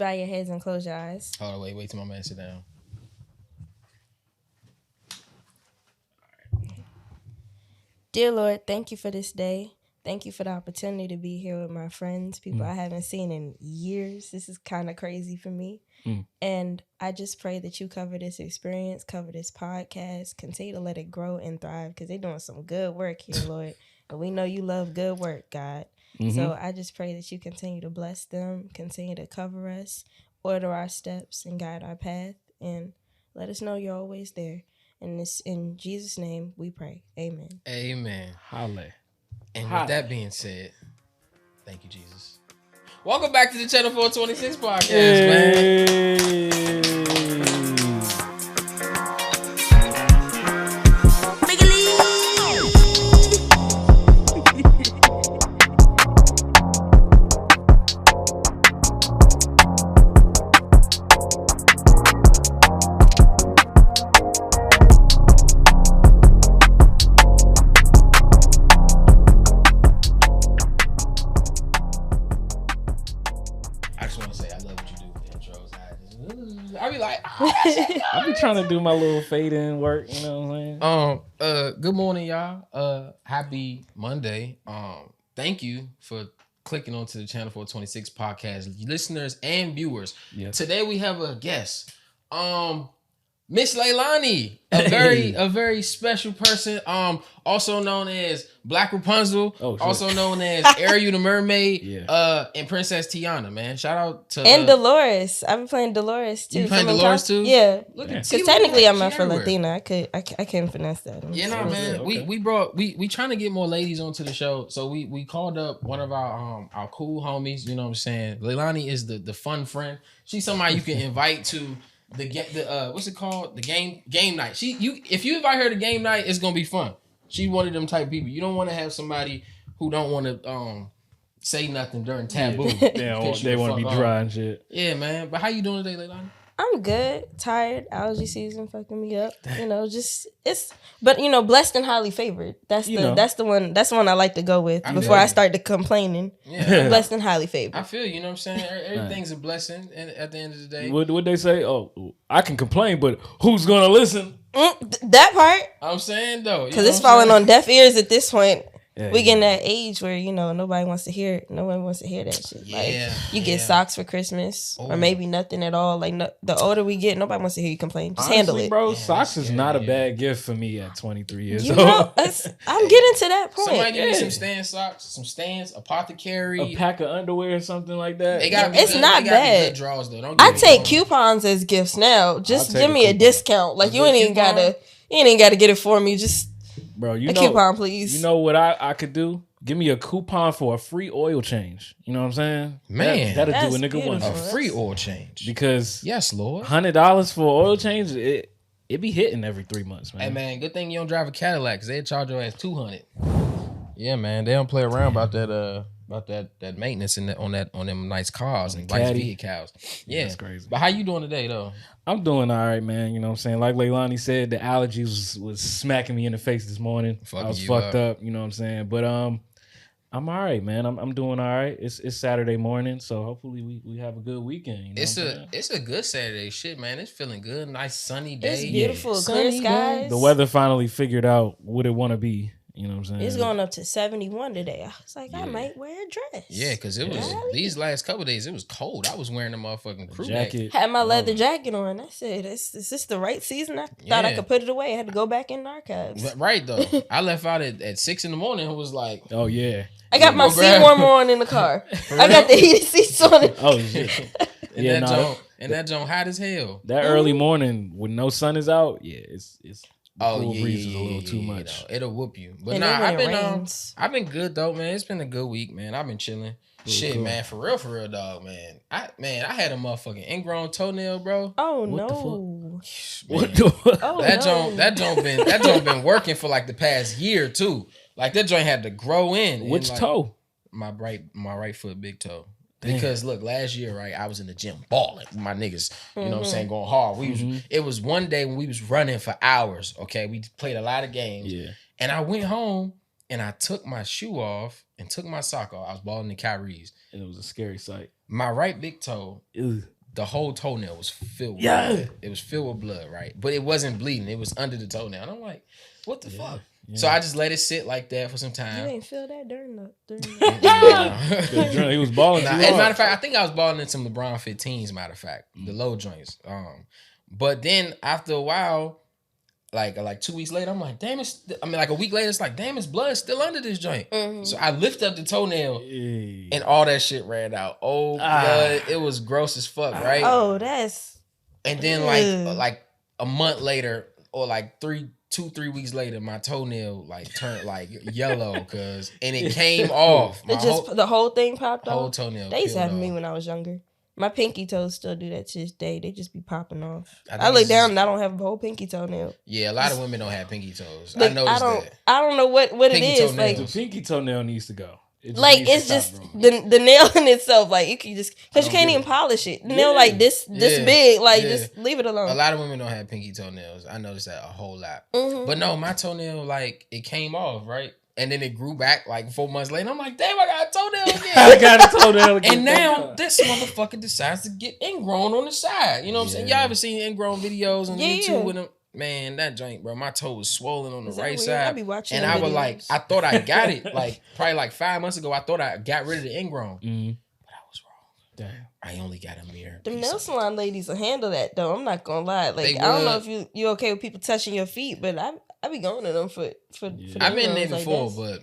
bow your heads and close your eyes. Hold on, wait till my man sit down. Dear Lord, thank you for this day. Thank you for the opportunity to be here with my friends, people I haven't seen in years. This is kind of crazy for me. And I just pray that you cover this experience, cover this podcast, continue to let it grow and thrive because they're doing some good work here, Lord. And we know you love good work, God. So I just pray that you continue to bless them, continue to cover us, order our steps, and guide our path. And let us know you're always there. And this in Jesus' name we pray. Amen. Amen. Holla. And with that being said, thank you, Jesus. Welcome back to the Channel 426 podcast, man. I be trying to do my little fade in work, you know what I'm saying? Good morning, y'all. Happy Monday. Thank you for clicking onto the Channel 426 podcast, listeners and viewers. Yes. Today we have a guest. Miss Leilani, a very special person. Also known as Black Rapunzel, also known as Ariel the Mermaid, and Princess Tiana. Man, shout out to Dolores. I've been playing Dolores too. You playing Dolores too? Yeah, because technically I'm Afro-Latina. I can't finesse that. Man. We trying to get more ladies onto the show, so we called up one of our cool homies. You know what I'm saying? Leilani is the fun friend. She's somebody you can invite to. What's it called? The game night. If you invite her to game night, it's gonna be fun. She's one of them type people. You don't want to have somebody who don't want to say nothing during taboo. They want to be dry and shit. Yeah, man. But how you doing today, Leilani? I'm good. Tired. Allergy season fucking me up. You know, blessed and highly favored. That's the one I like to go with before I start to complaining. Yeah. Blessed and highly favored. I feel you know what I'm saying? Everything's a blessing and at the end of the day. What they say? Oh, I can complain, but who's gonna listen? That part. I'm saying though. Because it's falling on deaf ears at this point. We getting that age where, nobody wants to hear it. No one wants to hear that shit. You get socks for Christmas or maybe nothing at all. The older we get, nobody wants to hear you complain. Just handle it. Bro, socks is not a bad gift for me at 23 years old. I'm getting to that point. Somebody give me some Stan socks, some Stans, Apothecary. A pack of underwear or something like that. It's not bad. Good draws, though. I take coupons as gifts now. Just give me a discount. You ain't even gotta get it for me. Just bro, coupon, please. You know what I could do? Give me a coupon for a free oil change. You know what I'm saying? Man, that'll do a nigga one. A free oil change. Because yes, Lord, $100 for oil change, it be hitting every 3 months, man. Hey man, good thing you don't drive a Cadillac because they charge your ass $200. Yeah, man, they don't play around about that maintenance on them nice cars and nice vehicles. Yeah, that's crazy. But how you doing today though? I'm doing all right, man. You know what I'm saying? Like Leilani said, the allergies was smacking me in the face this morning. I was fucked up, you know what I'm saying? But I'm all right, man. I'm doing all right. It's Saturday morning, so hopefully we have a good weekend. You know it's a good Saturday shit, man. It's feeling good. Nice sunny day. It's beautiful, clear skies. The weather finally figured out what it want to be. You know what I'm saying? It's going up to 71 today. I was like, I might wear a dress. Yeah, because it was these last couple of days, it was cold. I was wearing a motherfucking crew jacket. Had my leather jacket on. I said, is this the right season? I thought I could put it away. I had to go back in the archives. Right, though. I left out at 6 in the morning and was like, oh, yeah. I got my seat warmer on in the car. I got the heated seats on it. Oh, shit. That joint hot as hell. That early morning when no sun is out, it's breeze is a little too much. It'll whoop you. But I've been good though, man. It's been a good week, man. I've been chilling. Shit, cool. Man, for real, dog, man. I had a motherfucking ingrown toenail, bro. Oh what no! That joint been working for like the past year too. Like that joint had to grow in. Which toe? My right foot, big toe. Damn. Because look, last year, right, I was in the gym balling with my niggas, you know what I'm saying, going hard. It was one day when we was running for hours, okay? We played a lot of games. Yeah. And I went home and I took my shoe off and took my sock off. I was balling in Kyrie's. And it was a scary sight. My right big toe, the whole toenail was filled with blood. It was filled with blood, right? But it wasn't bleeding. It was under the toenail. And I'm like, what the fuck? Yeah. So I just let it sit like that for some time. You ain't feel that during the He was balling. As a matter of fact, I think I was balling in some LeBron 15s, matter of fact. The low joints. But then after a while, like 2 weeks later, I'm like, damn, like a week later, it's like, damn, his blood's still under this joint. Mm-hmm. So I lift up the toenail and all that shit ran out. Oh, blood. It was gross as fuck, right? Oh, that's... And then like a month later, or like 3 weeks later, my toenail like turned like yellow and it came off. The whole thing popped off? Whole toenail. They used to happen to me when I was younger. My pinky toes still do that to this day. They just be popping off. I look down and I don't have a whole pinky toenail. Yeah, a lot of women don't have pinky toes. Like, I noticed that. I don't know what it is. Toenails. Like the pinky toenail needs to go. It's just the nail in itself. Like you can just because you can't even polish it. The nail like this big. Like just leave it alone. A lot of women don't have pinky toenails. I noticed that a whole lot. Mm-hmm. But no, my toenail like it came off right. And then it grew back like 4 months later. I'm like, damn, I got a toenail again. I got a toenail again. And now this motherfucker decides to get ingrown on the side. You know what I'm saying? Y'all ever seen ingrown videos on YouTube with them? Man, that joint, bro. My toe was swollen on the right side. I be watching and I was like, I thought I got it. Like probably like 5 months ago, I thought I got rid of the ingrown. Mm-hmm. But I was wrong. Damn. I only got a mirror. The nail salon ladies will handle that though. I'm not gonna lie. Like I don't know if you okay with people touching your feet, but I be going to them for I've been there before, but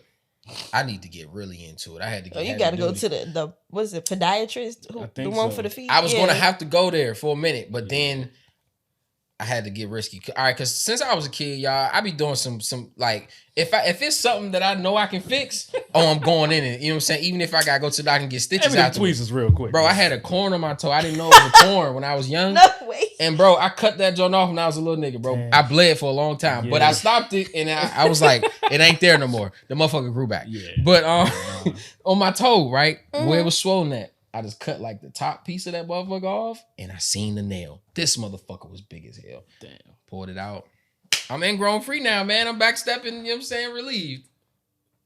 I need to get really into it. I had to get you gotta go to the what's it, podiatrist? The one for the feet? I was gonna have to go there for a minute, but then I had to get risky. All right, because since I was a kid, y'all, I be doing some like if it's something that I know I can fix, I'm going in it. You know what I'm saying? Even if I gotta go to the doctor and get stitches out. Tweezers real quick, bro. I had a corn on my toe. I didn't know it was a corn when I was young. No way. And bro, I cut that joint off when I was a little nigga, bro. Damn. I bled for a long time, but I stopped it and I was like, it ain't there no more. The motherfucker grew back. Yeah. But on my toe, right where it was swollen at. I just cut like the top piece of that motherfucker off and I seen the nail. This motherfucker was big as hell. Damn. Pulled it out. I'm ingrown free now, man. I'm back stepping, you know what I'm saying, relieved.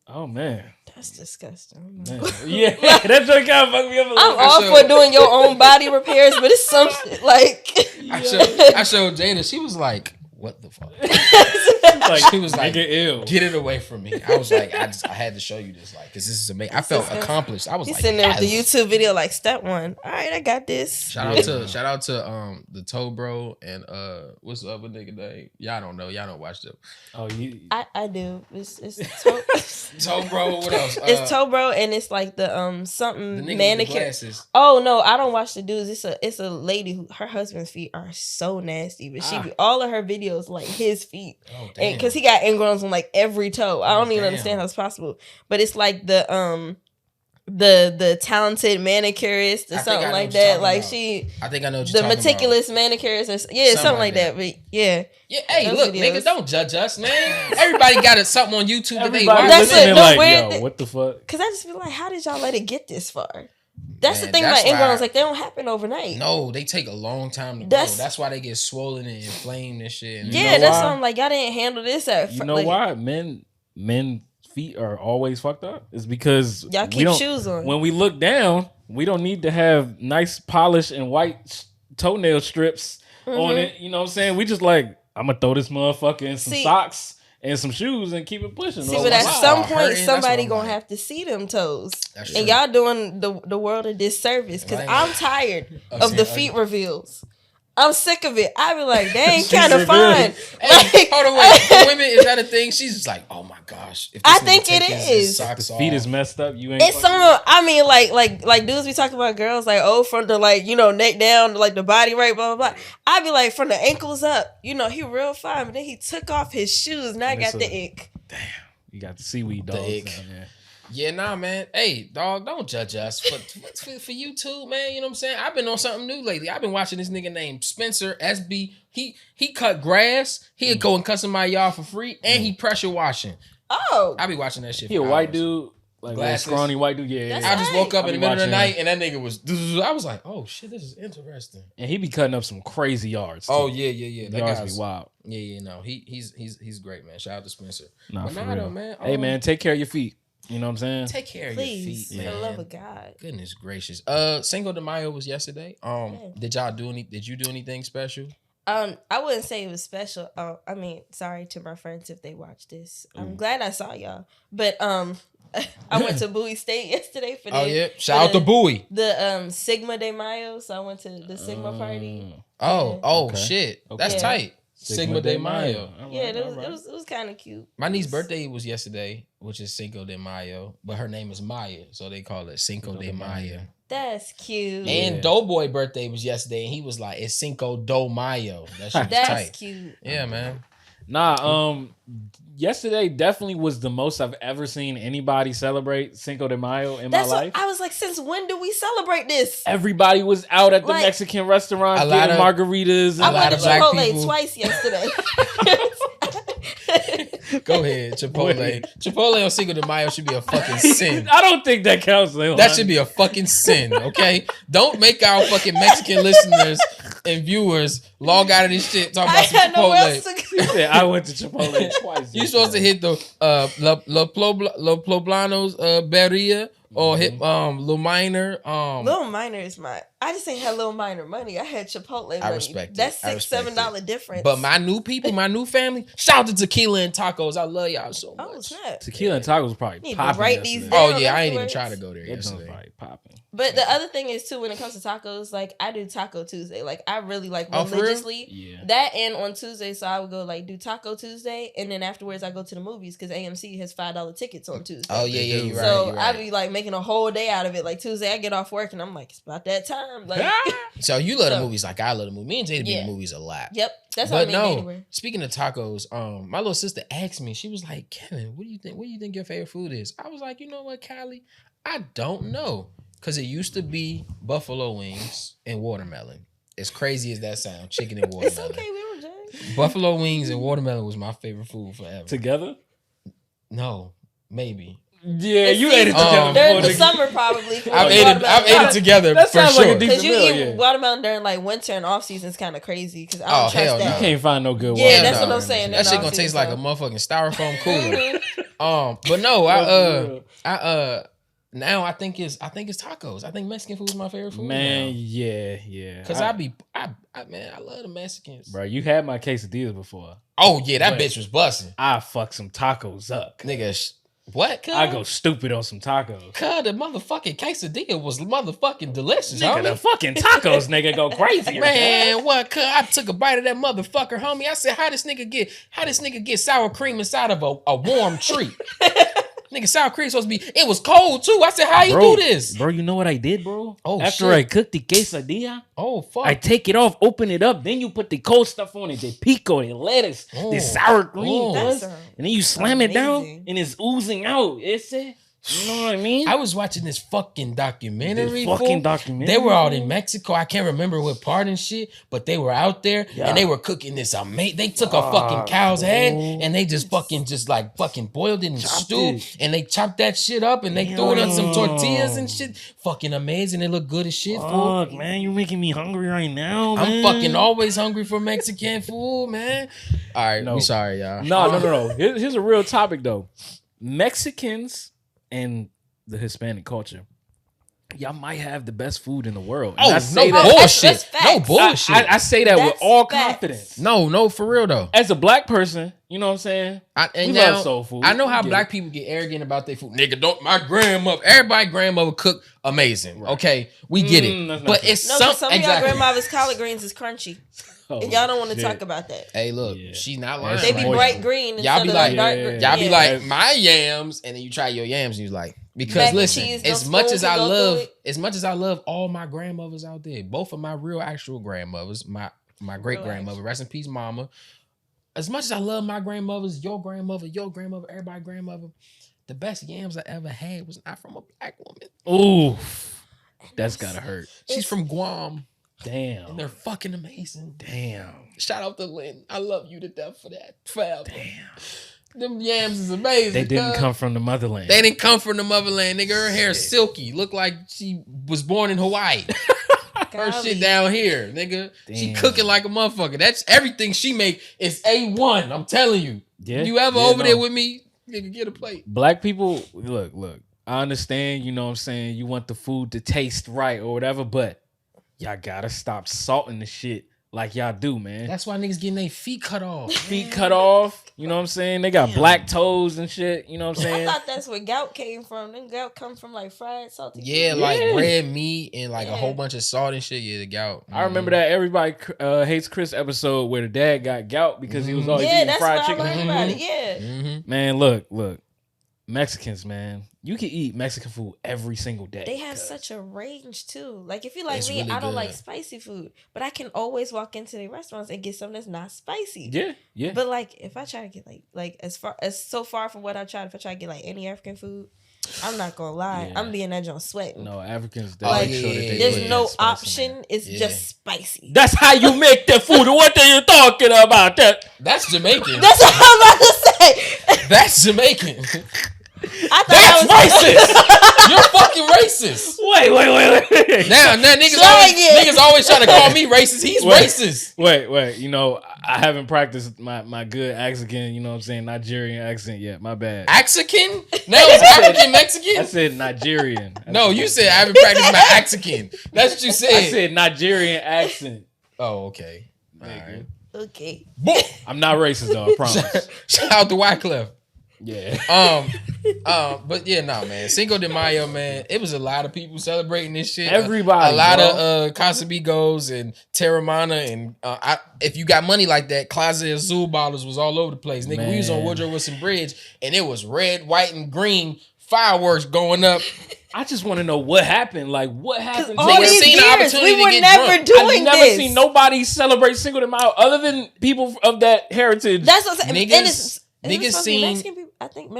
Oh, man. That's disgusting. Yeah, that joke kind of fucked me up a little. I'm all for doing your own body repairs, but it's some shit like... I showed Jada. She was like, what the fuck? She was like, ill. Get it away from me. I was like, I had to show you this, like, because this is amazing. I felt accomplished. I was like, sitting there with the YouTube video, like, step one. All right, I got this. Shout out to the Toe Bro and what's the other nigga name? Y'all don't know. Y'all don't watch them. Oh, I do. It's Toe Bro. What else? It's Toe Bro and it's like the something the manicure. Oh no, I don't watch the dudes. It's a lady who her husband's feet are so nasty, but all of her videos like his feet. Oh, damn. Because he got ingrowns on like every toe. I don't even understand how it's possible. But it's like the talented manicurist or something like that. Like I think I know what you're the meticulous manicurist or something like that. But yeah. Yeah, hey, look, nigga, don't judge us, man. Everybody got something on YouTube that they watch. That's it. Like, yo, what the fuck? Because I just feel like, how did y'all let it get this far? That's the thing about ingrowns, like they don't happen overnight. No, they take a long time to grow. That's why they get swollen and inflamed and shit. And yeah, that's why I'm like, y'all didn't handle this at first. You know why men feet are always fucked up? It's because y'all keep shoes on. When we look down, we don't need to have nice polish and white toenail strips on it. You know what I'm saying? We just like, I'm gonna throw this motherfucker in some socks and some shoes and keep it pushing. See, but at some point, somebody gonna have to see them toes. And y'all doing the world a disservice because I'm tired of the feet reveals. I'm sick of it. I be like, dang, kind of fine. Hey, hold on, wait. For women, is that a thing? She's just like, oh my gosh. If I think it is. The feet is messed up. You ain't. It's some. I mean, like dudes be talking about girls like, from the neck down, like the body right, blah blah blah. I be like, from the ankles up, he real fine, but then he took off his shoes. Now I got the ick. Damn, you got the seaweed dogs down there. Yeah, nah, man. Hey, dog, don't judge us. For you too, man. You know what I'm saying? I've been on something new lately. I've been watching this nigga named Spencer SB. He cut grass. He'd go and cut somebody off for free, and he pressure washing. Oh, I be watching that shit. He a white dude, like a scrawny white dude. Yeah. I just woke up in the middle of the night, and that nigga was. I was like, oh shit, this is interesting. And he be cutting up some crazy yards. Too. Oh yeah. That yards be wild. Yeah. No, he's great, man. Shout out to Spencer. Nah, for real. Man. Hey, man, take care of your feet. You know what I'm saying? Take care of Please, your feet, man. for the love of God. Goodness gracious. Cinco de Mayo was yesterday. Did you do anything special? I wouldn't say it was special. I mean, sorry to my friends if they watch this. I'm glad I saw y'all. But I went to Bowie State yesterday for Shout out to Bowie. The Sigma de Mayo. So I went to the Sigma party. Okay. Shit. That's tight. Sigma de Mayo. Right, it was kind of cute. My niece's birthday was yesterday, which is Cinco de Mayo, but her name is Maya, so they call it Cinco de Mayo. That's cute. And Doughboy birthday was yesterday, and he was like, "It's Cinco de Mayo." That shit was That's tight. cute. Yeah, man. Nah, yesterday definitely was the most I've ever seen anybody celebrate Cinco de Mayo in my life. I was like, since when do we celebrate this? Everybody was out at the Mexican restaurant getting margaritas. I went to Chipotle twice yesterday. Go ahead, Chipotle. Chipotle on Cinco de Mayo should be a fucking sin. I don't think that counts. That should be a fucking sin, okay? Don't make our fucking Mexican listeners and viewers log out of this shit talking about Chipotle. I went to Chipotle twice. You supposed to hit the La Poblanos Berria or hit Lil Minor. Lil Minor is I just ain't had Lil Minor money. I had Chipotle money. I respect That's it. $6-7 difference. But my new people, my new family, shout out to Tequila and Tacos. I love y'all so much. Oh, snap. Tequila and Tacos probably popping. Write these down. Oh yeah, I ain't even try to go there yesterday. Probably popping. But the other thing is too, when it comes to tacos, like I do Taco Tuesday. Like I really like religiously that, and on Tuesday, so I would go like do Taco Tuesday, and then afterwards I go to the movies because AMC has $5 tickets on Tuesday. Oh yeah, you're right. So I be like making a whole day out of it. Like Tuesday, I get off work and I'm like, it's about that time. Like, so you love the movies like I love the movie. Me and Jada be in the movies a lot. Yep, that's how I mean. Anywhere. Speaking of tacos, my little sister asked me. She was like, "Kevin, what do you think? What do you think your favorite food is?" I was like, "You know what, Kylie? I don't know." Because it used to be buffalo wings and watermelon. As crazy as that sounds, chicken and watermelon. It's okay, we were just buffalo wings and watermelon was my favorite food forever. Together? No, maybe. Yeah, you ate it together. During the summer, probably. I've ate it together that for sounds sure. Like a decent Because you meal, eat watermelon during like winter and off season is kind of crazy. Because I don't trust hell that. no. You can't find no good watermelon. watermelon. Yeah, that's what I'm saying. That shit gonna taste like a motherfucking styrofoam cooler. But no, now I think it's tacos. I think Mexican food is my favorite food. Man, now. yeah. Because I love the Mexicans. Bro, you had my quesadillas before. Oh yeah, that bitch was busting. I fuck some tacos up, nigga. What? I go stupid on some tacos. The motherfucking quesadilla was motherfucking delicious, nigga. Homie. The fucking tacos, nigga, go crazy. Man, what? I took a bite of that motherfucker, homie. I said, how this nigga get sour cream inside of a warm treat? Nigga, sour cream supposed to be. It was cold too. I said, how you do this, bro? You know what I did, bro? Oh, after I cooked the quesadilla, fuck, I take it off, open it up, then you put the cold stuff on it, the pico, the lettuce, the sour cream, and then you slam it down, and it's oozing out. You know what I mean? I was watching this fucking documentary. They were out in Mexico. I can't remember what part and shit, but they were out there and they were cooking this amazing. They took a fucking cow's head and they just fucking boiled it in stew and they chopped that shit up and they threw it on some tortillas and shit. Fucking amazing. It looked good as shit. Fuck, man, you're making me hungry right now. I'm fucking always hungry for Mexican food, man. All right, we sorry, y'all. No. Here's a real topic though. Mexicans and the Hispanic culture, y'all might have the best food in the world. And no bullshit. No bullshit. I say that with all confidence. No, for real though. As a black person, you know what I'm saying? We love soul food. I know how black people get arrogant about their food. Nigga, everybody grandmother cook amazing. Right. Okay, we get it. But it's some of y'all grandmother's collard greens is crunchy. And y'all don't want to talk about that. Hey, look, she's not lying. They be bright green. Y'all be like dark green. Y'all be like my yams, and then you try your yams, and you're like, because listen, as much as I love all my grandmothers out there, both of my real actual grandmothers, my great grandmother, rest in peace, mama. As much as I love my grandmothers, your grandmother, everybody's grandmother, the best yams I ever had was not from a black woman. Ooh, that's gotta hurt. She's from Guam. Damn. And they're fucking amazing. Damn. Shout out to Lynn. I love you to death for that. Forever. Damn. Them yams is amazing. They didn't come from the motherland. They didn't come from the motherland, nigga. Her hair is silky. Looked like she was born in Hawaii. Her shit down here, nigga. Damn. She cooking like a motherfucker. That's everything she make is A1. I'm telling you. Yeah. You ever over there with me? Nigga, get a plate. Black people, look. I understand, you know what I'm saying? You want the food to taste right or whatever, but y'all gotta stop salting the shit like y'all do, man. That's why niggas getting their feet cut off. Feet cut off, you know what I'm saying? They got black toes and shit, you know what I'm saying? I thought that's where gout came from. Then gout come from like fried salty food. Yeah, like red meat and like a whole bunch of salt and shit. Yeah, the gout. I remember that Everybody Hates Chris episode where the dad got gout because he was always eating fried chicken. I learned about it. Yeah. Man, look. Mexicans, man. You can eat Mexican food every single day. They have such a range too. Like if you like me, really I don't like spicy food, but I can always walk into the restaurants and get something that's not spicy. Yeah. But like if I try to get like as so far from what I tried, if I try to get like any African food, I'm not gonna lie, I'm being that joint sweating. No, Africans, they like make sure that they there's no option. It's just spicy. That's how you make the food. What are you talking about? That's Jamaican. That's what I'm about to say. That's Jamaican. That's racist. You're fucking racist. Wait. Now niggas always trying to call me racist. He's racist. Wait. You know, I haven't practiced my good Mexican, you know what I'm saying, Nigerian accent yet. My bad. Mexican? Now it's African Mexican? I said Nigerian. No, you said I haven't practiced my Mexican. That's what you said. I said Nigerian accent. Oh, okay. All right. Okay. I'm not racist though, I promise. Shout out to Wyclef. Yeah. But yeah, nah, man. Cinco de Mayo, man. It was a lot of people celebrating this shit. Everybody. A lot of Casamigos and Terramana and if you got money like that, Closet Azul bottles was all over the place. Nigga, we was on Woodrow Wilson Bridge and it was red, white, and green fireworks going up. I just want to know what happened. Like, what happened? All these years, we were never doing this. I've never seen nobody celebrate Cinco de Mayo other than people of that heritage. That's what I'm saying. Niggas seen Mexican people. I think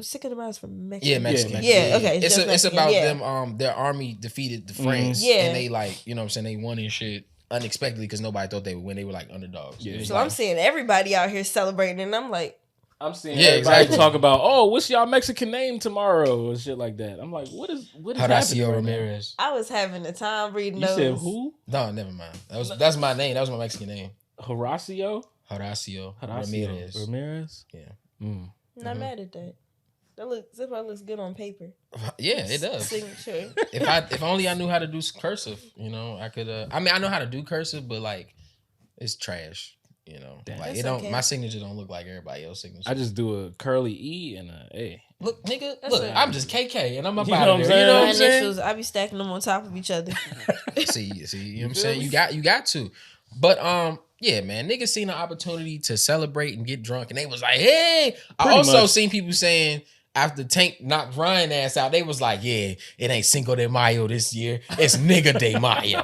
Cinco de Mayo is from Mexico. Yeah, Mexican. Yeah, okay. It's about them. Their army defeated the French. Yeah, and they like, you know what I'm saying, they won and shit unexpectedly because nobody thought they would win. They were like underdogs. Yeah. So I'm seeing everybody out here celebrating, and I'm like, everybody talk about, oh, what's y'all Mexican name tomorrow or shit like that. I'm like, what is Horacio Ramirez. I was having a time reading those. You said who? No, never mind. That's my name. That was my Mexican name. Horacio Ramirez. Yeah. Not mad at that. That looks good on paper. Yeah, it does. Signature. If only I knew how to do cursive, you know, I could. I mean, I know how to do cursive, but like, it's trash. You know, like it don't. Okay. My signature don't look like everybody else's signature. I just do a curly E and a A. Look, nigga, I'm just KK and I'm up out of there. You know what I'm saying? I be stacking them on top of each other. see, you know what I'm saying? You got to. But yeah, man, niggas seen an opportunity to celebrate and get drunk, and they was like, hey. I also seen people saying after Tank knocked Ryan ass out, they was like, yeah, it ain't Cinco de Mayo this year. It's Nigga de Mayo.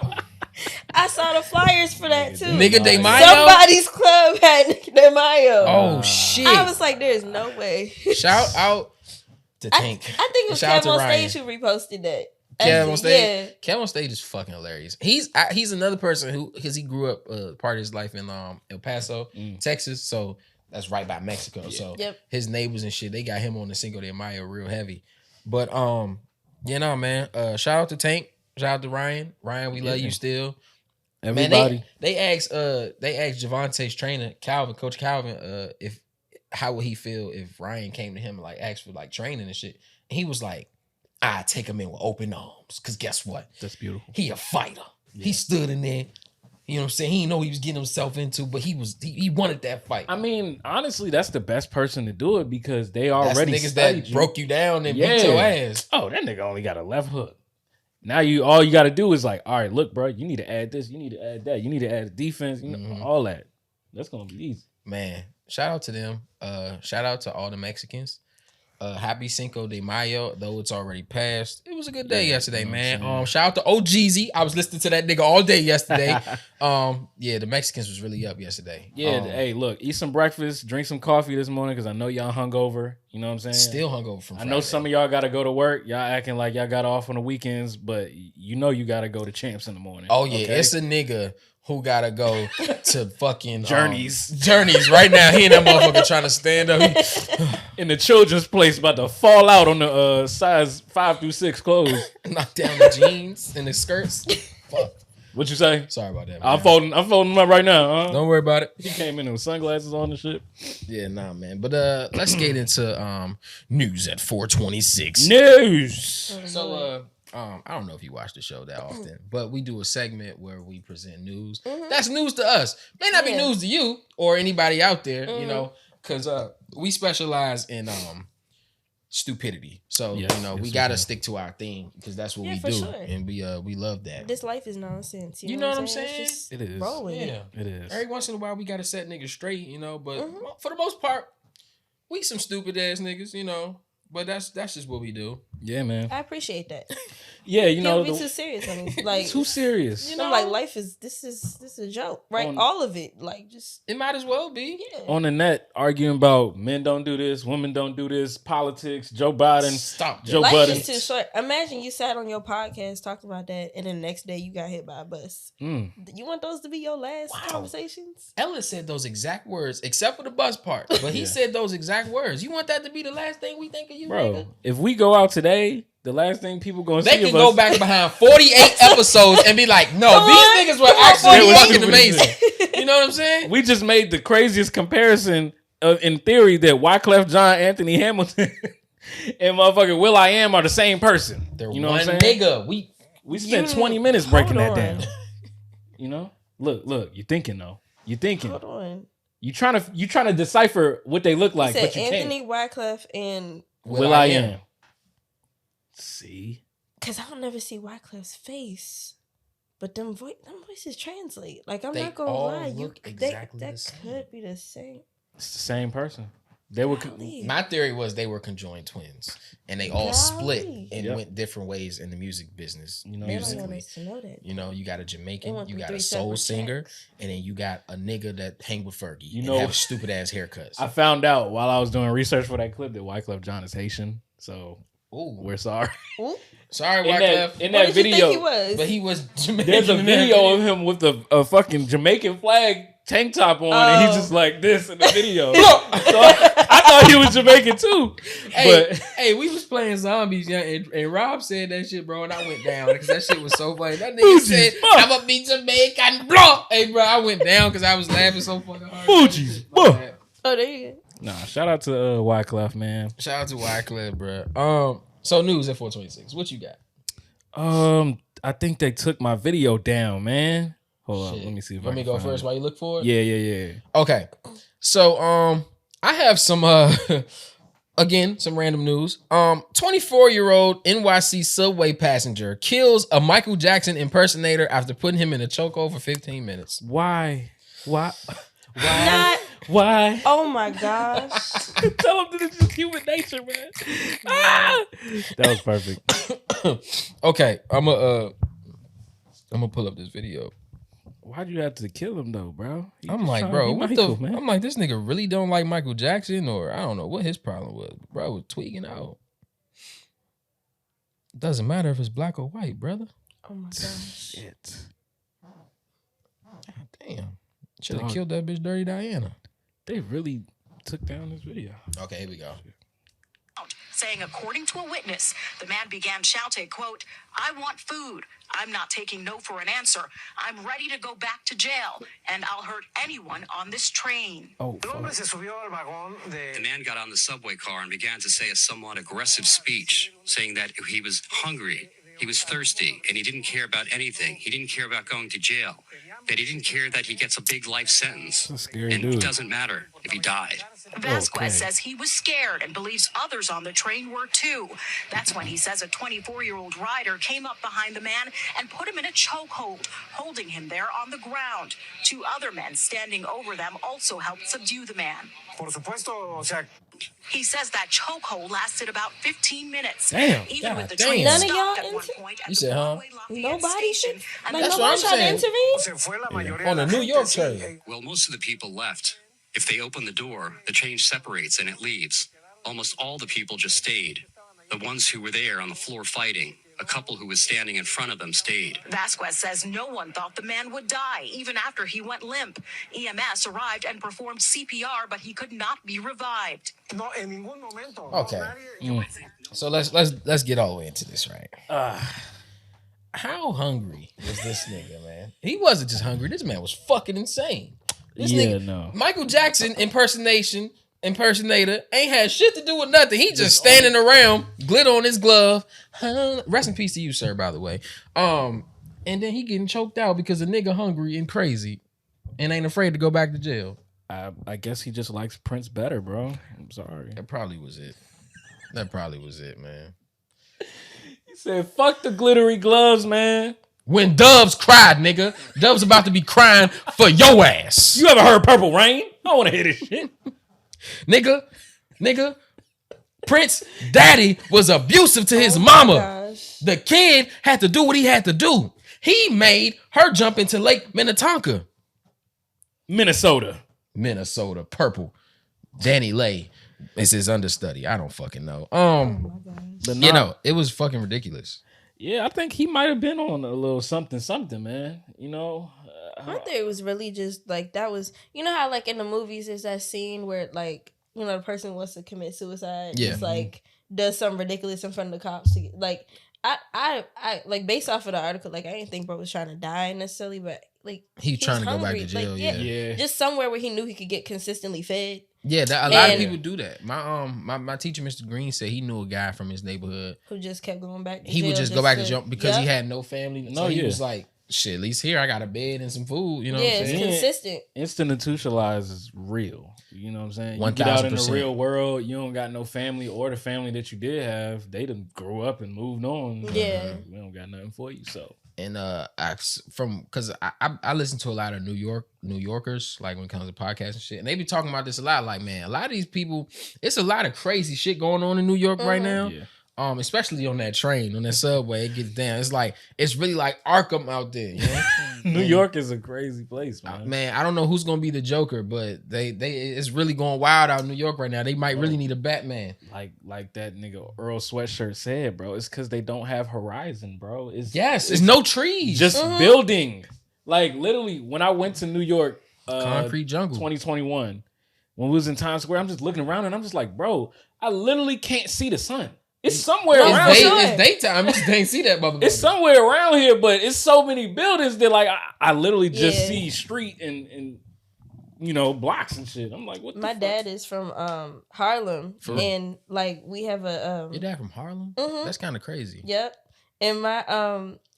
I saw the flyers for that too. Nigga de Mayo? Somebody's club had Nigga de Mayo. Oh, shit. I was like, there's no way. Shout out to Tank. I think it was Kev on Stage who reposted that. Kev on Stage? Yeah. Kev on Stage is fucking hilarious. He's another person who, because he grew up part of his life in El Paso, Texas, so that's right by Mexico. Yeah. So his neighbors and shit, they got him on the Cinco de Mayo real heavy. But you know, man, shout out to Tank. Shout out to Ryan. Ryan, we love you still. Everybody. Man, they asked Javante's trainer, Coach Calvin, how would he feel if Ryan came to him and like asked for like training and shit. And he was like, I take him in with open arms. Cause guess what? That's beautiful. He a fighter. Yeah. He stood in there. You know what I'm saying? He didn't know what he was getting himself into, but he wanted that fight. I mean, honestly, that's the best person to do it because they already niggas that broke you down and beat your ass. Oh, that nigga only got a left hook. Now all you got to do is like, all right, look, bro, you need to add this, you need to add that, you need to add defense, you know, all that. That's gonna be easy. Man, shout out to them. Shout out to all the Mexicans. Happy Cinco de Mayo, though it's already passed. It was a good day yesterday, man. Shout out to OGZ. I was listening to that nigga all day yesterday. Yeah, the Mexicans was really up yesterday. Yeah, hey, look, eat some breakfast, drink some coffee this morning because I know y'all hungover. You know what I'm saying? Still hungover from Friday. I know some of y'all got to go to work. Y'all acting like y'all got off on the weekends, but you know you got to go to Champs in the morning. Oh, yeah. Okay? It's a nigga who gotta go to fucking Journeys right now. He and that motherfucker trying to stand up. In the children's place, about to fall out on the size 5 through 6 clothes. Knock down the jeans and the skirts. Fuck. What you say? Sorry about that, man. I'm folding them up right now. Huh? Don't worry about it. He came in with sunglasses on and shit. Yeah, nah, man. But let's get into news at 426. News. So I don't know if you watch the show that often, but we do a segment where we present news. That's news to us. May not be news to you or anybody out there, you know, because we specialize in stupidity. So we gotta stick to our theme because that's what we do, sure. And we love that. This life is nonsense. You know what I'm saying? It is. Yeah, it is. Every once in a while we gotta set niggas straight, you know. But for the most part, we some stupid ass niggas, you know. But that's just what we do. Yeah, man. I appreciate that. Yeah, you know, be too serious. I mean, like too serious. You know, like life is this is a joke, right? All of it, like just it might as well be. Yeah. On the net, arguing about men don't do this, women don't do this, politics, Joe Biden, stop. Joe life Budden. is too short. Imagine you sat on your podcast talking about that, and then the next day you got hit by a bus. You want those to be your last conversations? Ellis said those exact words, except for the bus part. But he said those exact words. You want that to be the last thing we think of you, bro? Nigga? If we go out today, the last thing people gonna see they can of go us, back behind 48 episodes and be like, no, these niggas were actually fucking amazing. You know what I'm saying? We just made the craziest comparison in theory that Wyclef John, Anthony Hamilton, and motherfucking Will.I.am are the same person. They're you know one what I'm saying? nigga. We spent 20 minutes breaking that down. You know? Look, you're thinking though. You're thinking. Hold on. You trying to decipher what they look like, but you Anthony can't. Wyclef and Will.I.am. See? Because I don't never see Wyclef's face. But them voices translate. Like, I'm not going to lie. That could be the same. It's the same person. They were. My theory was they were conjoined twins. And they all split and went different ways in the music business. You know, musically. To know that. You know, you got a Jamaican, you got a soul singer, and then you got a nigga that hang with Fergie. You know, have stupid ass haircuts. I found out while I was doing research for that clip that Wyclef John is Haitian. So we're sorry. Sorry, Wyclef. In that video, but he was Jamaican. There's a video of him with a fucking Jamaican flag tank top on, and he's just like this in the video. So I thought he was Jamaican too. Hey, we was playing zombies, and Rob said that shit, bro, and I went down because that shit was so funny. That nigga said, "I'ma be Jamaican, bro." Hey, bro, I went down because I was laughing so fucking hard. Fuji's, oh, there you go. Nah, shout out to Wyclef, man. Shout out to Wyclef, bro. So news at 426. What you got? I think they took my video down, man. Hold on, let me see if I can go first while you look for it. Yeah. Okay. So I have some again, some random news. 24-year-old NYC subway passenger kills a Michael Jackson impersonator after putting him in a chokehold for 15 minutes. Why? Why? Oh my gosh. Tell him that it's just human nature, man. That was perfect. Okay, I'm gonna pull up this video. Why'd you have to kill him though, bro? I'm like, bro, man? I'm like, this nigga really don't like Michael Jackson, or I don't know what his problem was. Bro was tweaking out. Doesn't matter if it's black or white, brother. Oh my gosh. Shit. God damn. Should have killed that bitch Dirty Diana. They really took down this video. Okay, here we go. Saying, according to a witness, the man began shouting, quote, "I want food. I'm not taking no for an answer. I'm ready to go back to jail, and I'll hurt anyone on this train." Oh, The man got on the subway car and began to say a somewhat aggressive speech, saying that he was hungry, he was thirsty, and he didn't care about anything. He didn't care about going to jail. That he didn't care that he gets a big life sentence. Scary and dude. it doesn't matter if he died. Vasquez says he was scared and believes others on the train were too. That's when he says a 24-year-old rider came up behind the man and put him in a chokehold, holding him there on the ground. Two other men standing over them also helped subdue the man. He says that chokehold lasted about 15 minutes. Damn. Even with the Damn. train None of stopped y'all at one point at You the said, huh? Broadway Lafayette Nobody station. should. Like, That's what nobody I'm tried to saying. intervene? On a New York train. Well, most of the people left. If they open the door, the train separates and it leaves. Almost all the people just stayed. The ones who were there on the floor fighting, a couple who was standing in front of them stayed. Vasquez says no one thought the man would die, even after he went limp. EMS arrived and performed CPR, but he could not be revived. Okay. So let's get all the way into this, right? How hungry was this nigga, man? He wasn't just hungry. This man was fucking insane. This Michael Jackson impersonator ain't had shit to do with nothing. He just standing around, glitter on his glove. Rest in peace to you, sir, by the way. And then he getting choked out because a nigga hungry and crazy and ain't afraid to go back to jail. I guess he just likes Prince better, bro. I'm sorry. That probably was it. Man. He said, fuck the glittery gloves, man. When Doves cried, nigga. Doves about to be crying for your ass. You ever heard Purple Rain? I don't want to hear this shit. Nigga. Prince daddy was abusive to his mama. Gosh. The kid had to do what he had to do. He made her jump into Lake Minnetonka. Minnesota, purple. Danny Lay is his understudy. I don't fucking know. It was fucking ridiculous. Yeah, I think he might have been on a little something, man. You know, I think it was really just like that was. You know how like in the movies there's that scene where like the person wants to commit suicide, just like does something ridiculous in front of the cops to get, like. I like based off of the article, like I didn't think bro was trying to die necessarily, but like he's trying to go back to jail. Like, yeah, just somewhere where he knew he could get consistently fed. Yeah, a lot of people do that. My teacher, Mr. Green, said he knew a guy from his neighborhood who just kept going back. He would just go back to jail because he had no family. He was like, shit, at least here I got a bed and some food. You know what I'm saying? It's consistent. Institutionalized is real. You know what I'm saying? 1,000%. You get out in the real world, you don't got no family, or the family that you did have, they done grew up and moved on. Yeah. We don't got nothing for you. So and because I listen to a lot of New Yorkers, like when it comes to podcasts and shit, and they be talking about this a lot. Like, man, a lot of these people, it's a lot of crazy shit going on in New York right now. Yeah. Especially on that train, on that subway, it gets down. It's really like Arkham out there. You know? New York is a crazy place, man. Man, I don't know who's gonna be the Joker, but it's really going wild out in New York right now. They might really need a Batman. Like that nigga Earl Sweatshirt said, bro. It's because they don't have horizon, bro. It's no trees, just building. Like literally, when I went to New York, concrete jungle, 2021, when we was in Times Square, I'm just looking around and I'm just like, bro, I literally can't see the sun. It's somewhere around here. It's daytime. You just ain't see that motherfucker. It's somewhere around here, but it's so many buildings that like I literally just see street and blocks and shit. I'm like, what the fuck? My dad is from Harlem, and like we have a Your dad from Harlem? Mm-hmm. That's kind of crazy. Yep. And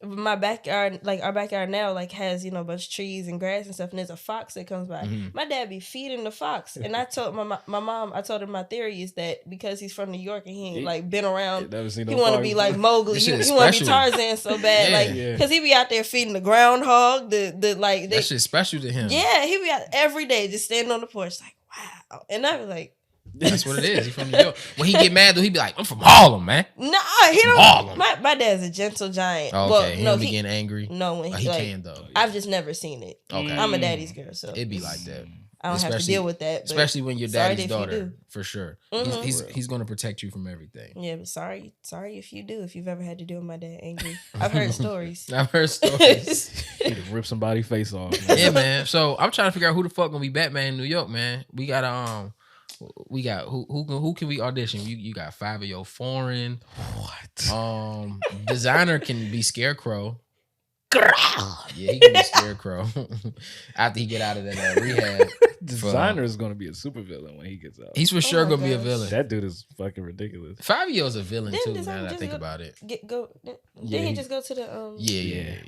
my backyard, like our backyard now, like has a bunch of trees and grass and stuff, and there's a fox that comes by. Mm-hmm. My dad be feeding the fox, and I told my mom, I told her my theory is that because he's from New York and he ain't like been around, he want to be like Mowgli, he want to be Tarzan so bad, because he be out there feeding the groundhog, that shit's special to him. Yeah, he be out every day just standing on the porch like wow, and I was like. That's what it is. He's from New York. When he get mad, though, he be like, "I'm from Harlem, man." No, he don't. Harlem. My dad's a gentle giant. Oh, okay, he don't be getting angry. No, when he can though. I've just never seen it. Okay, I'm a daddy's girl, so it'd be like that. I don't have to deal with that. Especially when you're daddy's daughter, for sure. Mm-hmm. He's going to protect you from everything. Yeah, but sorry if you do. If you've ever had to deal with my dad angry, I've heard stories. He to rip somebody's face off. Man. Yeah, man. So I'm trying to figure out who the fuck gonna be Batman in New York, man. We got who can we audition? You got 5 of your foreign. What? Designer can be Scarecrow. Yeah, he can be Scarecrow after he get out of that rehab. Designer is going to be a super villain when he gets out. He's for sure going to be a villain. That dude is fucking ridiculous. 5-year-old's a villain too. Now that I think about it. Didn't he just go to the Yeah.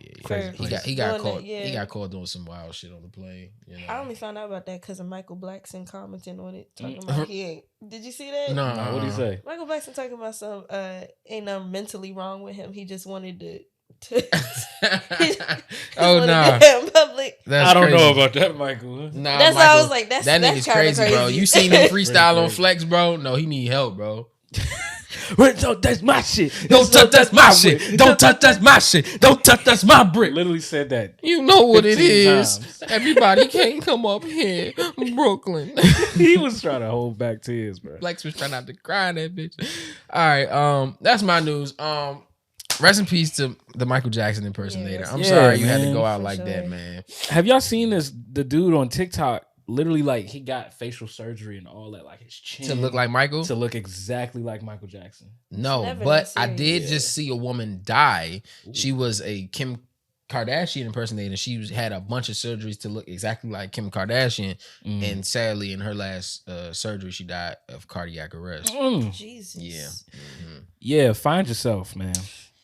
He got caught. He got caught doing some wild shit on the plane. You know? I only found out about that because of Michael Blackson commenting on it, talking about he ain't. Did you see that? No. What did he say? Michael Blackson talking about some ain't nothing mentally wrong with him. He just wanted to. Oh no! I don't know about that, Michael. Nah, that's Michael, why I was like, that nigga's crazy, bro. You seen him freestyle on Flex, bro? No, he need help, bro. Don't touch my shit. Don't touch my shit. Don't touch my shit. Don't touch my brick. Literally said that. You know what it is. Times. Everybody can't come up here, Brooklyn. He was trying to hold back tears, bro. Flex was trying not to cry in that bitch. All right, that's my news. Rest in peace to the Michael Jackson impersonator. I'm sorry you had to go out like that, man. Have y'all seen the dude on TikTok literally like he got facial surgery and all that, like his chin to look like Michael, to look exactly like Michael Jackson. No, but I did just see a woman die. Ooh. She was a Kim Kardashian impersonator. She had a bunch of surgeries to look exactly like Kim Kardashian, and sadly, in her last surgery, she died of cardiac arrest. Jesus. Yeah. Yeah. Find yourself, man.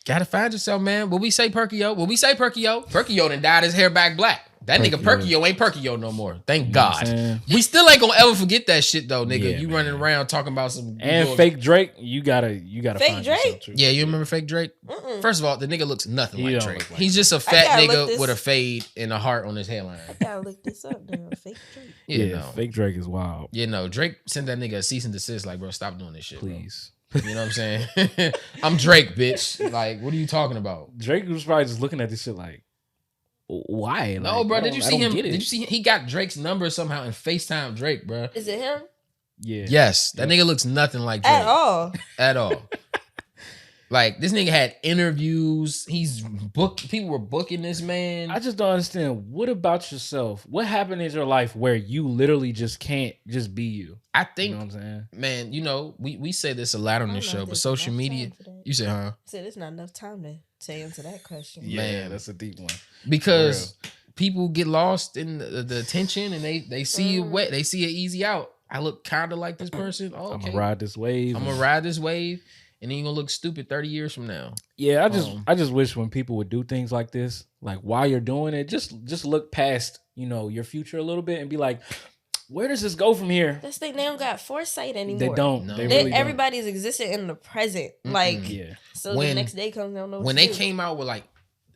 Gotta find yourself, man. What we say, Perkio? Perkio done dyed his hair back black. That nigga Perkio ain't Perkio no more. Thank God. We still ain't gonna ever forget that shit though, nigga. You running around talking about some fake Drake. You gotta fake find Drake. yourself too. Yeah, you remember fake Drake? First of all, the nigga looks nothing like Drake. He's just a fat nigga with a fade and a heart on his hairline. I gotta look this up now. Fake Drake. Yeah, fake Drake is wild. Drake sent that nigga a cease and desist. Like, bro, stop doing this shit, please. Bro. You know what I'm saying? I'm Drake, bitch. Like, what are you talking about? Drake was probably just looking at this shit like, why? Like, no, bro. Did you see him? Did you see he got Drake's number somehow and FaceTime Drake, bro? Is it him? Yeah. Yes. That nigga looks nothing like Drake. At all. Like, this nigga had interviews. He's booked. People were booking this man. I just don't understand. What about yourself? What happened in your life where you literally just can't just be you? I think, you know what I'm saying? Man, we say this a lot on this show, but social media, you say, huh? I said there's not enough time to answer that question. Yeah, man, that's a deep one. Because people get lost in the attention and they see it wet. They see it easy out. I look kind of like this person. Oh, okay. I'm gonna ride this wave. And then you're gonna look stupid 30 years from now. Yeah, I just wish when people would do things like this, like while you're doing it, just look past, your future a little bit and be like, where does this go from here? That's the thing, they don't got foresight anymore. They don't. No. They really everybody's existing in the present. Like, so when the next day comes, they don't know. When they came out with like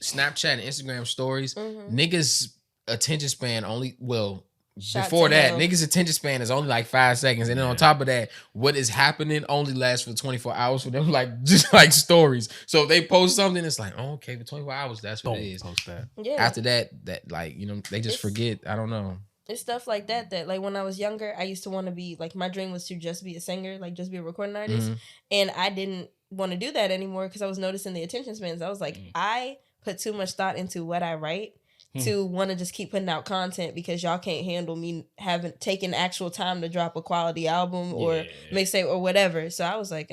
Snapchat and Instagram stories, niggas' attention span before that, niggas' attention span is only like 5 seconds. And then on top of that, what is happening only lasts for 24 hours for them, like just like stories. So if they post something, it's like, oh, okay, for 24 hours, that's what it is. Post that. Yeah. After that, like, they just forget. I don't know. It's stuff like that like when I was younger, I used to want to be, like, my dream was to just be a singer, like just be a recording artist. And I didn't want to do that anymore because I was noticing the attention spans. I was like, I put too much thought into what I write to want to just keep putting out content because y'all can't handle me having taken actual time to drop a quality album or mixtape or whatever. So I was like,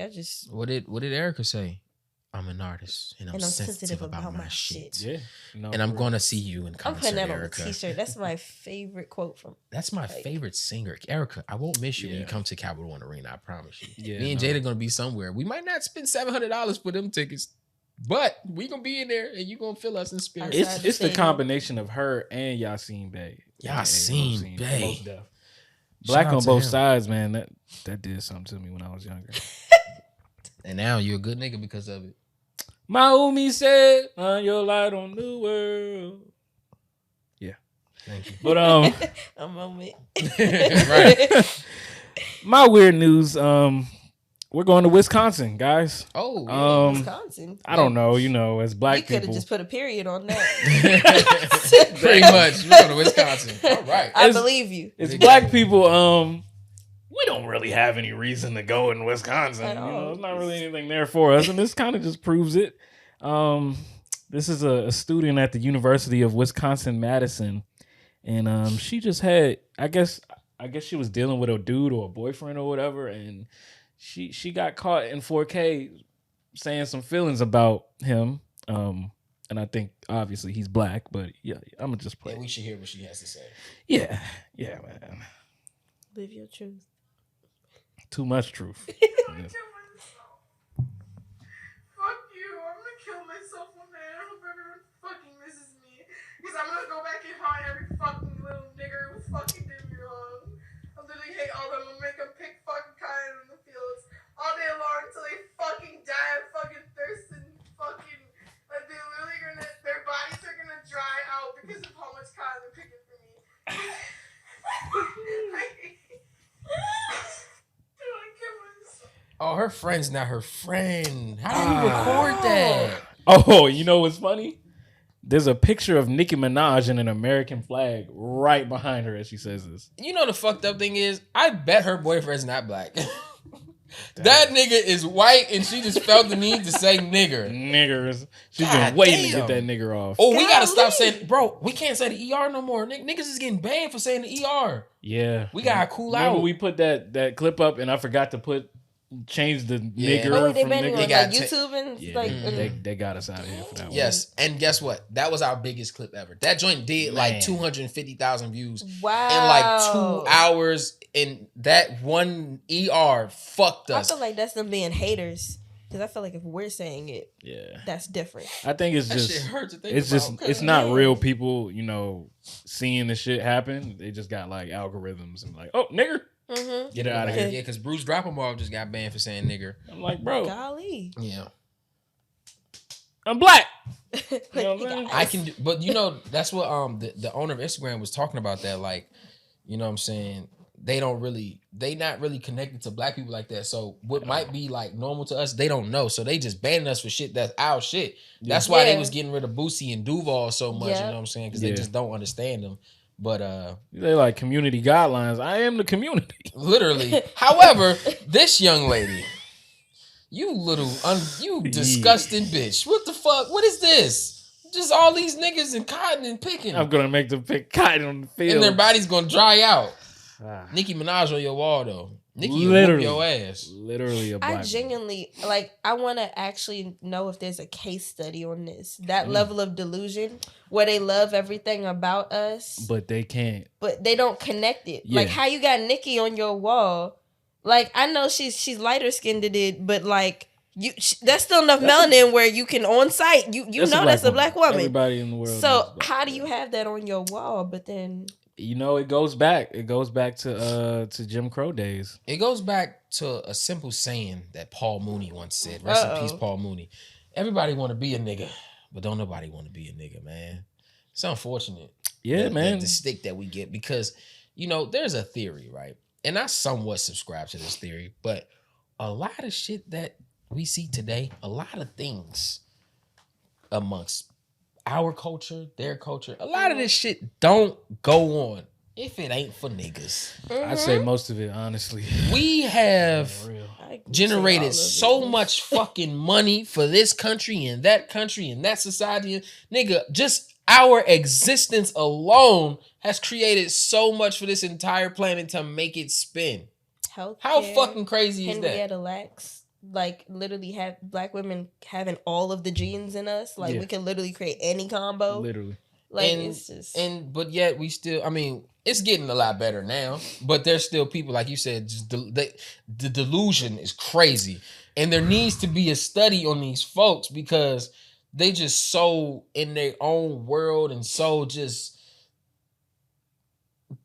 What did Erica say? I'm an artist and I'm sensitive about my shit. Yeah. No, and I'm going to see you in concert, I'm putting that Erica. on a t-shirt. That's my favorite quote from. That's my favorite singer. Erica, I won't miss you when you come to Capital One Arena. I promise you. Yeah, Me and Jada going to be somewhere. We might not spend $700 for them tickets, but we going to be in there and you going to feel us in spirit. It's the combination of her and Yasin Bey. Yasin Bey. Black on both sides, man. That did something to me when I was younger. And now you're a good nigga because of it. My Umi said, "Shine your light on the world." Yeah, thank you. But a moment. Right. My weird news. We're going to Wisconsin, guys. Oh, Wisconsin. I don't know. As black people, you could have just put a period on that. Pretty much. We're going to Wisconsin. All right. I believe you. It's black people. We don't really have any reason to go in Wisconsin. There's not really anything there for us, and this kind of just proves it. This is a student at the University of Wisconsin-Madison, and she just had, I guess she was dealing with a dude or a boyfriend or whatever, and she got caught in 4K saying some feelings about him. And I think obviously he's black, but yeah, I'm gonna just play. Yeah, we should hear what she has to say. Yeah, man. Live your truth. Too much truth. Fuck you. I'm gonna kill myself one day. I hope everyone fucking misses me. Because I'm gonna go back and haunt every fucking little nigger who fucking did me wrong. I literally hate all of them. I'm gonna make them pick fucking cotton in the fields all day long until they fucking die of fucking thirst and fucking, like, they're literally their bodies are gonna dry out because of how much cotton they're picking for me. Oh, her friend's not her friend. How did you record that? Oh, you know what's funny? There's a picture of Nicki Minaj and an American flag right behind her as she says this. You know the fucked up thing is, I bet her boyfriend's not black. That nigga is white, and she just felt the need to say nigger. Niggers. She's God been waiting damn. to get that nigger off. Oh, we gotta stop saying, bro. We can't say the ER no more. Niggas is getting banned for saying the ER. Yeah, we gotta cool Remember out. we put that clip up, and I forgot to change the nigger Oh, they from banned nigger. on like YouTube and like. They got us out of here for that one. Yes, and guess what? That was our biggest clip ever. That joint did like 250,000 views in like 2 hours. And that one ER fucked us. I feel like that's them being haters. Because I feel like if we're saying it, that's different. I think it's that just shit hurt to think it's about. just it's not real people, seeing the shit happen. They just got like algorithms and like, oh nigger, get it out of here. Yeah, because Bruce Dropomoff just got banned for saying nigger. I'm like, bro, golly, yeah, I'm black. I can, but that's what the owner of Instagram was talking about. That like, you know what I'm saying. They not really connected to black people like that. So what might be like normal to us, they don't know. So they just banning us for shit that's our shit. That's why they was getting rid of Boosie and Duval so much. You know what I'm saying? Because they just don't understand them. But they like community guidelines. I am the community. Literally. However, this young lady, you little you disgusting bitch. What the fuck? What is this? Just all these niggas and cotton and picking. I'm gonna make them pick cotton on the field. And their body's gonna dry out. Nicki Minaj on your wall though. Nicki will whoop your ass. Literally a black I genuinely I want to actually know if there's a case study on this. That level of delusion where they love everything about us, but they can't. But they don't connect it. Yeah. Like how you got Nicki on your wall. Like I know she's lighter skinned than it, but like that's still enough melanin where you can on site you know that's a black woman. Everybody in the world. So how do you have that on your wall? But then. It goes back. It goes back to Jim Crow days. It goes back to a simple saying that Paul Mooney once said. Rest in peace, Paul Mooney. Everybody want to be a nigga, but don't nobody want to be a nigga, man. It's unfortunate. Yeah, man. The stick that we get because, there's a theory, right? And I somewhat subscribe to this theory, but a lot of shit that we see today, a lot of things amongst our culture, their culture, a lot of this shit don't go on if it ain't for niggas. I'd say most of it, honestly. We have generated so much fucking money for this country and that society. Nigga, just our existence alone has created so much for this entire planet to make it spin. Healthcare, how fucking crazy is that? Henrietta Lacks. Like literally have black women having all of the genes in us. Like we can literally create any combo. Literally. Like it's just but yet we still, it's getting a lot better now. But there's still people, like you said, just the delusion is crazy. And there needs to be a study on these folks because they just so in their own world and so just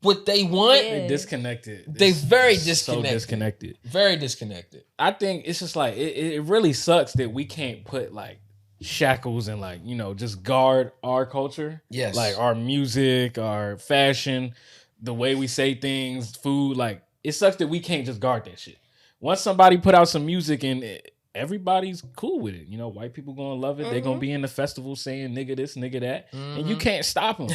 what they want. They're disconnected. They're very disconnected. So disconnected. Very disconnected. I think it's just like it really sucks that we can't put like shackles and like, just guard our culture. Yes. Like our music, our fashion, the way we say things, food. Like it sucks that we can't just guard that shit. Once somebody put out some music and everybody's cool with it. White people gonna love it. They're gonna be in the festival saying nigga this, nigga that. And you can't stop them.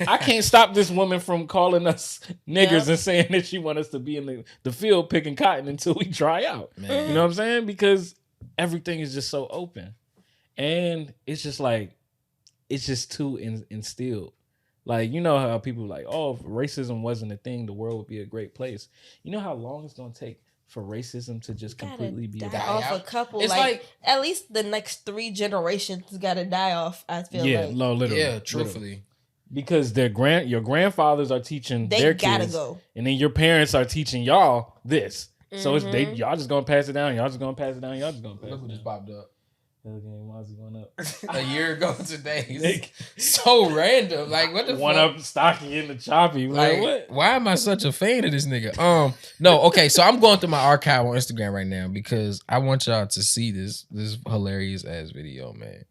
I can't stop this woman from calling us niggers and saying that she want us to be in the field picking cotton until we dry out. Man. You know what I'm saying? Because everything is just so open. And it's just like, it's just too instilled. Like, how people like, oh, if racism wasn't a thing, the world would be a great place. You know how long it's gonna take for racism to just completely be die off a couple. It's like at least the next 3 generations gotta die off. I feel like literally. Yeah, truthfully. Because your grandfathers are teaching their kids, go. And then your parents are teaching y'all this. So it's y'all just gonna pass it down. Y'all just gonna pass it down. Y'all just gonna pass it down. Look who just popped up. Why is it going up? A year ago today. So random. Like, what the one fuck? Up stocky in the choppy. Like, what? Why am I such a fan of this nigga? No, okay, so I'm going through my archive on Instagram right now because I want y'all to see this hilarious ass video, man.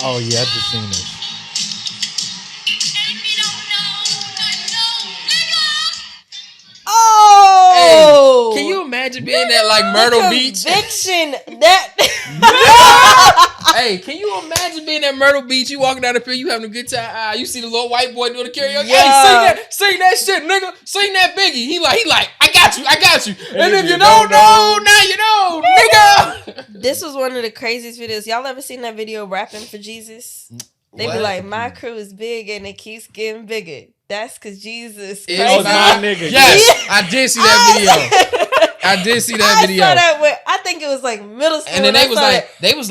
Oh yeah, I just seen this. Oh, hey, can you imagine being at like Myrtle Beach? Conviction that Hey, can you imagine being at Myrtle Beach? You walking down the pier, you having a good time. You see the little white boy doing the karaoke. Yeah. Hey, sing that shit, nigga. Sing that Biggie. He like, I got you. And if you don't know, now you know, nigga. This was one of the craziest videos. Y'all ever seen that video rapping for Jesus? They be like, my crew is big and it keeps getting bigger. That's because Jesus Christ. Oh, my nigga. Yes, I did see that video. I did see that video. I saw that with, I think it was like middle school. And then they was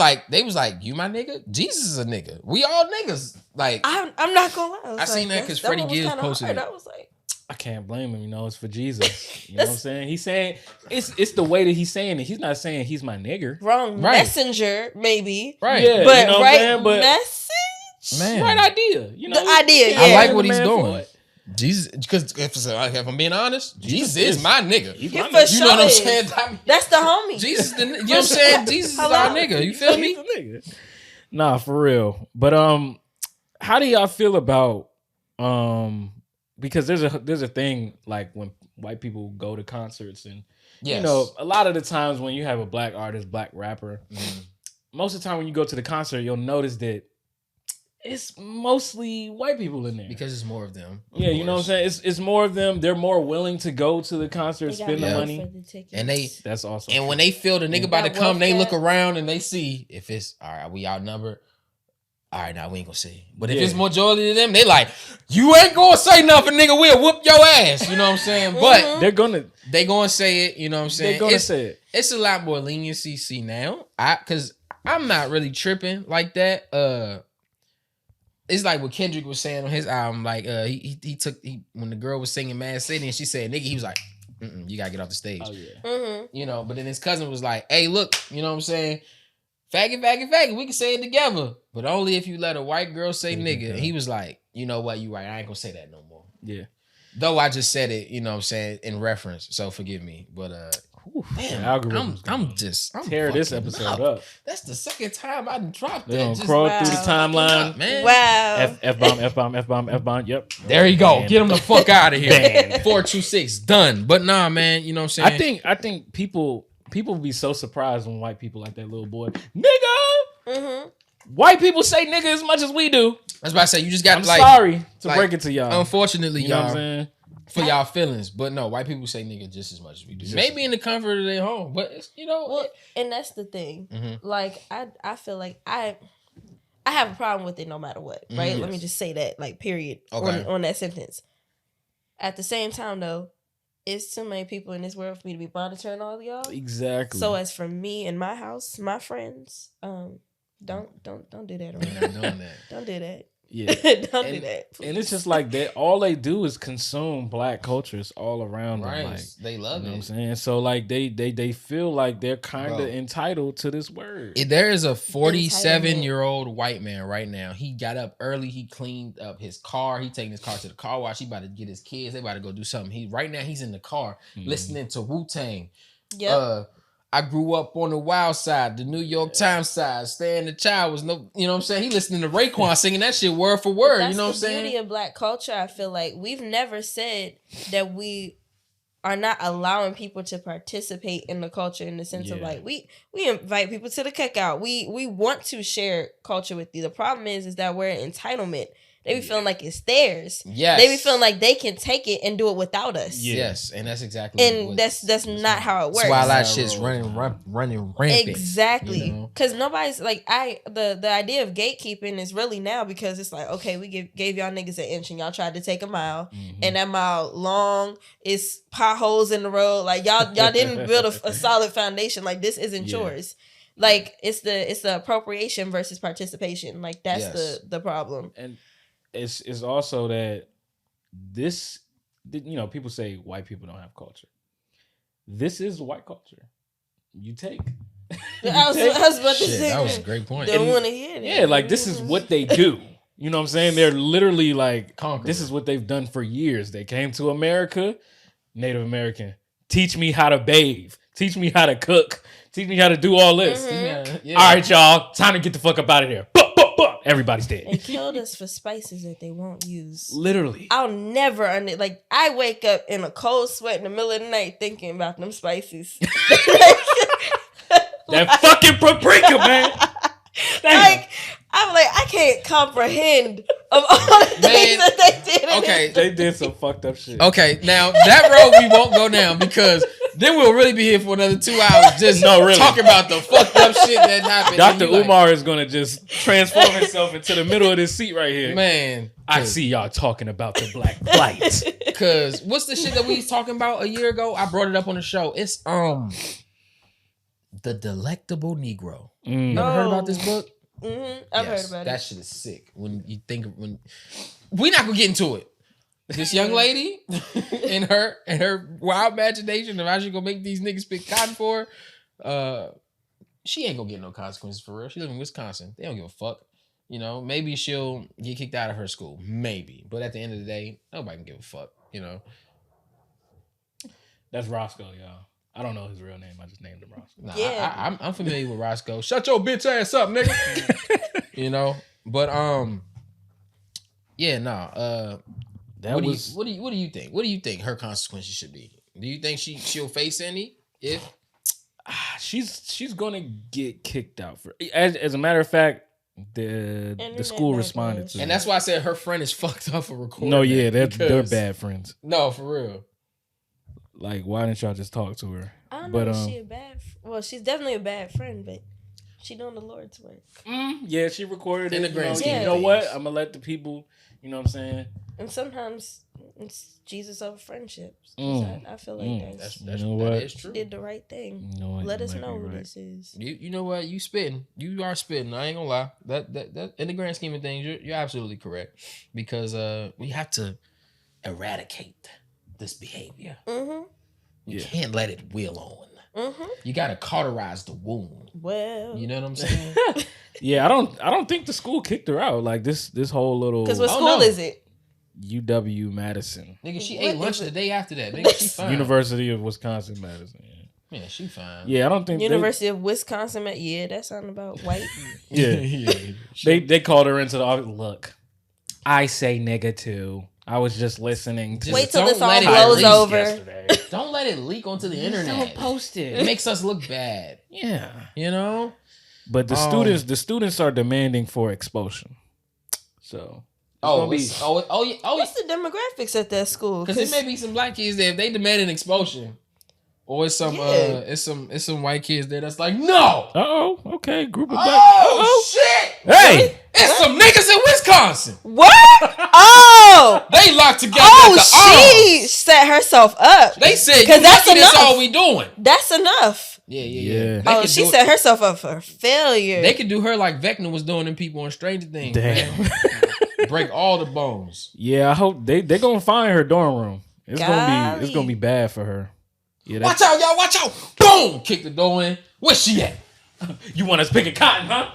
like, you my nigga? Jesus is a nigga. We all niggas. Like, I'm not gonna lie. I seen that because Freddie Gibbs posted it. I was like, I can't blame him. You know, it's for Jesus. You know what I'm saying? He's saying it's the way that he's saying it. He's not saying he's my nigger. Wrong messenger, maybe. Right. Yeah, but you know right message. Man. Right idea. You know, the idea. Yeah. I like what he's doing. Jesus, because if I'm being honest, Jesus is my nigga. You know what I'm saying? That's the homie. Jesus, you know what I'm saying? Jesus is our nigga. You feel me? Nah, for real. But how do y'all feel about because there's a thing like when white people go to concerts and you know a lot of the times when you have a black artist, black rapper, most of the time when you go to the concert, you'll notice that it's mostly white people in there because it's more of them. Yeah, you know what I'm saying. It's more of them. They're more willing to go to the concert, spend the money, and that's awesome. And when they feel the nigga about to come, they look around and they see if it's all right. We outnumbered. All right, now we ain't gonna say. But if it's majority of them, they like, you ain't gonna say nothing, nigga. We'll whoop your ass. You know what I'm saying? But they gonna say it. You know what I'm saying? They're gonna say it. It's a lot more leniency now. Because I'm not really tripping like that. It's like what Kendrick was saying on his album. Like he took when the girl was singing Mad City and she said nigga, he was like, you gotta get off the stage. Oh yeah. You know, but then his cousin was like, hey, look, you know what I'm saying? Faggot, we can say it together. But only if you let a white girl say nigga. And he was like, you know what, you right. I ain't gonna say that no more. Yeah. Though I just said it, you know what I'm saying, in reference. So forgive me. But man, I'm tear this episode up. That's the second time I dropped they that. Gonna crawl through the timeline. Man. Wow. F-bomb. Yep. There you go. Get him the fuck out of here. 426 done. But nah, man, you know what I'm saying? I think people be so surprised when white people like that little boy. Nigga! Mm-hmm. White people say nigga as much as we do. I was about to say, you just got I'm sorry to break it to y'all. Unfortunately, you know what I'm saying? For y'all feelings. But no, white people say nigga just as much as we do. Maybe in the comfort of their home. But, it's, you know. Well, and that's the thing. Mm-hmm. Like, I feel like I have a problem with it no matter what, right? Mm-hmm. Let me just say that, like, period, on that sentence. At the same time, though, it's too many people in this world for me to be monitoring all of y'all. Exactly. So as for me and my house, my friends, don't do that around. Don't do that. Yeah. Don't do that. Please. And it's just like that. All they do is consume black cultures all around them. Right. Like, they love it. You know what I'm saying? So like they feel like they're kind of entitled to this word. There is a 47-year-old white man right now. He got up early. He cleaned up his car. He taking his car to the car wash. He about to get his kids. They about to go do something. Right now he's in the car listening to Wu-Tang. Yep. I grew up on the wild side, the New York Times side. Stan the Child was no, you know what I'm saying? He listening to Raekwon singing that shit word for word. You know what I'm saying? That's the beauty of black culture. I feel like we've never said that we are not allowing people to participate in the culture in the sense of like we invite people to the cookout. We want to share culture with you. The problem is that we're entitlement. They be feeling like it's theirs. Yes. They be feeling like they can take it and do it without us. Yes, and that's exactly that's not how it works. That's why that shit's running rampant. Exactly. Because nobody's like the idea of gatekeeping is really now because it's like, okay, we gave y'all niggas an inch and y'all tried to take a mile, and that mile long is potholes in the road. Like y'all didn't build a solid foundation. Like this isn't yours. Like it's the appropriation versus participation. Like that's the problem. And it's also that this, you know, people say white people don't have culture. This is white culture. You take. I was about to say that was a great point. Don't want to hear that. Yeah, like this is what they do. You know what I'm saying? They're literally like, this is what they've done for years. They came to America, Native American. Teach me how to bathe. Teach me how to cook. Teach me how to do all this. All right, y'all. Time to get the fuck up out of here. Everybody's dead. They killed us for spices that they won't use. Literally. I'll never I wake up in a cold sweat in the middle of the night thinking about them spices. That fucking paprika, man. That I can't comprehend of all the things that they did. Okay, they did some fucked up shit. Okay, now that road we won't go down because then we'll really be here for another 2 hours just talking about the fucked up shit that happened. Dr. Umar is gonna just transform himself into the middle of this seat right here. Man, I see y'all talking about the black flight. Cause what's the shit that we was talking about a year ago? I brought it up on the show. It's The Delectable Negro. You ever heard about this book? Mm-hmm. I've heard about it. That shit is sick. When you think we're not gonna get into it. This young lady and her wild imagination of how she gonna make these niggas pick cotton for her, she ain't gonna get no consequences for real. She live in Wisconsin. They don't give a fuck. You know, maybe she'll get kicked out of her school. Maybe. But at the end of the day, nobody can give a fuck, you know. That's Roscoe, y'all. I don't know his real name. I just named him Roscoe. Nah, yeah. I'm familiar with Roscoe. Shut your bitch ass up, nigga. You know? But yeah, nah. What do you think? What do you think her consequences should be? Do you think she'll face any? If she's gonna get kicked out for as a matter of fact, the school responded to and that's why I said her friend is fucked up for recording. No, yeah, they're bad friends. No, for real. Like, why didn't y'all just talk to her? I don't know if she a bad well, she's definitely a bad friend, but she doing the Lord's work. Yeah, she recorded in it. the grand scheme. You know what? I'm gonna let the people, you know what I'm saying? And sometimes it's Jesus over friendships. I feel like that is true. She did the right thing. Let us know who this is. You know what? You spitting. You are spitting. I ain't gonna lie. That in the grand scheme of things, you're absolutely correct. Because we have to eradicate this behavior. Mm-hmm. You can't let it wheel on. Mm-hmm. You gotta cauterize the wound. Well, you know what I'm saying? Yeah, I don't think the school kicked her out. Like this whole little. Because what school is it? UW Madison. Nigga, she ate lunch the day after that. Nigga, she fine. University of Wisconsin Madison. Yeah, she fine. Yeah, I don't think University of Wisconsin. Yeah, that sounded about white. yeah. They called her into the office. Look, I say nigga too. I was just listening. Wait till this all blows over. Yesterday. Don't let it leak onto the internet. Don't post it. It makes us look bad. Yeah, you know. But the students are demanding for expulsion. So. What's the demographics at that school? Because there may be some black kids there. If they demand an expulsion, or it's some white kids there that's like, no. Okay, group of black. Oh shit! Hey, it's some niggas in Wisconsin. What? Oh, they locked together. She set herself up. They said because that's all we doing. That's enough. Yeah. She set herself up for failure. They could do her like Vecna was doing to people on Stranger Things. Damn. Break all the bones. Yeah, I hope they're gonna find her dorm room. It's gonna be bad for her. Yeah, watch out, y'all! Watch out! Boom! Kick the door in. Where's she at? You want us picking cotton, huh?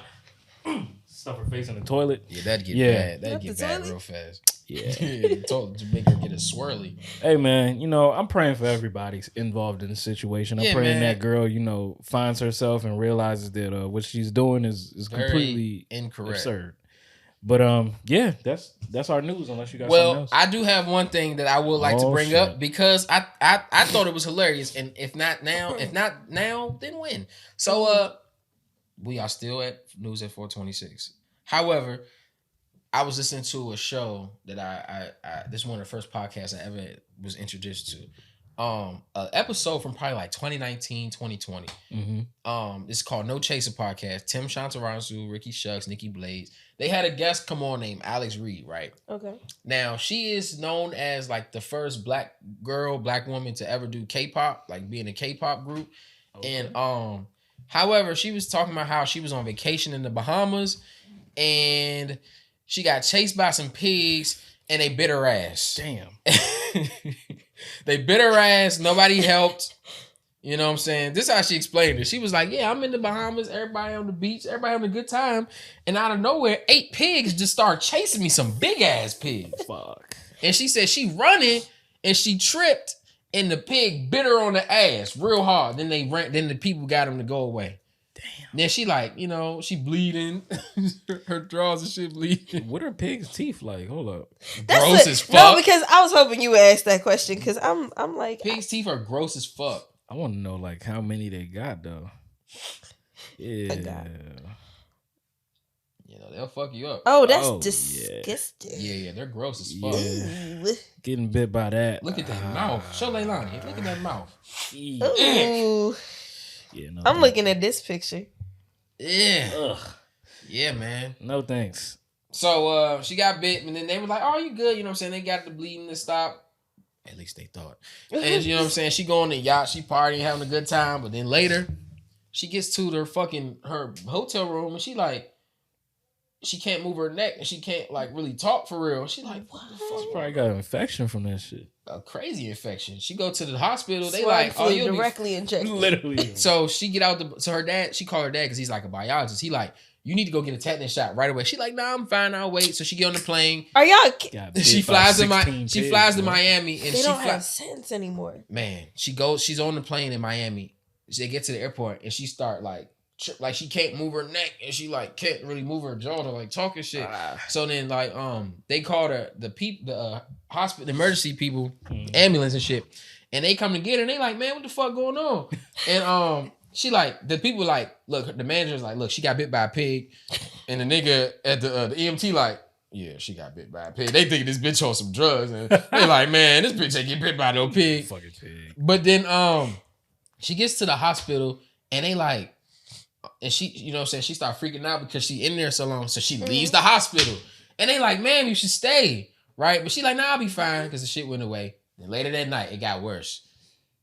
Stuff her face in the toilet. Yeah, that'd get bad. That'd get bad real fast. Yeah, to make her get a swirly. Hey man, I'm praying for everybody involved in the situation. I'm praying that girl, finds herself and realizes that what she's doing is completely incorrect, absurd. But that's our news. Unless you got something else. I do have one thing that I would like to bring up because I thought it was hilarious, and if not now, then when? So we are still at news at 426. However, I was listening to a show that I this is one of the first podcasts I ever was introduced to. An episode from probably like 2019, 2020. Mm-hmm. It's called No Chaser Podcast. Tim Chantarangsu, Ricky Shucks, Nikki Blades. They had a guest come on named Alex Reed, right? Okay. Now, she is known as like the first black woman to ever do K-pop, like be in a K-pop group. Okay. And however, she was talking about how she was on vacation in the Bahamas and she got chased by some pigs and they bit her ass. Damn. They bit her ass. Nobody helped. You know what I'm saying? This is how she explained it. She was like, yeah, I'm in the Bahamas. Everybody on the beach. Everybody having a good time. And out of nowhere, 8 pigs just started chasing me. Some big ass pigs. Fuck. And she said she running and she tripped and the pig bit her on the ass real hard. Then they ran. Then the people got him to go away. Damn. Then she like, she bleeding. Her drawers and shit bleeding. What are pigs' teeth like? Hold up. Gross as fuck. No, because I was hoping you would ask that question because I'm like. Pigs' teeth are gross as fuck. I want to know like how many they got though. Yeah. They'll fuck you up. Oh, that's disgusting. Yeah, they're gross as fuck. Yeah. Getting bit by that. Look at that mouth. Show Leilani. Look at that mouth. Ooh. Yeah, no. I'm looking at this picture. Yeah. Ugh. Yeah, man. No thanks. So she got bit, and then they were like, "Oh, you good?" You know what I'm saying? They got the bleeding to stop. At least they thought. And you know what I'm saying? She go on the yacht, she partying, having a good time, but then later, she gets to her hotel room, and she can't move her neck, and she can't like really talk for real. She like, what the fuck? She probably got an infection from that shit. A crazy infection. She go to the hospital. They Swine like, flu oh, you directly injected. Literally. So she get out her dad. She called her dad because he's like a biologist. He like, you need to go get a tetanus shot right away. She like, nah, I'm fine. I'll wait. So she get on the plane. Are y'all? She flies to Miami, and they don't have sense anymore. Man, she's on the plane in Miami. They get to the airport, and she start like she can't move her neck, and she like can't really move her jaw to like talk and shit. So then like they called her the hospital, the emergency people, ambulance and shit, and they come to get her. And they like, man, what the fuck going on? And she like the people like, look, the manager's like, look, she got bit by a pig, and the nigga at the EMT like, yeah, she got bit by a pig. They think this bitch on some drugs, and they like, man, this bitch ain't get bit by no pig. Fucking pig. But then she gets to the hospital, and they like, and she, you know what I'm saying, she start freaking out because she in there so long, so she leaves the hospital, and they like, ma'am, you should stay, right? But she like, nah, I'll be fine, because the shit went away. Then later that night, it got worse.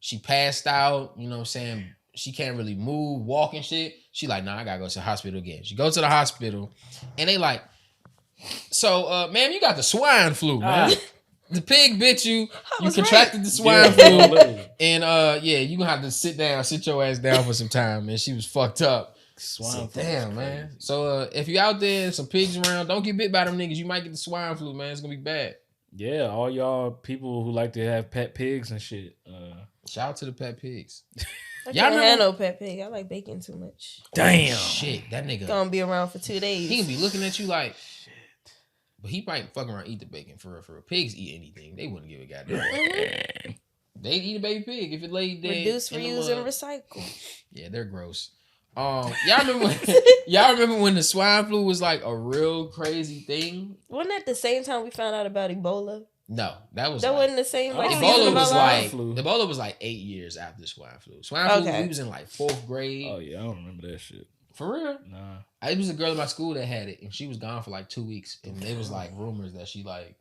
She passed out, you know what I'm saying. She can't really move, walk and shit. She like, nah, I gotta go to the hospital again. She goes to the hospital, and they like, so, ma'am, you got the swine flu, man. The pig bit you. You contracted the swine flu. And, yeah, you gonna have to sit your ass down for some time. And she was fucked up. Swine flu. Damn, man. So, if you out there and some pigs around, don't get bit by them niggas. You might get the swine flu, man. It's gonna be bad. Yeah, all y'all people who like to have pet pigs and shit. Shout out to the pet pigs. I can't have no pet pig. I like bacon too much. Damn. Shit, that nigga gonna be around for 2 days. He gonna be looking at you like, shit. But he might fucking around eat the bacon for real. Pigs eat anything. They wouldn't give a goddamn. They'd eat a baby pig if it laid dead. Reduce, reuse, and recycle. Yeah, they're gross. Y'all remember when the swine flu was like a real crazy thing? Wasn't that the same time we found out about Ebola? No, wasn't the same. Like, Ebola was like 8 years after the swine flu. Swine flu, we was in like 4th grade. Oh yeah, I don't remember that shit. For real? Nah. It was a girl in my school that had it, and she was gone for like 2 weeks, and there was like rumors that she like,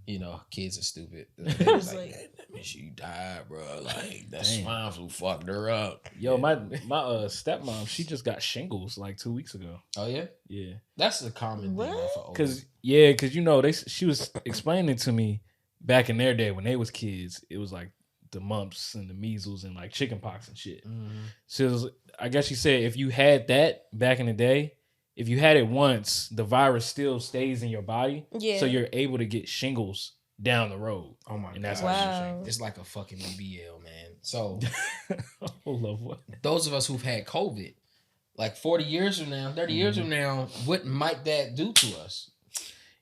you know, kids are stupid. They was like, that means she died, bro. Like that swine flu fucked her up. Yo, my stepmom, she just got shingles like 2 weeks ago. Oh yeah, yeah. That's a common thing for older. Cause you know she was explaining to me back in their day when they was kids, it was like the mumps and the measles and like chicken pox and shit. Mm-hmm. So I guess she said if you had that back in the day, if you had it once, the virus still stays in your body. Yeah. So you're able to get shingles down the road. Oh my God. That's wow. It's like a fucking BBL, man. So what? Those of us who've had COVID, like 40 years from now, 30 years from now, what might that do to us?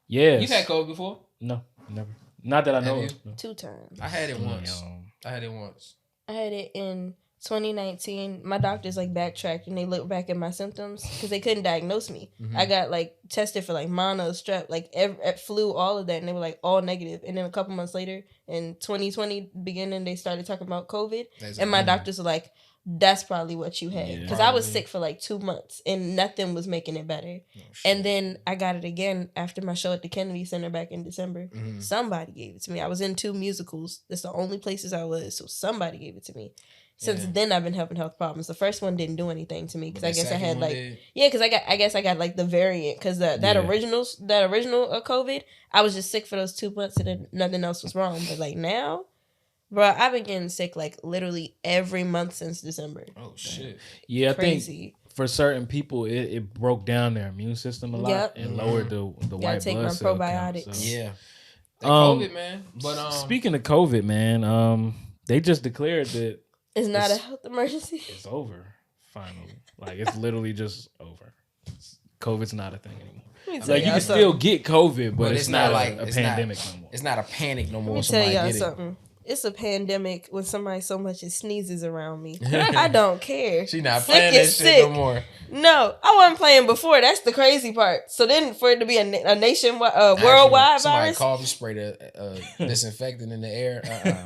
Yes. You've had COVID before? No, never. Not that I know of. 2 times. I had it once. I had it in 2019. My doctors like backtracked and they looked back at my symptoms because they couldn't diagnose me. Mm-hmm. I got like tested for like mono, strep, like flu, all of that, and they were like all negative. And then a couple months later, in 2020 beginning, they started talking about COVID, and my doctors were like, "That's probably what you had," because I was sick for like 2 months and nothing was making it better. Oh, and then I got it again after my show at the Kennedy Center back in December. Mm-hmm. Somebody gave it to me. I was in 2 musicals. That's the only places I was, so somebody gave it to me. Since then, I've been having health problems. The first one didn't do anything to me because I guess I had like because I guess I got like the variant because that original COVID. I was just sick for those 2 months and then nothing else was wrong. But like now, bro, I've been getting sick like literally every month since December. Oh shit! Yeah, crazy. I think for certain people it broke down their immune system a lot and lowered the white blood cell probiotics. Count, so. Yeah, COVID, man. But speaking of COVID, man, they just declared that. It's not a health emergency. It's over, finally. Like, it's literally just over. COVID's not a thing anymore. Like, you can still get COVID, but it's not like a pandemic no more. It's not a panic no more. Let me tell y'all something. it's a pandemic when somebody so much as sneezes around me. I don't care. She not playing that shit no more. No, I wasn't playing before. That's the crazy part. So then for it to be a nationwide, worldwide somebody virus. called you, spray the disinfectant in the air.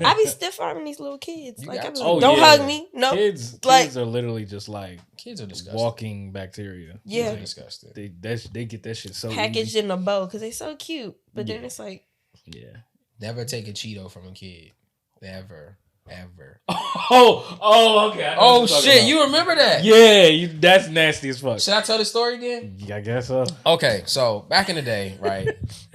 I be stiff arming these little kids. Like, don't hug me. No, kids are literally just like kids are disgusting. Walking bacteria. Yeah, kids are disgusting. They get that shit so packaged easy. In a bow because they so cute. But then it's like, never take a Cheeto from a kid. Never. Ever. Okay. Oh shit! You remember that? Yeah, that's nasty as fuck. Should I tell the story again? Yeah, I guess so. Okay, so back in the day, right?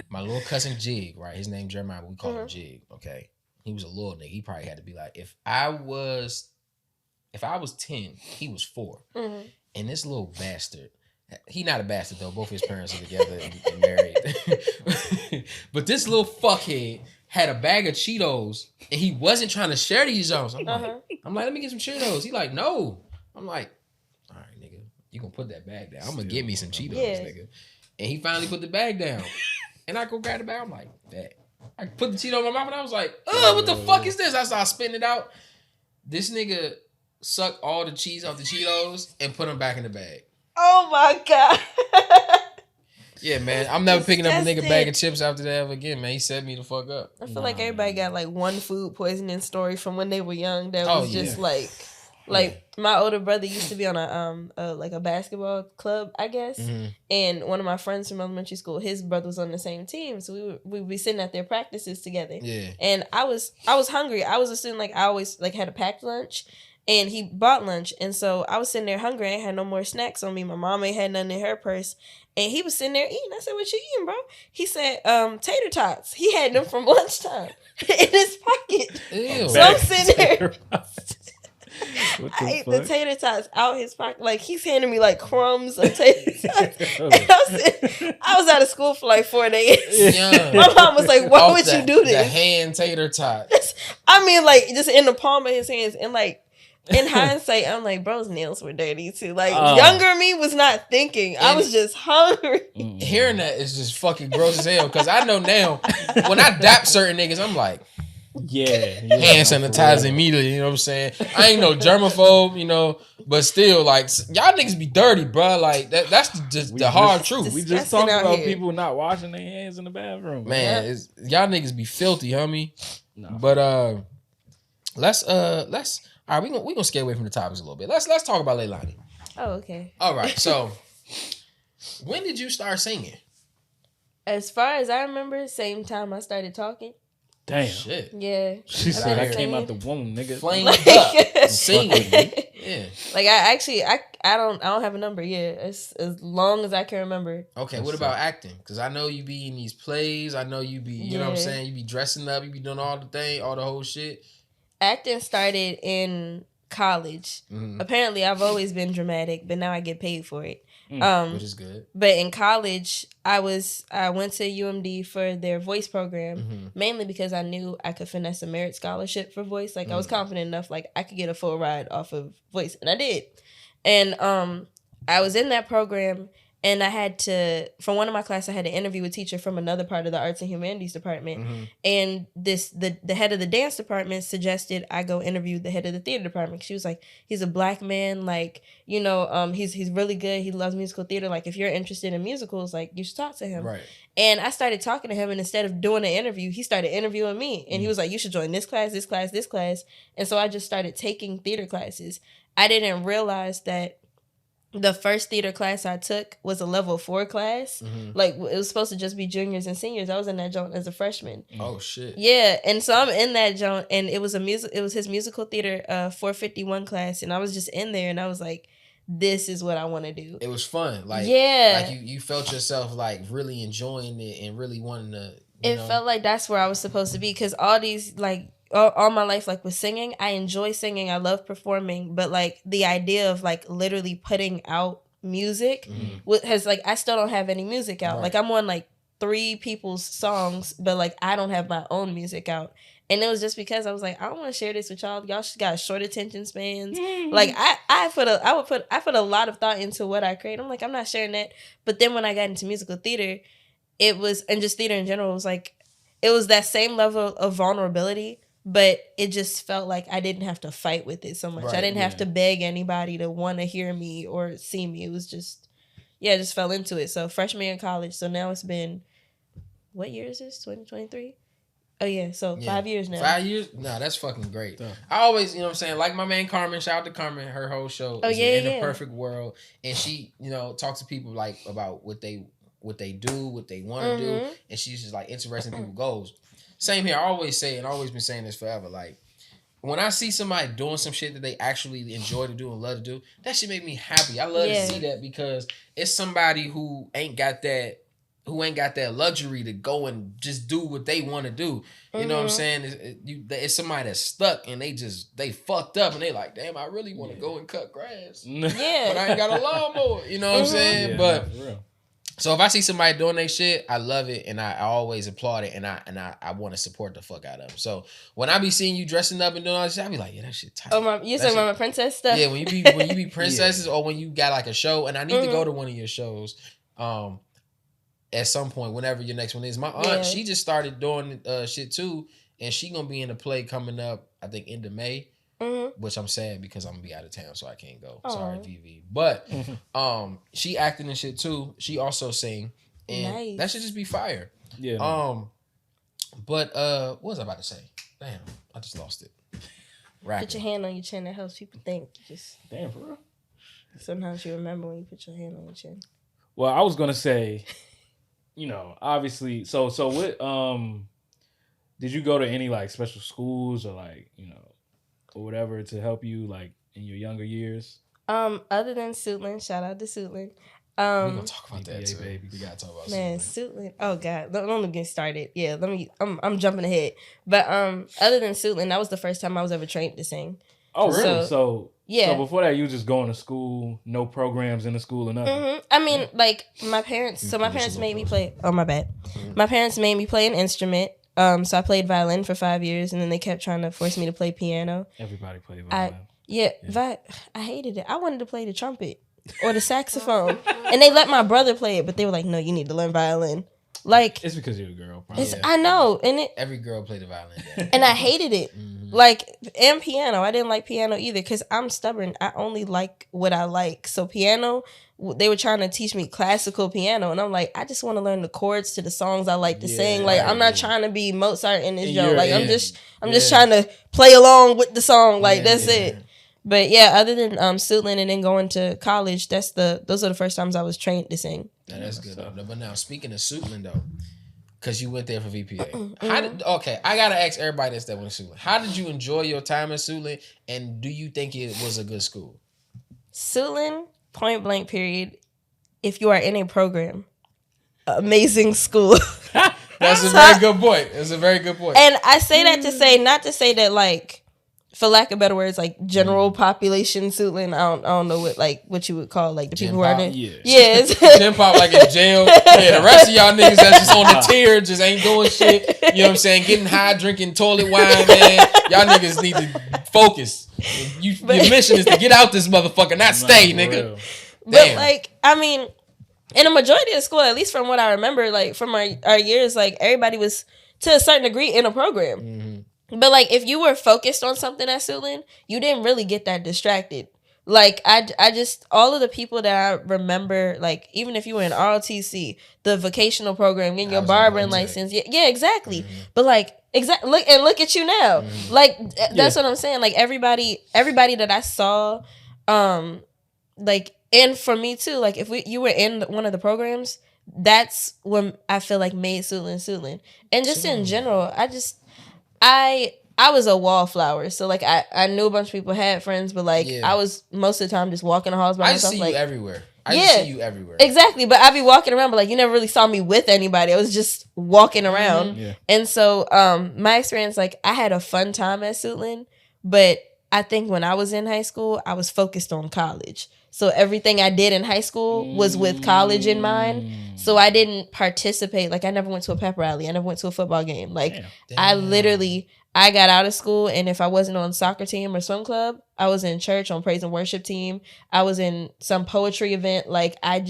My little cousin Jig, right? His name Jeremiah, but we call him Jig. Okay, he was a little nigga. He probably had to be like, if I was 10, he was 4, and this little bastard. He not a bastard though. Both his parents are together and married. But this little fuckhead had a bag of Cheetos and he wasn't trying to share these Jones. I'm like, let me get some Cheetos. He like, no. I'm like, all right, nigga, you gonna put that bag down. I'm gonna get me some Cheetos, nigga. And he finally put the bag down. And I go grab the bag. I'm like, that. I put the Cheeto in my mouth and I was like, what the fuck is this? I started spitting it out. This nigga sucked all the cheese off the Cheetos and put them back in the bag. Oh my God. Yeah, man. I'm never picking up a nigga bag of chips after that ever again, man. He set me the fuck up. I feel like everybody got like one food poisoning story from when they were young that was just like my older brother used to be on a basketball club, I guess. And one of my friends from elementary school, his brother was on the same team. So we would be sitting at their practices together. Yeah. And I was hungry. I was assuming like I always like had a packed lunch. And he bought lunch. And so I was sitting there hungry. I ain't had no more snacks on me. My mom ain't had nothing in her purse. And he was sitting there eating. I said, what you eating, bro? He said, tater tots. He had them from lunchtime in his pocket. Ew. So I'm sitting there. I ate the tater tots out his pocket. Like, he's handing me, like, crumbs of tater tots. And I was out of school for, like, 4 days. Yeah. My mom was like, why would you do this? The hand tater tot. I mean, like, just in the palm of his hands. And, like, in hindsight, I'm like, bro's nails were dirty too. Like, younger me was not thinking. I was just hungry. Hearing that is just fucking gross as hell. Because I know now, when I dap certain niggas, I'm like, hand sanitizer immediately. You know what I'm saying? I ain't no germaphobe, you know, but still, like, y'all niggas be dirty, bro. Like, that's just the hard truth. We just talking about people not washing their hands in the bathroom. Man, y'all niggas be filthy, homie. No. But let's. All right, we gonna stay away from the topics a little bit. Let's talk about Leilani. Oh, okay. All right. So, when did you start singing? As far as I remember, same time I started talking. Damn. Shit. Yeah. She said I came out the womb, nigga. Flamed up. Singing. Yeah. Like I don't have a number. Yeah. It's as long as I can remember. Okay. What about acting? Because I know you be in these plays. I know you be. You know what I'm saying. You be dressing up. You be doing all the whole shit. Acting started in college. Apparently, I've always been dramatic, but now I get paid for it. Which is good. But in college, I went to UMD for their voice program, mainly because I knew I could finesse a merit scholarship for voice. Like, I was confident enough, like, I could get a full ride off of voice, and I did. And I was in that program, and I had to, for one of my classes, I had to interview a teacher from another part of the arts and humanities department. And the head of the dance department suggested I go interview the head of the theater department. She was like, he's a black man, like, you know, he's really good. He loves musical theater. Like, if you're interested in musicals, like, you should talk to him. Right. And I started talking to him, and instead of doing an interview, he started interviewing me. And he was like, you should join this class, this class, this class. And so I just started taking theater classes. I didn't realize that the first theater class I took was a level 4 class. Like, it was supposed to just be juniors and seniors. I was in that joint as a freshman. Oh shit. Yeah, and so I'm in that joint, and it was his musical theater 451 class, and I was just in there, and I was like, this is what I want to do. It was fun. Like, you felt yourself like really enjoying it and really wanting to. It felt like that's where I was supposed to be, because all these like. All my life, like, with singing, I enjoy singing. I love performing, but like the idea of like literally putting out music has like, I still don't have any music out. Right. Like, I'm on like 3 people's songs, but like I don't have my own music out. And it was just because I was like, I don't want to share this with y'all. Y'all got short attention spans. Like, I put a lot of thought into what I create. I'm like, I'm not sharing that. But then when I got into musical theater, it was, and just theater in general, it was like, it was that same level of vulnerability, but it just felt like I didn't have to fight with it so much. Right, I didn't have to beg anybody to want to hear me or see me. It was just, I just fell into it. So freshman year in college. So now it's been, what year is this? 2023? Oh, yeah. So 5 years now. 5 years? Nah, that's fucking great. I always, you know what I'm saying? Like my man Carmen, shout out to Carmen, her whole show is In a Perfect World. And she, you know, talks to people like about what they do, what they want to do. And she's just like interested in people's goals. Same here. I always say, and I've always been saying this forever, like, when I see somebody doing some shit that they actually enjoy to do and love to do, that shit make me happy. I love to see that because it's somebody who ain't got that luxury to go and just do what they want to do. You know what I'm saying? It's somebody that's stuck and they fucked up and they like, damn, I really want to go and cut grass. But I ain't got a lawnmower. You know what I'm saying? But so if I see somebody doing their shit, I love it and I always applaud it and I want to support the fuck out of them. So when I be seeing you dressing up and doing all this shit, I be like, yeah, that shit tight. Oh, you said my princess stuff? Yeah, when you be princesses or when you got like a show, and I need to go to one of your shows at some point, whenever your next one is. My aunt, she just started doing shit too, and she gonna be in a play coming up, I think, end of May. Which I'm sad because I'm gonna be out of town, so I can't go. Sorry, VV. But she acting and shit too. She also sing, and that should just be fire. Yeah. But what was I about to say? Damn, I just lost it. Rapping. Put your hand on your chin. That helps people think. Damn, for real. Sometimes you remember when you put your hand on your chin. Well, I was gonna say, you know, obviously. So what? Did you go to any like special schools or like, you know, or whatever to help you like in your younger years? Other than Suitland, shout out to Suitland. We're gonna talk about that too. Baby. We gotta talk about Suitland. Oh God, don't get started. Yeah, I'm jumping ahead. But other than Suitland, that was the first time I was ever trained to sing. Oh, really? So before that, you were just going to school, no programs in the school or nothing. I mean, like my parents. So my parents made me play. Oh my bad. My parents made me play an instrument. So I played violin for 5 years, and then they kept trying to force me to play piano. Everybody played violin. I hated it. I wanted to play the trumpet or the saxophone, and they let my brother play it, but they were like, "No, you need to learn violin." Like it's because you're a girl. Probably. I know, and every girl played the violin, and I hated it. Like and piano, I didn't like piano either because I'm stubborn. I only like what I like. So piano, they were trying to teach me classical piano, and I'm like, I just want to learn the chords to the songs I like to sing. Like I'm not trying to be Mozart in this show. Like I'm just trying to play along with the song. Like that's it. But yeah, other than Suitland and then going to college, those are the first times I was trained to sing. Yeah, that's good. But now speaking of Suitland though, because you went there for VPA. I gotta ask everybody that went to Suitland. How did you enjoy your time at Suitland, and do you think it was a good school? Suitland, point blank period. If you are in a program, amazing school. That's a very good point. That's a very good point. And I say that to say, not to say that like, for lack of better words, like general population Suitland, I don't know what you would call like the people who are in it. Yeah. Gen pop like in jail. Yeah, the rest of y'all niggas that's just on the tier, just ain't doing shit. You know what I'm saying? Getting high, drinking toilet wine, man. Y'all niggas need to focus. Your mission is to get out this motherfucker, not stay, nigga. But like, I mean, in a majority of school, at least from what I remember, like from our years, like everybody was to a certain degree in a program. But like if you were focused on something at Suitland, you didn't really get that distracted. Like I just all of the people that I remember, like even if you were in ROTC, the vocational program, getting your barbering license, yeah, exactly. But like look at you now. Like that's what I'm saying. Like everybody that I saw, like and for me too. Like if you were in one of the programs, that's when I feel like made Suitland, and just in general, I was a wallflower, so like I knew a bunch of people, had friends, but like I was most of the time just walking the halls by myself. I see like, you everywhere. I see you everywhere. Exactly, but I'd be walking around, but like you never really saw me with anybody. I was just walking around, and so my experience, like I had a fun time at Suitland, but I think when I was in high school, I was focused on college. So everything I did in high school was with college in mind. So I didn't participate. Like I never went to a pep rally. I never went to a football game. Like I got out of school, and if I wasn't on soccer team or swim club, I was in church on praise and worship team. I was in some poetry event. Like I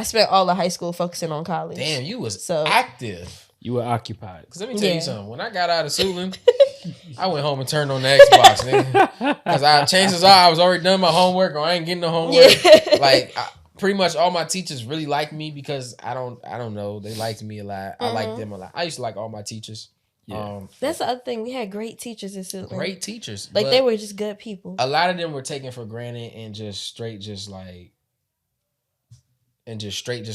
spent all of high school focusing on college. Damn, you was active. You were occupied. Because let me tell you something. When I got out of Suitland, I went home and turned on the Xbox, nigga. Because chances are I was already done my homework or I ain't getting no homework. Yeah. Like, pretty much all my teachers really like me because I don't know. They liked me a lot. I like them a lot. I used to like all my teachers. Yeah. That's the other thing. We had great teachers at Suitland. Great teachers. Like, they were just good people. A lot of them were taken for granted and just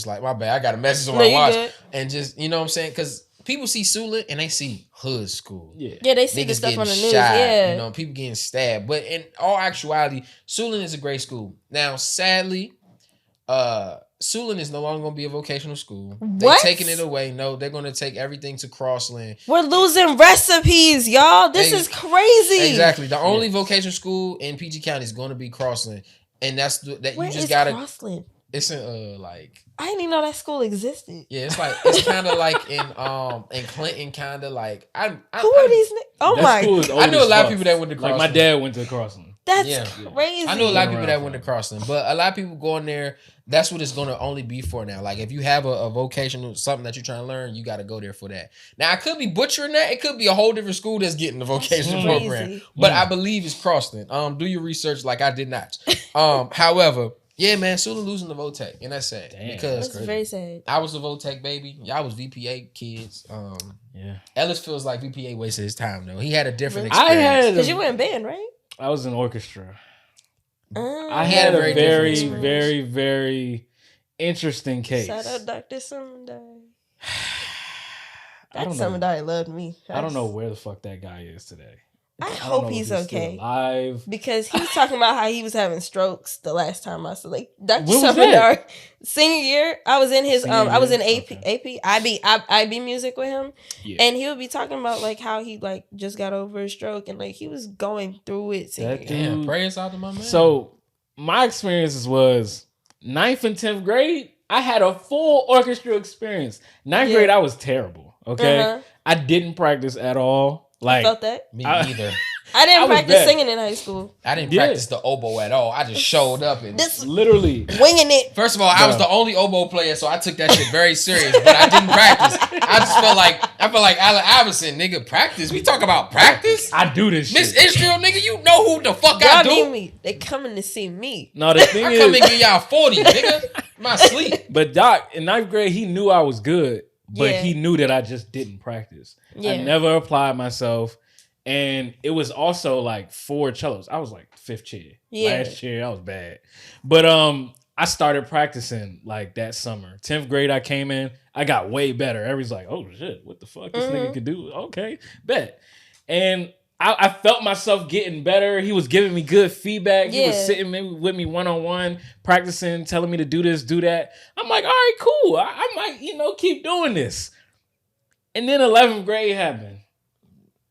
like, my bad, I got a message on my watch. Good. And just, you know what I'm saying? Because people see Suitland and they see hood school. Yeah, they see the stuff on the news. Shot, yeah. You know, people getting stabbed. But in all actuality, Suitland is a great school. Now, sadly, Suitland is no longer going to be a vocational school. What? They're taking it away. No, they're going to take everything to Crossland. We're losing recipes, y'all. This is crazy. Exactly. The only vocational school in PG County is going to be Crossland. And that's that. Where you just got to. Crossland? It's in like. I didn't even know that school existed. Yeah, it's kind of like in Clinton, kind of like. Who are these? Oh my! I know a lot of people that went to Crossland. Like my dad went to Crossland. That's crazy. I know a lot of people that went to Crossland, but a lot of people going there. That's what it's going to only be for now. Like if you have a vocational something that you're trying to learn, you got to go there for that. Now I could be butchering that. It could be a whole different school that's getting the vocational program, but I believe it's Crossland. Do your research like I did not. However. Yeah, man, Suitland losing the Votech, and that's sad. Damn, because that's very sad. I was a Votech baby. Y'all was VPA kids. Ellis feels like VPA wasted his time though. He had a different experience. Because you were in band, right? I was in orchestra. I had a very, very, very interesting case. Shout out Dr. Sumandai. Dr. Sumandai loved me. I don't know where the fuck that guy is today. I hope he's okay. Alive. Because he was talking about how he was having strokes the last time I saw Dr. Sumandar. Senior year, I was in his I was in IB music with him. Yeah. And he would be talking about like how he like just got over a stroke and like he was going through it. Damn, prayers out to my man. So my experiences was 9th and 10th grade, I had a full orchestra experience. 9th grade, I was terrible. Okay. I didn't practice at all. Like, I felt that. Me either. I didn't practice singing in high school. I didn't practice the oboe at all. I just showed up and literally winging it. First of all, I was the only oboe player, so I took that shit very serious. But I didn't practice. I just felt like Allen Iverson, nigga. Practice. We talk about practice. I do this shit. Miss Israel, nigga. You know who the fuck I do. Need me. They coming to see me. No, the thing is, I come and give y'all 40, nigga. My sleep. But Doc, in 9th grade, he knew I was good, but he knew that I just didn't practice. I never applied myself. And it was also like 4 cellos. I was like 5th chair. Last chair, I was bad. But I started practicing like that summer. 10th grade, I came in. I got way better. Everybody's like, oh shit, what the fuck this nigga could do? Okay, bet. And I felt myself getting better. He was giving me good feedback. He was sitting with me one-on-one, practicing, telling me to do this, do that. I'm like, all right, cool. I might, keep doing this. And then 11th grade happened.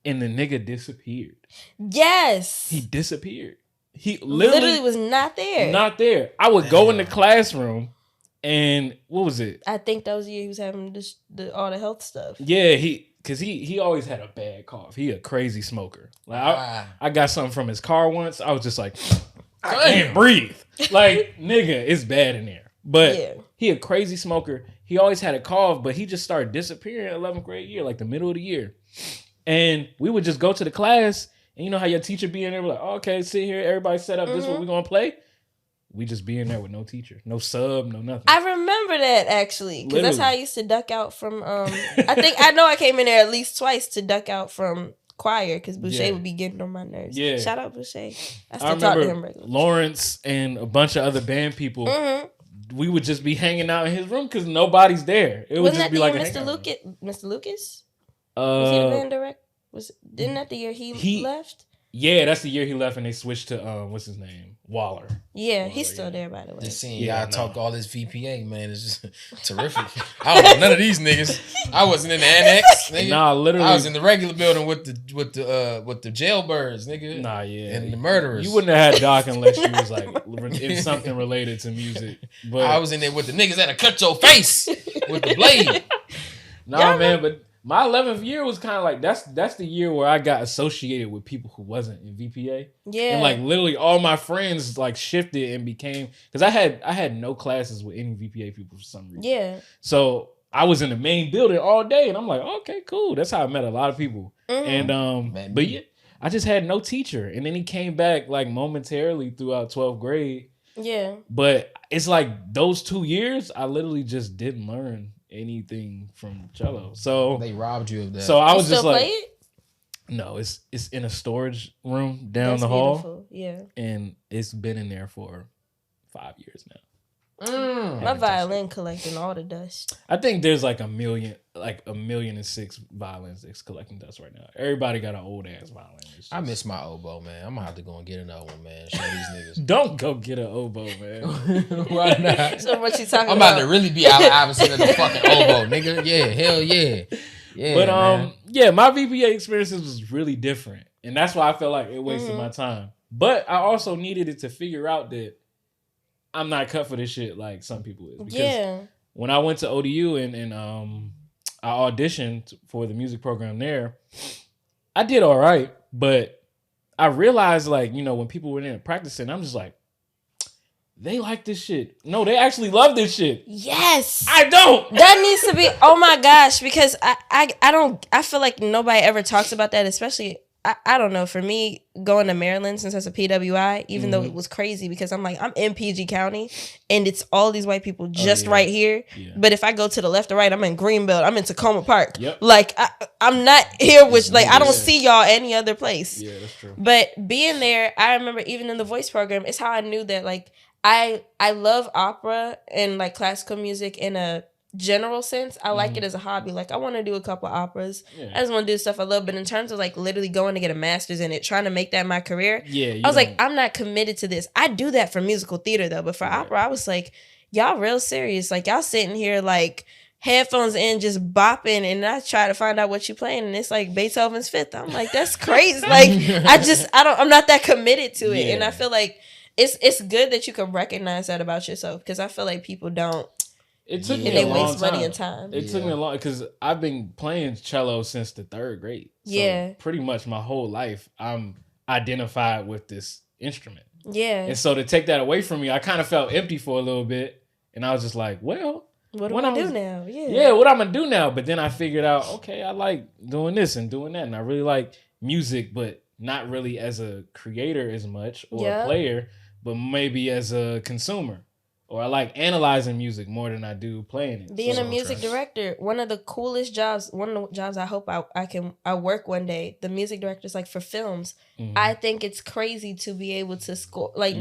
And the nigga disappeared. Yes. He disappeared. He literally was not there. Not there. I would go in the classroom and what was it? I think that was the year he was having all the health stuff. Yeah, because he always had a bad cough. He a crazy smoker. Like I got something from his car once. I was just like, I can't breathe. Like, nigga, it's bad in there. But he a crazy smoker. He always had a cough, but he just started disappearing in 11th grade year, like the middle of the year. And we would just go to the class, and you know how your teacher be in there, like, oh, okay, sit here, everybody set up, this is what we're going to play? We just be in there with no teacher, no sub, no nothing. I remember that, actually, because that's how I used to duck out from, I know I came in there at least twice to duck out from choir, because Boucher would be getting on my nerves. Yeah. Shout out Boucher. I still talk to him regularly. Lawrence and a bunch of other band people, we would just be hanging out in his room because nobody's there. It would just be like Mr. Lucas? Was he the band director? Didn't that the year he left? Yeah, that's the year he left, and they switched to what's his name, Waller. Yeah, he's still there, by the way. Just seeing y'all talk all this VPA, man, is just terrific. I don't know none of these niggas. I wasn't in the annex, nigga. Nah, literally, I was in the regular building with the jailbirds, nigga. Nah, yeah, and the murderers. You wouldn't have had Doc unless you was like in something related to music. But I was in there with the niggas that'll cut your face with the blade. Nah, man, but. My 11th year was kind of like, that's the year where I got associated with people who wasn't in VPA. Yeah. And like literally all my friends like shifted and became, because I had no classes with any VPA people for some reason. Yeah. So I was in the main building all day, and I'm like, okay, cool. That's how I met a lot of people. And but yeah, I just had no teacher, and then he came back like momentarily throughout 12th grade. Yeah, but it's like those 2 years, I literally just didn't learn anything from cello. So they robbed you of that. So I was just like, play it? No, it's in a storage room down That's the hall. Beautiful. Yeah, and it's been in there for 5 years now. My violin collecting all the dust. I think there's like a million and 6 violins that's collecting dust right now. Everybody got an old ass violin. I miss my oboe, man. I'm gonna have to go and get another one, man. Show these niggas. Don't go get an oboe, man. Why not? So what you talking I'm about to really be Allen Iverson of the fucking oboe, nigga. Yeah, hell yeah. Yeah, but man. Yeah, my VPA experiences was really different, and that's why I felt like it wasted my time. But I also needed it to figure out that I'm not cut for this shit like some people is. Because when I went to ODU and I auditioned for the music program there, I did all right, but I realized like, you know, when people were in there practicing, I'm just like, they like this shit. No, they actually love this shit. Yes. I don't. That needs to be, oh my gosh, because I feel like nobody ever talks about that, especially, I don't know, for me, going to Maryland, since that's a PWI, even though it was crazy, because I'm like, I'm in PG County, and it's all these white people just right here. Yeah. But if I go to the left or right, I'm in Greenbelt, I'm in Tacoma Park. Yep. Like, I'm not here, which, like, I don't see y'all any other place. Yeah, that's true. But being there, I remember even in the voice program, it's how I knew that, like, I love opera and, like, classical music in a general sense. I like it as a hobby. Like, I want to do a couple operas. Yeah. I just want to do stuff I love. But in terms of like literally going to get a master's in it, trying to make that my career, I was like, I'm not committed to this. I do that for musical theater though, but for opera, I was like, y'all real serious. Like, y'all sitting here like headphones in, just bopping, and I try to find out what you playing, and it's like Beethoven's Fifth. I'm like, that's crazy. Like, I'm not that committed to it, and I feel like it's good that you can recognize that about yourself, because I feel like people don't. It took me and they a long waste time. money and time. It took me a long, because I've been playing cello since the 3rd grade. So pretty much my whole life, I'm identified with this instrument. Yeah. And so to take that away from me, I kind of felt empty for a little bit. And I was just like, well, what do I do now? Yeah, what I'm going to do now? But then I figured out, okay, I like doing this and doing that. And I really like music, but not really as a creator as much or a player, but maybe as a consumer. Or I like analyzing music more than I do playing it. Being a music director, one of the coolest jobs, one of the jobs I hope I work one day, the music directors, like for films. I think it's crazy to be able to score, like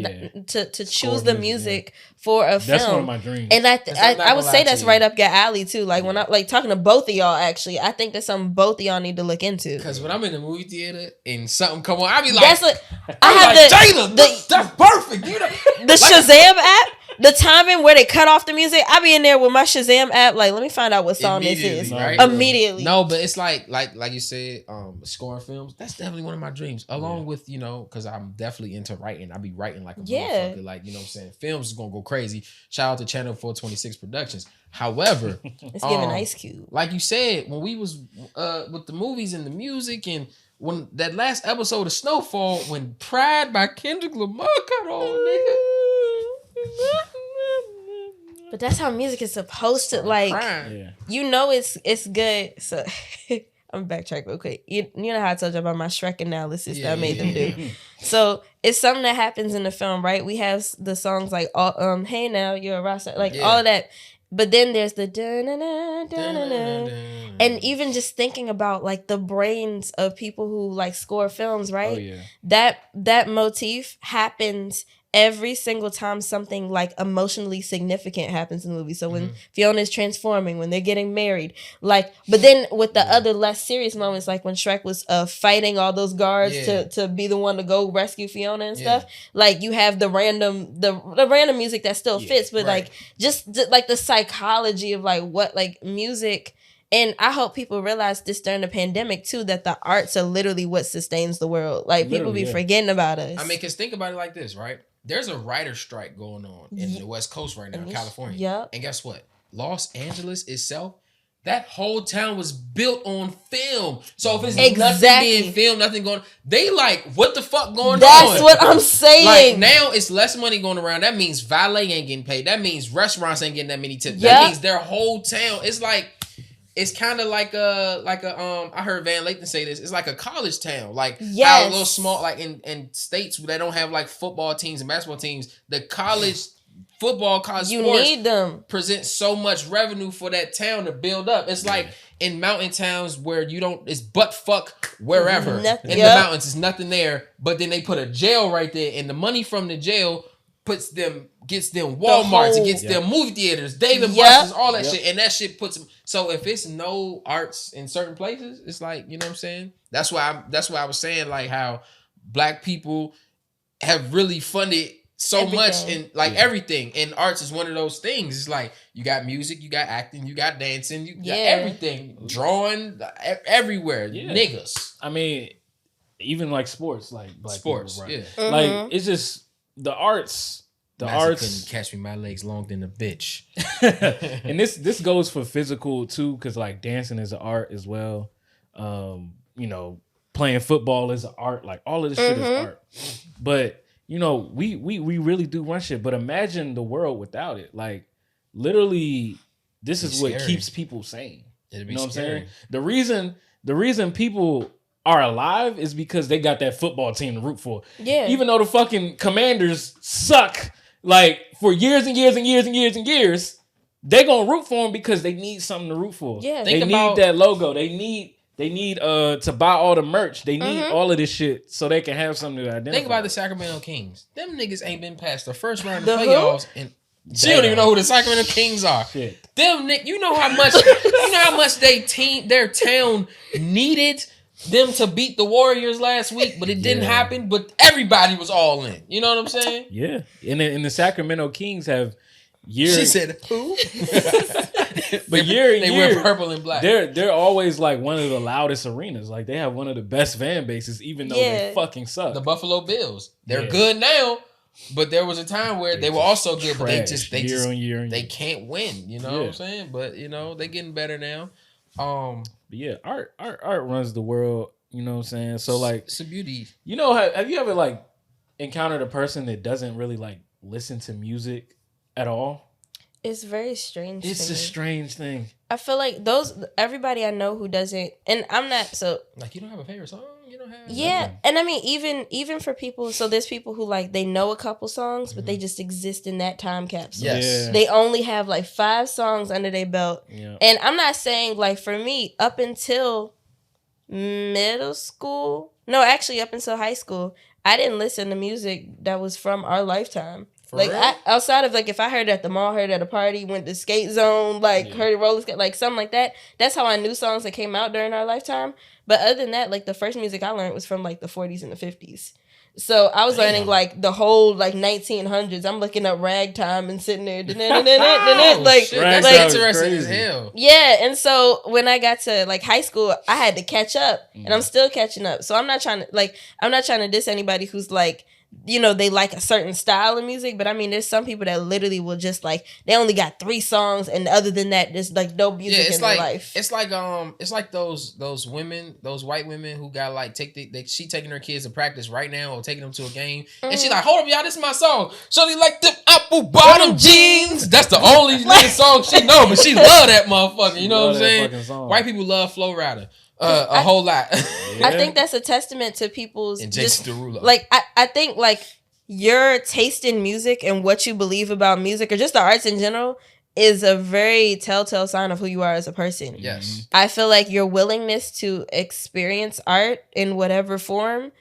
to choose the music for a film. That's one of my dreams. And I would say that's right up your alley too. Like when I like talking to both of y'all, actually, I think that's something both of y'all need to look into. Because when I'm in the movie theater and something come on, I be like, that's what I have like, that's perfect. You know, the Shazam app. The timing where they cut off the music, I be in there with my Shazam app, like, let me find out what song this is. Right? Immediately. No, but it's like you said, scoring films, that's definitely one of my dreams. Along with, you know, because I'm definitely into writing. I be writing like a motherfucker. Like, you know what I'm saying? Films is going to go crazy. Shout out to Channel 426 Productions. However, it's giving Ice Cube. Like you said, when we was with the movies and the music, and when that last episode of Snowfall, when Pride by Kendrick Lamar cut on, nigga. But that's how music is supposed to, like, you know, it's good. So I'm backtrack real quick. You know how I told you about my Shrek analysis that I made them do. So it's something that happens in the film, right? We have the songs like, Hey Now, You're a Rockstar, like all of that. But then there's the and even just thinking about like the brains of people who like score films, right? Oh, yeah. That motif happens every single time something like emotionally significant happens in the movie. So when Fiona's transforming, when they're getting married, like, but then with the other less serious moments, like when Shrek was fighting all those guards to be the one to go rescue Fiona and stuff, like you have the random music that still fits, but like just like the psychology of like what like music. And I hope people realize this during the pandemic too, that the arts are literally what sustains the world. Like people be forgetting about us. I mean, because think about it like this, right? There's a writer's strike going on in the West Coast right now, in California. Yep. And guess what? Los Angeles itself, that whole town was built on film. So if it's nothing being filmed, nothing going, they like, what the fuck going on? That's what I'm saying. Like now it's less money going around. That means valet ain't getting paid. That means restaurants ain't getting that many tips. That means their whole town. It's like, it's kind of like a I heard Van Lathan say this. It's like a college town. Like how a little small, like in states that don't have like football teams and basketball teams, the college football, college you sports need them. Present so much revenue for that town to build up. It's like in mountain towns where you don't, it's butt fuck wherever. Nothing. In the mountains, it's nothing there. But then they put a jail right there, and the money from the jail gets them Walmarts, it gets them movie theaters, Dave and Buster's, all that shit, and that shit puts them. So if it's no arts in certain places, it's like, you know what I'm saying? That's why I was saying like how black people have really funded so much in like everything, and arts is one of those things. It's like you got music, you got acting, you got dancing, you got everything, drawing everywhere. Niggas. I mean, even like sports, like black sports, people, right? Like it's just the arts. The arts couldn't catch me, my legs long than a bitch. And this goes for physical too, because like dancing is an art as well. You know, playing football is an art. Like all of this shit is art. But you know, we really do run shit. But imagine the world without it. Like literally, this is what keeps people sane. It'd be you know what scary. I'm saying? The reason people are alive is because they got that football team to root for. Yeah. Even though the fucking Commanders suck, like for years and years and years and years and years, they gonna root for them because they need something to root for. Yeah. They need that logo. They need to buy all the merch. They need all of this shit so they can have something to identify. Think about the Sacramento Kings. Them niggas ain't been past the first round of the playoffs, and she don't even know who the Sacramento Kings are. Shit. Them you know how much their town needed them to beat the Warriors last week, but it didn't happen. But everybody was all in. You know what I'm saying? Yeah. And the Sacramento Kings have years. She said, "Who?" But they wear purple and black. They're always like one of the loudest arenas. Like they have one of the best fan bases, even though they fucking suck. The Buffalo Bills. They're good now, but there was a time where they were also good, but they can't win. You know what I'm saying? But you know they're getting better now. But yeah, art runs the world. You know what I'm saying? So like, it's a beauty. You know, have you ever like encountered a person that doesn't really like listen to music at all? It's very strange. It's a strange thing. I feel like everybody I know who doesn't, and I'm not so like you don't have a favorite song. You don't have nothing. And I mean even for people. So there's people who like they know a couple songs, but they just exist in that time capsule. Yes, they only have like 5 songs under their belt. Yeah. And I'm not saying like for me up until middle school, no, actually up until high school, I didn't listen to music that was from our lifetime. Like outside of like if I heard it at the mall, heard it at a party, went to skate zone, like heard it roller skate, like something like that. That's how I knew songs that came out during our lifetime. But other than that, like the first music I learned was from like the 40s and the 50s. So I was learning like the whole like 1900s. I'm looking up ragtime and sitting there, like that's interesting as hell. Yeah, and so when I got to like high school, I had to catch up, and I'm still catching up. So I'm not trying to diss anybody who's like, you know, they like a certain style of music, but I mean, there's some people that literally will just like they only got 3 songs, and other than that, there's like no music in their life. It's like those women, those white women who got like she taking her kids to practice right now or taking them to a game, and she like, hold up, y'all, this is my song. So they like them apple bottom jeans. That's the only song she know, but she love that motherfucker. You know what I'm saying? White people love Flow Rider. A whole lot. I think that's a testament to people's and Jason Derulo. Like I think like your taste in music and what you believe about music or just the arts in general is a very telltale sign of who you are as a person. Yes. I feel like your willingness to experience art in whatever form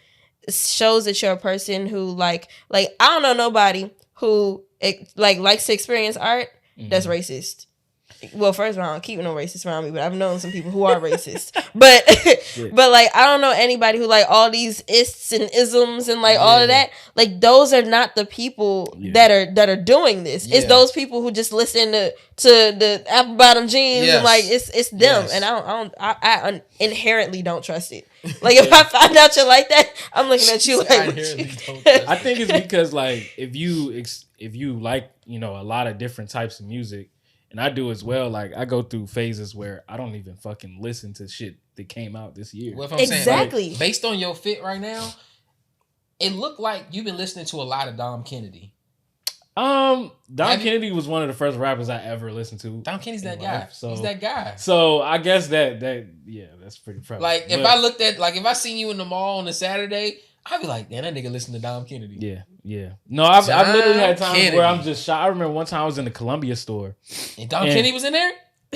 shows that you're a person who like I don't know nobody who likes to experience art that's racist. Well, first of all, I don't keep no racists around me, but I've known some people who are racist. But but like I don't know anybody who like all these ists and isms and like all of that. Like those are not the people that are doing this. It's those people who just listen to the apple bottom jeans and like it's them. And I inherently don't trust it. Like if I find out you're like that, I'm looking at you like I think it's because like if you like, you know, a lot of different types of music. and I do as well. Like I go through phases where I don't even fucking listen to shit that came out this year. Well, if I'm saying, like, based on your fit right now, it looked like you've been listening to a lot of Dom Kennedy. Dom Kennedy was one of the first rappers I ever listened to. Dom Kennedy's that guy. So, he's that guy. So I guess that that's pretty prevalent. Like if I looked at, like if I seen you in the mall on a Saturday, I'd be like, man, that nigga listen to Dom Kennedy. Yeah. No, I've literally had times where I'm just shocked. I remember one time I was in the Columbia store. And Dom Kennedy was in there?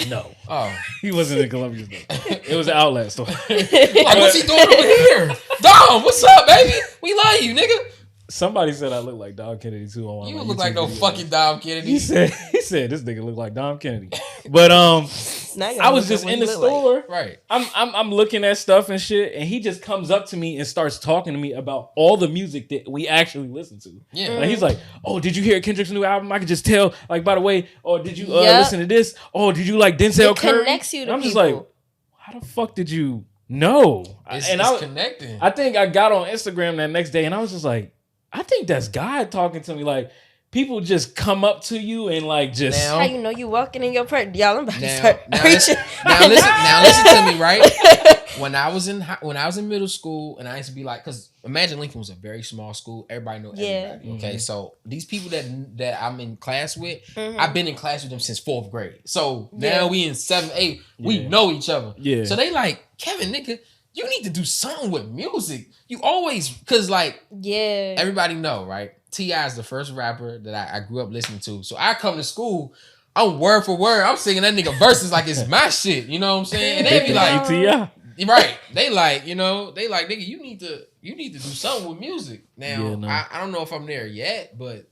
No. Oh. He wasn't in the Columbia store. It was an outlet store. Like, what's he doing over here? Dom, what's up, baby? We love you, nigga. Somebody said I look like Dom Kennedy too on one of my look YouTube like no videos. fucking Dom Kennedy. He said this nigga look like Dom Kennedy. But I was just in the store. Like. Right. I'm looking at stuff and shit, and he just comes up to me and starts talking to me about all the music that we actually listen to. Yeah. Like he's like, "Oh, did you hear Kendrick's new album? I could just tell. Like, by the way, or did you listen to this? Oh, did you like Denzel Curry?" Connects you to I'm people. just like, how the fuck did you know? It's connecting. I think I got on Instagram that next day, and I was just like, I think that's God talking to me. Like, people just come up to you and like just. How you know you walking in your part? Y'all, I'm about to start preaching. Now listen to me, right? When I was in middle school, and I used to be like, because imagine Lincoln was a very small school. Everybody know everybody. Okay, so these people that I'm in class with, I've been in class with them since 4th grade. So now we in 7th, 8th, we know each other. Yeah. So they like, Kevin, nigga, you need to do something with music. You always, cause like, everybody know, right? T.I. is the first rapper that I grew up listening to. So I come to school, I'm word for word, I'm singing that nigga verses like it's my shit. You know what I'm saying? And they be like, T.I. Right. They like, nigga, you need to do something with music. Now, I don't know if I'm there yet, but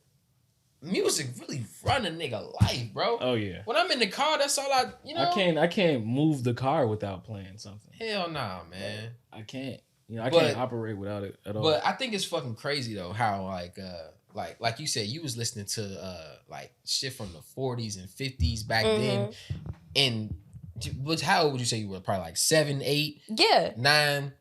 music really run a nigga life, bro. Oh yeah. When I'm in the car, that's all I can't move the car without playing something. Hell nah, man. I can't. I can't operate without it at all. But I think it's fucking crazy though how like you said, you was listening to like shit from the 40s and 50s back then. And how old would you say you were? Probably like 7, 8, 9.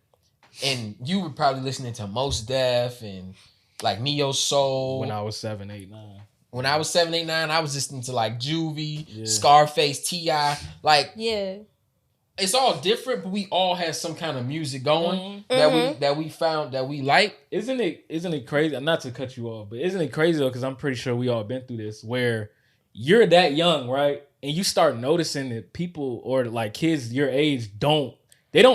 And you were probably listening to Mos Def and like Neo Soul. When I was 7, 8, 9. When I was 7, 8, 9, I was listening to like Juvie, Scarface, T.I. Like, it's all different, but we all had some kind of music going that we found that we like. Isn't it crazy? Not to cut you off, but isn't it crazy though? Because I'm pretty sure we all been through this, where you're that young, right? And you start noticing that people or like kids your age don't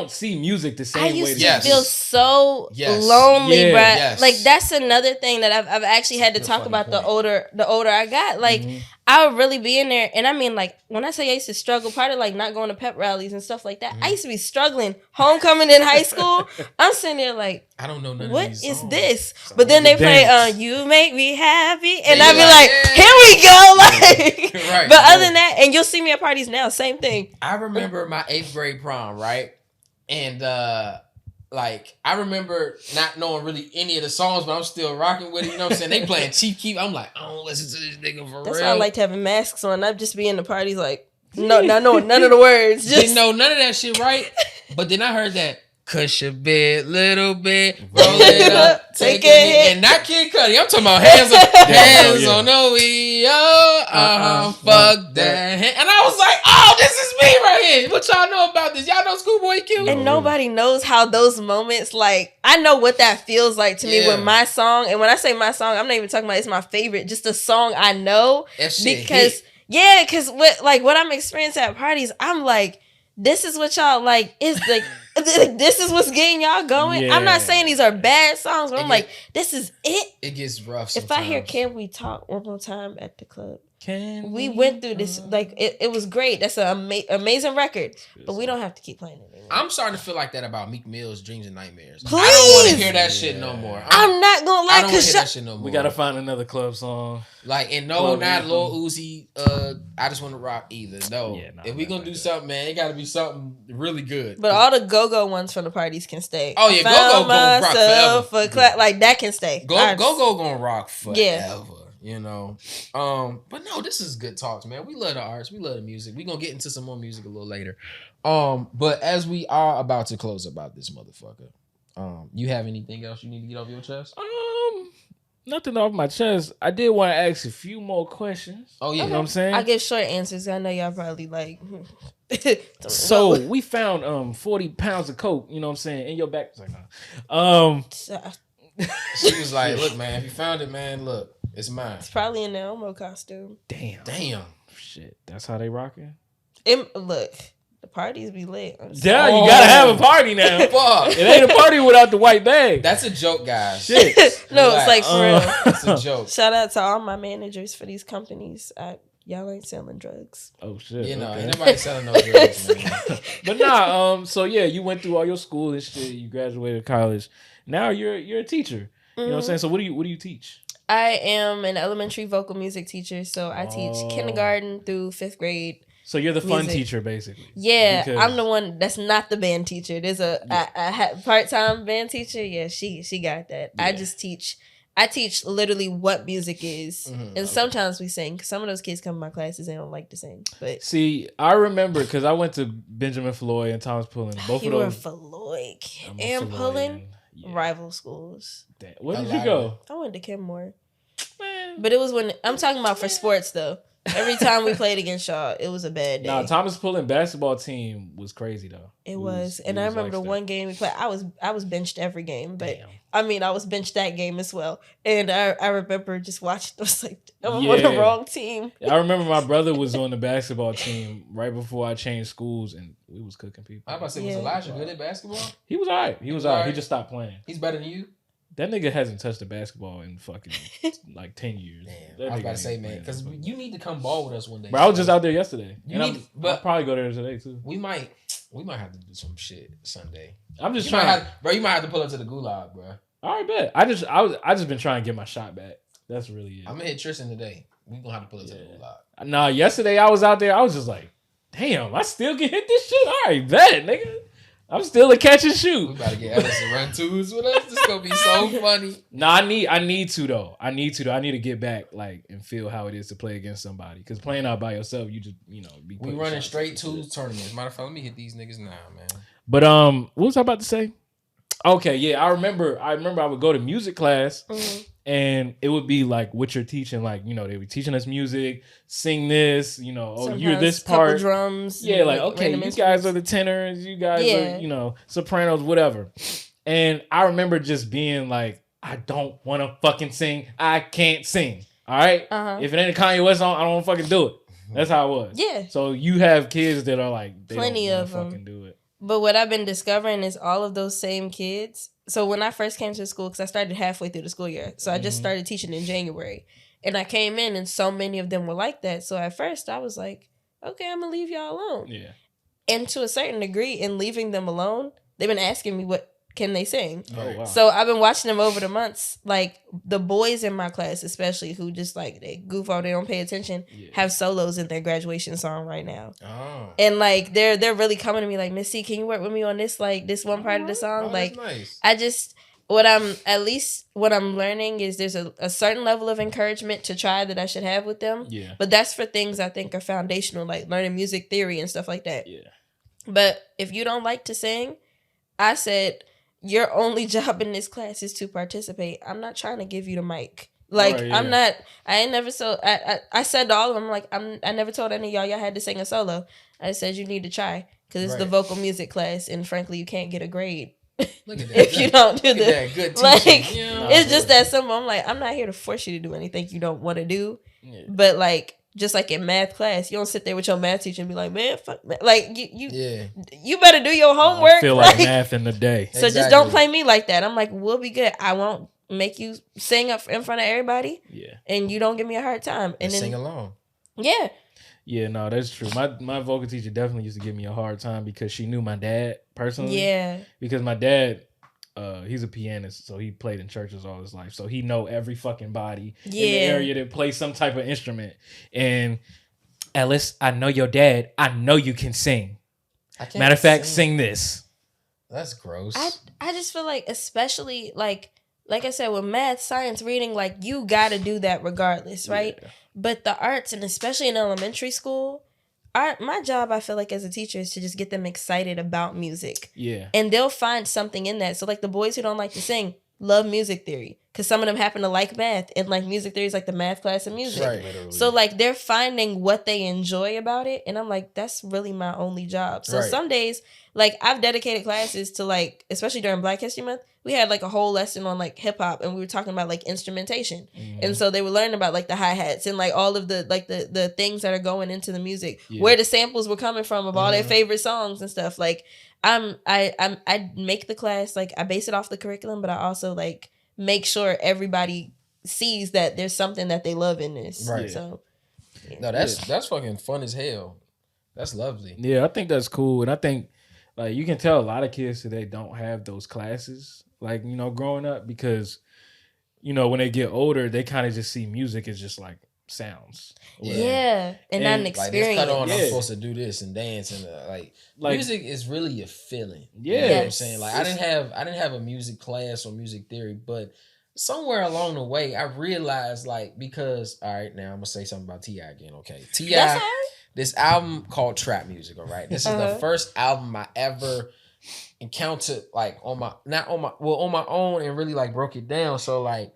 see music the same way. I used to feel so lonely, bro. Like that's another thing that I've actually had to talk about. The older I got, like I would really be in there, and I mean, like when I say I used to struggle, part of like not going to pep rallies and stuff like that. I used to be struggling. Homecoming in high school, I'm sitting there like, I don't know none what of these is songs. this? But then they play "You Make Me Happy," and I'd be like, here we go, like. Right. But other than that, and you'll see me at parties now, same thing. I remember my 8th grade prom, right? And like I remember not knowing really any of the songs, but I'm still rocking with it. You know what I'm saying? They playing Chief Keef. I'm like, I don't listen to this nigga for real. That's why I liked having masks on. I'd just be in the parties like, no, not knowing none of the words. Just didn't know none of that shit, right? But then I heard that cush a bit, little bit, roll it up, take it, and not Kid Cudi. I'm talking about hands on the wheel. Fuck that. And I was like, oh, this is me right here. What y'all know about this? Y'all know Schoolboy Q? And nobody knows how those moments, like, I know what that feels like to me with my song. And when I say my song, I'm not even talking about it's my favorite, just a song I know. Because what I'm experiencing at parties, I'm like, this is what y'all like. It's like this is what's getting y'all going. Yeah. I'm not saying these are bad songs, but I'm like, this is it. It gets rough sometimes. If I hear "Can We Talk" one more time at the club, we went through this. Like it was great. That's an amazing record, but we don't have to keep playing it anymore. I'm starting to feel like that about Meek Mill's "Dreams and Nightmares." Please. I don't want to hear that shit no more. I'm not gonna lie, I don't want to hear that shit no more. We gotta find another club song. Like, and no, not Lil Uzi. I just want to rock either. No, if we gonna do something, man, it gotta be something really good. But all the go-go ones from the parties can stay. Oh yeah, go-go gonna rock forever. Like that can stay. Go-go gonna rock forever. Yeah. You know, but no, this is good talks, man. We love the arts, we love the music. We gonna get into some more music a little later. But as we are about to close about this motherfucker, you have anything else you need to get off your chest? nothing off my chest. I did want to ask a few more questions. Oh yeah, you know what I'm saying? I give short answers. I know y'all probably like. So we found 40 pounds of coke. You know what I'm saying? In your back. It's like, nah. She was like, "Look, man, if you found it, man, look, it's mine." It's probably in the Elmo costume. Damn. Shit, that's how they rocking. Look, the parties be lit. Yeah, you gotta have a party now. Fuck. It ain't a party without the white bag. That's a joke, guys. Shit. No, it's like for real. It's a joke. Shout out to all my managers for these companies. Y'all ain't selling drugs. Oh shit. You know, okay. ain't nobody selling no drugs, man. But nah, so yeah, you went through all your school and shit, you graduated college. Now you're a teacher. You know what I'm saying? So what do you teach? I am an elementary vocal music teacher, so I teach kindergarten through 5th grade. So you're the fun music. teacher, basically. Yeah, Because I'm the one that's not the band teacher. There's a part-time band teacher. Yeah, she got that. Yeah. I teach literally what music is, and sometimes we sing. Cause some of those kids come to my classes and don't like to sing. But see, I remember because I went to Benjamin Floyd and Thomas Pullen. Both of those. Floyd and Pullen, rival schools. Damn. Where did you go? I went to Kenmore. But it was when I'm talking about for sports though. Every time we played against y'all, it was a bad day. Nah, Thomas Pullen basketball team was crazy though. It was. And I remember the one game we played. I was benched every game, but damn. I mean I was benched that game as well. And I remember just watching. I was like, I'm on the wrong team. I remember my brother was on the basketball team right before I changed schools, and we was cooking people. I was about to say, was Elijah good at basketball? He was alright. He was alright. He just stopped playing. He's better than you. That nigga hasn't touched a basketball in fucking like 10 years. Damn, I was about to say, man, because you need to come ball with us one day. Bro, I was just out there yesterday. I'll probably go there today too. We might have to do some shit Sunday. I'm just trying. Bro, you might have to pull up to the gulag, bro. All right, bet. I just been trying to get my shot back. That's really it. I'm gonna hit Tristan today. We gonna have to pull up to the gulag. Nah, yesterday I was out there. I was just like, damn, I still can hit this shit. All right, bet, nigga. I'm still a catch and shoot. We about to get Ellis to run twos with us. This is gonna be so funny. Nah, I need to though. I need to get back like and feel how it is to play against somebody. Because playing out by yourself, you just be. We running straight twos tournaments. Matter of fact, let me hit these niggas now, man. But what was I about to say? Okay, yeah, I remember I would go to music class and it would be like what you're teaching, like, they would be teaching us music, sing this, you're this part. Drums. Yeah, like, okay, you guys are the tenors, you guys are, sopranos, whatever. And I remember just being like, I don't want to fucking sing. I can't sing. All right? If it ain't a Kanye West song, I don't want to fucking do it. That's how it was. Yeah. So you have kids that are like, they plenty don't of them fucking do it. But what I've been discovering is all of those same kids. So when I first came to school, because I started halfway through the school year, so I just started teaching in January, and I came in and so many of them were like that. So at first I was like, okay, I'm gonna leave y'all alone. Yeah. And to a certain degree, in leaving them alone, they've been asking me what can they sing. Oh, wow. So I've been watching them over the months. Like the boys in my class, especially who just like they goof off, they don't pay attention, have solos in their graduation song right now. Oh. And like they're really coming to me like, Miss C, can you work with me on this this one part of the song? Oh, like nice. I just what I'm learning is there's a certain level of encouragement to try that I should have with them. Yeah. But that's for things I think are foundational, like learning music theory and stuff like that. Yeah. But if you don't like to sing, I said your only job in this class is to participate. I'm not trying to give you the mic. Like, right, yeah. I said to all of them, like, I never told any of y'all had to sing a solo. I said you need to try because it's the vocal music class, and frankly, you can't get a grade Look at that. if you don't do that good teaching. Like, it's just that simple. I'm like, I'm not here to force you to do anything you don't want to do. Yeah. But like, just like in math class, you don't sit there with your math teacher and be like, man, fuck math. Like, you better do your homework. I feel like math in the day. So just don't play me like that. I'm like, we'll be good. I won't make you sing up in front of everybody. Yeah. And you don't give me a hard time. And then sing along. Yeah. Yeah, no, that's true. My vocal teacher definitely used to give me a hard time because she knew my dad personally. Yeah. Because my dad, he's a pianist, so he played in churches all his life. So he know every fucking body in the area that plays some type of instrument. And Ellis, I know your dad. I know you can sing. Matter of fact, sing this. That's gross. I just feel like, especially like I said, with math, science, reading, like you got to do that regardless, right? Yeah. But the arts, and especially in elementary school, my job, I feel like as a teacher, is to just get them excited about music. Yeah. And they'll find something in that. So like the boys who don't like to sing love music theory. because some of them happen to like math, and like music theory is like the math class of music. Right. Literally. So like they're finding what they enjoy about it, and I'm like, that's really my only job. So some days, like I've dedicated classes to like, especially during Black History Month, we had like a whole lesson on like hip hop, and we were talking about like instrumentation, and so they were learning about like the hi-hats and like all of the like the things that are going into the music, where the samples were coming from of all their favorite songs and stuff. Like I make the class, like I base it off the curriculum, but I also like make sure everybody sees that there's something that they love in this. Right. So no, that's fucking fun as hell. That's lovely. Yeah, I think that's cool. And I think like you can tell a lot of kids today don't have those classes, like, you know, growing up, because, you know, when they get older, they kind of just see music as just like sounds. Yeah. And not an experience. Like, cut on, I'm supposed to do this and dance, and like music is really a feeling. Yeah. You know what I'm saying? Like I didn't have a music class or music theory, but somewhere along the way I realized, like, because all right, now I'm gonna say something about T.I. again, okay? T.I., this album called Trap Music, all right? This is the first album I ever encountered like on my own and really like broke it down. So like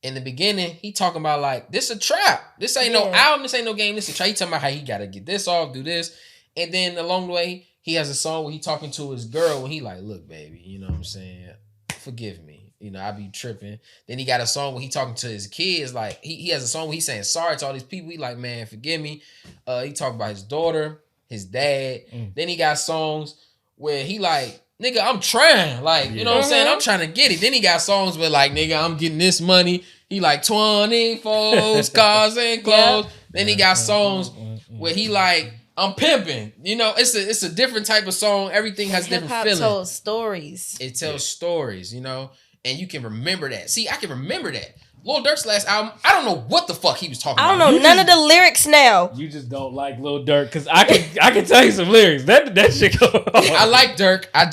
in the beginning, he talking about like, this a trap. This ain't no album. This ain't no game. This a trap. He talking about how he got to get this off, do this. And then along the way, he has a song where he talking to his girl and he like, look, baby, you know what I'm saying? Forgive me. You know, I be tripping. Then he got a song where he talking to his kids. Like he has a song where he's saying sorry to all these people. He like, man, forgive me. He talking about his daughter, his dad. Then he got songs where he like, nigga, I'm trying. Like, you know what I'm saying? I'm trying to get it. Then he got songs where like, nigga, I'm getting this money. He like 24 cars and clothes. Then he got songs where he like, I'm pimping. You know, it's a different type of song. Everything has different feeling. Hip-hop tells stories. It tells stories, you know, and you can remember that. See, I can remember that. Lil Durk's last album, I don't know what the fuck he was talking about. I don't know none of the lyrics now. You just don't like Lil Durk, because I can tell you some lyrics. That shit go on. I like Durk. I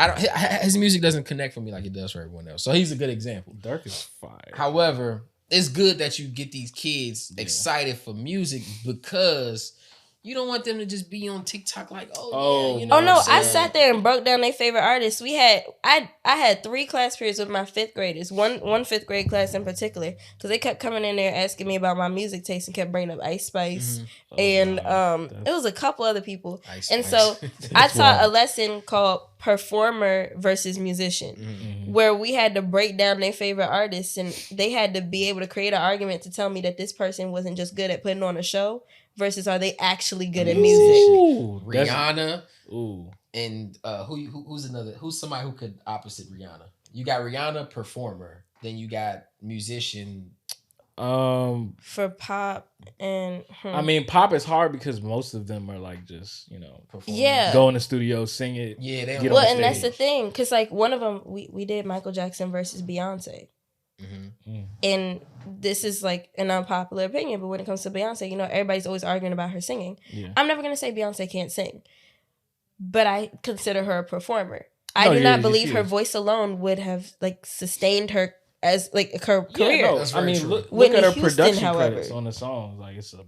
don't. His music doesn't connect for me like it does for everyone else. So he's a good example. Durk is fire. However, it's good that you get these kids excited for music, because you don't want them to just be on TikTok like, you know. Oh no, I sat there and broke down their favorite artists. I had 3 class periods with my 5th graders. One 5th grade class in particular, because they kept coming in there asking me about my music taste and kept bringing up Ice Spice, and it was a couple other people. So I taught a lesson called Performer versus Musician, where we had to break down their favorite artists, and they had to be able to create an argument to tell me that this person wasn't just good at putting on a show, versus are they actually good at music? Rihanna. And who's somebody who could opposite Rihanna? You got Rihanna, performer. Then you got musician. For pop and I mean, pop is hard because most of them are like just, you know, go in the studio, sing it. Yeah, they well, and that's the thing, because like one of them we did Michael Jackson versus Beyonce. And this is like an unpopular opinion, but when it comes to Beyonce, you know, everybody's always arguing about her singing. I'm never going to say Beyonce can't sing, but I consider her a performer. I do not believe her voice alone would have like sustained her as like her career. I mean, look at her production credits on the songs. Like, it's a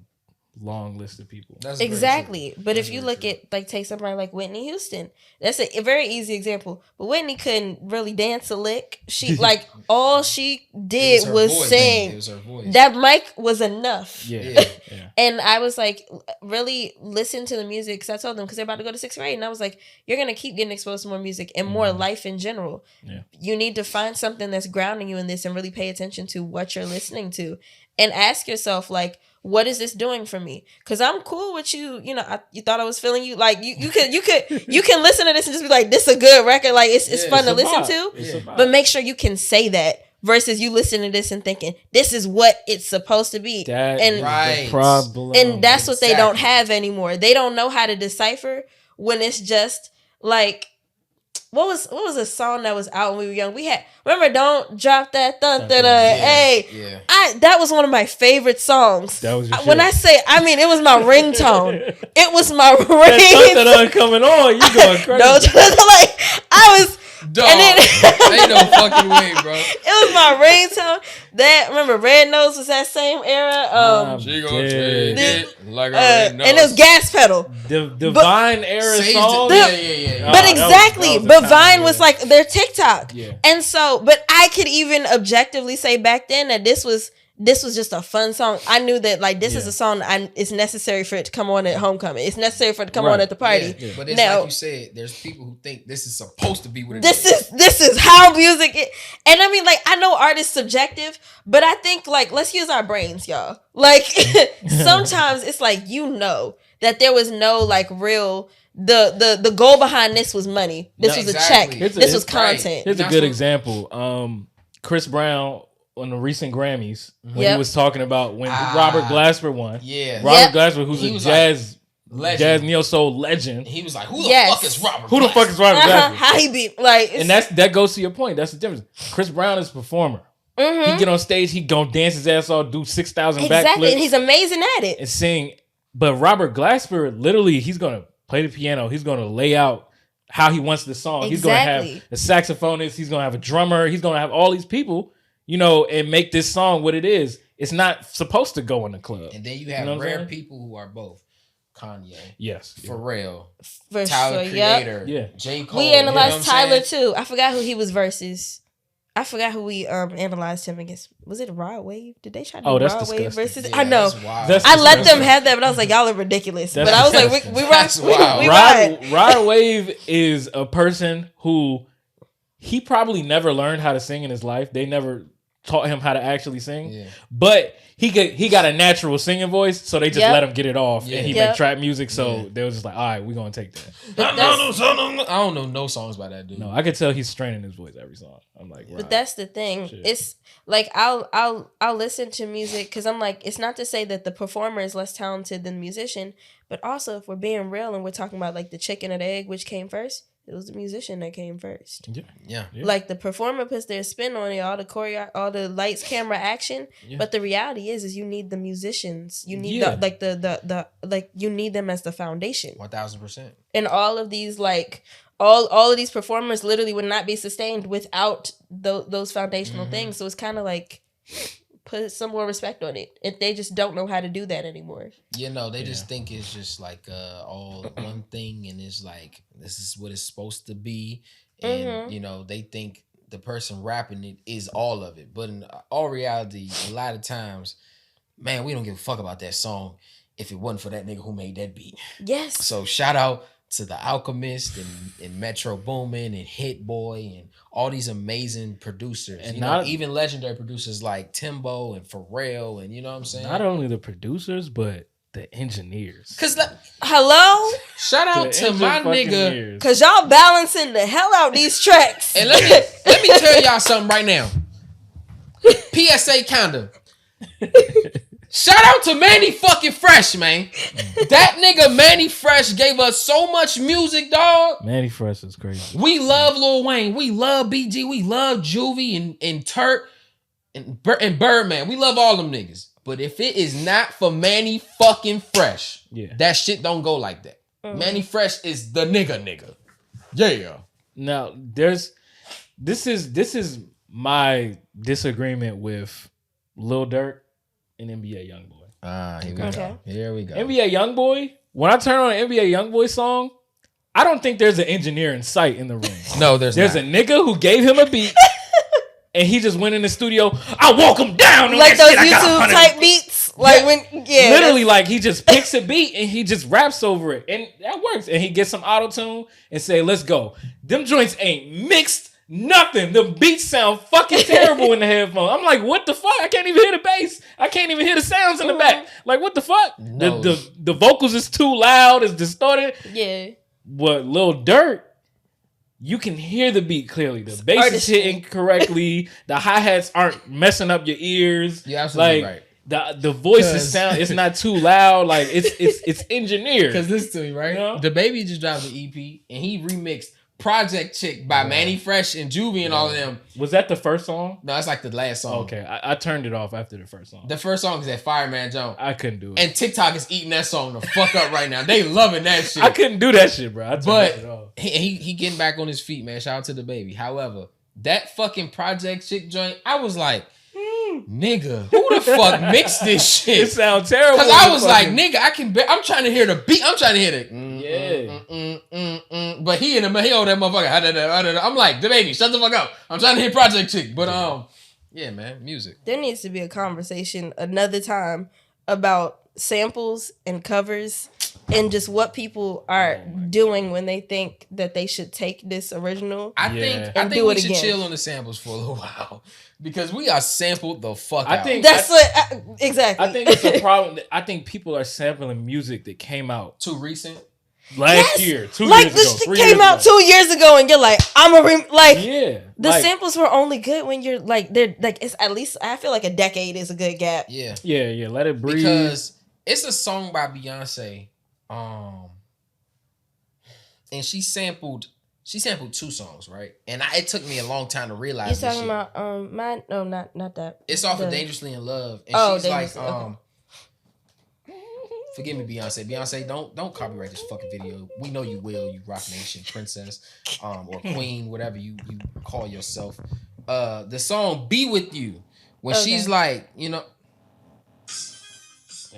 long list of people. Exactly. But if you look at, like, take somebody like Whitney Houston, that's a very easy example. But Whitney couldn't really dance a lick. She like all she did was sing. It was her voice. That mic was enough. Yeah. And I was like, really listen to the music, because I told them, because they're about to go to 6th grade, and I was like, you're gonna keep getting exposed to more music and more life in general. You need to find something that's grounding you in this and really pay attention to what you're listening to, and ask yourself, like, what is this doing for me? Because I'm cool with you. You know, you thought I was feeling you. Like you can listen to this and just be like, this is a good record. Like it's fun to listen to. But make sure you can say that, versus you listening to this and thinking this is what it's supposed to be. The problem. And that's what they don't have anymore. They don't know how to decipher when it's just like, what was a song that was out when we were young? We had, remember, Don't Drop That Thun Thun. Hey, that was one of my favorite songs. That was your when shit. I say, I mean, it was my ringtone. It was my ringtone. Thun Thun coming on, you going crazy. Like, Dog. And then ain't no fucking way, bro. It was my ringtone. That remember Red Nose was that same era. She gonna trade it like a red nose. And it was Gas Pedal. The Vine era song. Yeah. But exactly, but Vine was like their TikTok. Yeah. And so, but I could even objectively say back then that this was just a fun song. I knew that like this is a song it's necessary for it to come on at homecoming. It's necessary for it to come on at the party. Yeah. But it's now, like you said, there's people who think this is supposed to be what it is. This is how music is. And I mean, like, I know art is subjective, but I think like let's use our brains, y'all. Like sometimes it's like that there was no like real the goal behind this was money. This was a check. This was content. Right. Here's a good example. Chris Brown on the recent Grammys when he was talking about when Robert Glasper won. Yeah. Robert Glasper, who's a jazz neo soul legend. He was like, who the fuck is Robert? Who the fuck is Robert Glasper? How he be like? And that goes to your point. That's the difference. Chris Brown is a performer. Mm-hmm. He get on stage, he gonna dance his ass off, do 6,000 backflips, and he's amazing at it and sing. But Robert Glasper, literally, he's gonna play the piano. He's gonna lay out how he wants the song. He's gonna have a saxophonist. He's gonna have a drummer. He's gonna have all these people. And make this song what it is. It's not supposed to go in the club. And then you have rare people who are both Kanye, yes, Pharrell, Tyler Creator, J. Cole. We analyzed Tyler too. I forgot who he was versus. I forgot who we analyzed him against. Was it Rod Wave? Did they try to do Rod Wave versus? I know. I let them have that, but I was like, y'all are ridiculous. But I was like, we ride. Rod Wave is a person who he probably never learned how to sing in his life. They never taught him how to actually sing, but he got a natural singing voice, so they just let him get it off, and he made trap music. So they was just like, all right, we're gonna take that. I don't know no songs by that dude. No, I could tell he's straining his voice every song. I'm like, but that's the thing. Shit. It's like I'll listen to music because I'm like, it's not to say that the performer is less talented than the musician, but also if we're being real and we're talking about like the chicken or the egg, which came first. It was the musician that came first. Yeah. Like the performer puts their spin on it, all the choreo, all the lights, camera, action. Yeah. But the reality is you need the musicians. You need you need them as the foundation. 1000%. And all of these all of these performers literally would not be sustained without those foundational things. So it's kind of like put some more respect on it. If they just don't know how to do that anymore. They just think it's just like all one thing, and it's like this is what it's supposed to be, and they think the person rapping it is all of it. But in all reality, a lot of times, man, we don't give a fuck about that song if it wasn't for that nigga who made that beat. Yes. So shout out to The Alchemist and Metro Boomin and Hit Boy and all these amazing producers. And even legendary producers like Timbo and Pharrell, and you know what I'm saying? Not only the producers, but the engineers. Hello? Shout out to my nigga. Because y'all balancing the hell out these tracks. And let me tell y'all something right now. PSA kinda. Shout out to Manny fucking Fresh, man. That nigga Manny Fresh gave us so much music, dog. Manny Fresh is crazy. We love Lil Wayne. We love BG. We love Juvie and Turk and Birdman. We love all them niggas. But if it is not for Manny fucking Fresh, that shit don't go like that. Manny Fresh is the nigga. Yeah. Now, this is my disagreement with Lil Durk and NBA Youngboy. Here we go. NBA Youngboy, when I turn on an NBA Youngboy song, I don't think there's an engineer in sight in the room. No, there's a nigga who gave him a beat and he just went in the studio. I walk him down. Like those YouTube type beats. Literally, like he just picks a beat and he just raps over it. And that works. And he gets some auto-tune and say, let's go. Them joints ain't mixed. Nothing. The beats sound fucking terrible in the headphones. I'm like, what the fuck? I can't even hear the bass. I can't even hear the sounds in the back. Like, what the fuck? No. The vocals is too loud. It's distorted. Yeah. But Lil Durk, you can hear the beat clearly. The bass is hitting correctly. The hi-hats aren't messing up your ears. You're absolutely right. The voice is sound. It's not too loud. Like it's engineered. Because listen to me, right? The Baby just dropped an EP and he remixed Project Chick by Manny Fresh and Juvie and all of them. Was that the first song? No, it's like the last song. Okay, I turned it off after the first song. The first song is that Fireman Jones. I couldn't do it. And TikTok is eating that song the fuck up right now. They loving that shit. I couldn't do that shit, bro. But he getting back on his feet, man. Shout out to the baby. However, that fucking Project Chick joint, I was like, nigga, who the fuck mixed this shit? It sounds terrible. Because I was like, nigga, I'm trying to hear the beat. I'm trying to hear the but he on that motherfucker. I'm like, the baby, shut the fuck up. I'm trying to hear Project Chick. But yeah, man, music. There needs to be a conversation another time about samples and covers and just what people are doing when they think that they should take this original. I think we should chill on the samples for a little while. Because we are sampled the fuck out. Exactly. I think it's a problem. I think people are sampling music that came out too recent. Last year, 2 like years this ago, shit came out 2 years ago, and you're like, the like, samples were only good when you're like they're like it's at least I feel like a decade is a good gap. Yeah. Let it breathe. Because it's a song by Beyonce, and she sampled 2 songs, right? And it took me a long time to realize. You're talking about not that. It's off of Dangerously in Love, and she's like, okay. Forgive me, Beyonce. Beyonce, don't copyright this fucking video. We know you will, you Rock Nation princess, or queen, whatever you call yourself. The song "Be With You," when she's like, that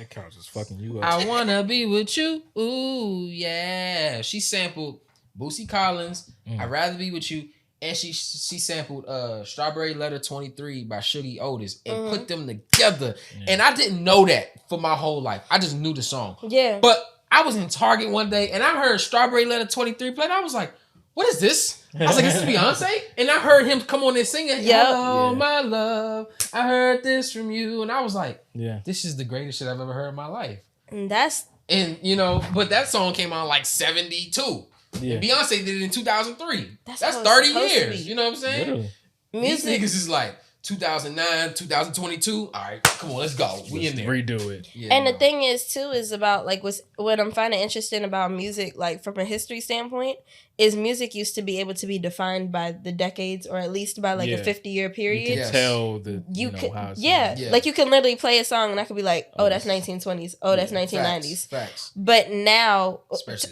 couch is fucking you up. I wanna be with you. Ooh yeah. She sampled Boosie Collins. I'd rather be with you. And she sampled Strawberry Letter 23 by Shuggie Otis and put them together. Yeah. And I didn't know that for my whole life. I just knew the song. Yeah. But I was in Target one day and I heard Strawberry Letter 23 play. And I was like, what is this? I was like, this is Beyonce? And I heard him come on and sing it. Hello, my love. I heard this from you. And I was like, this is the greatest shit I've ever heard in my life. And but that song came out like 72. Yeah. Beyonce did it in 2003. That's 30 years. You know what I'm saying? Literally. These niggas is like 2009, 2022. All right, come on, let's go. We in there. Redo it. Yeah, and the thing is too is about like what I'm finding interesting about music, like from a history standpoint, is music used to be able to be defined by the decades or at least by like a 50-year period. You can tell how it's like you can literally play a song and I could be like, oh, that's 1920s. Oh, that's 1990s. Facts. But now,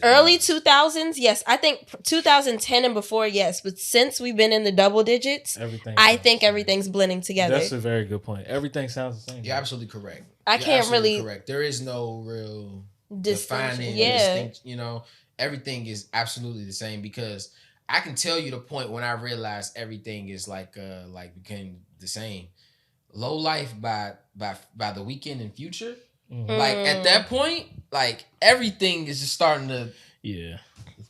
early 2000s, yes. I think 2010 and before, yes. But since we've been in the double digits, I think everything's blending together. That's a very good point. Everything sounds the same. You're absolutely correct. Correct. There is no real defining distinction. Everything is absolutely the same because I can tell you the point when I realized everything is like became the same. Low Life by The Weeknd and Future. Mm-hmm. Like at that point, like everything is just starting to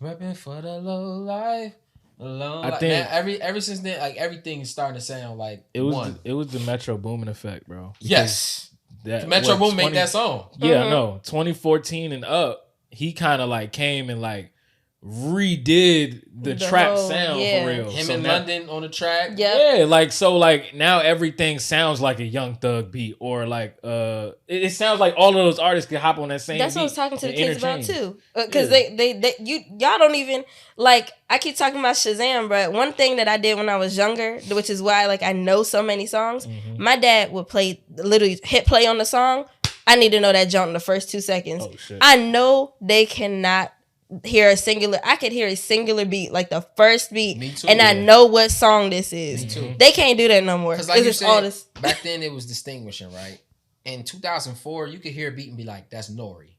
Repping for the low life. Alone. I think ever since then, like everything is starting to sound like it was the Metro Boomin effect, bro. Yes. Metro Boomin made that song. Yeah, no. 2014 and up. He kind of like came and like redid the trap sound for real. Him in London on the track. Yeah, like so like now everything sounds like a Young Thug beat or like it sounds like all of those artists can hop on that same That's beat. what I was talking to the kids about too. Because y'all don't even like I keep talking about Shazam, but one thing that I did when I was younger, which is why like I know so many songs, my dad would literally hit play on the song. I need to know that jump in the first 2 seconds. Oh, shit. I know they cannot hear I could hear a singular beat, like the first beat, Me too, and I know what song this is. Me too. They can't do that no more. Because like you said, back then it was distinguishing, right? In 2004, you could hear a beat and be like, that's Nori.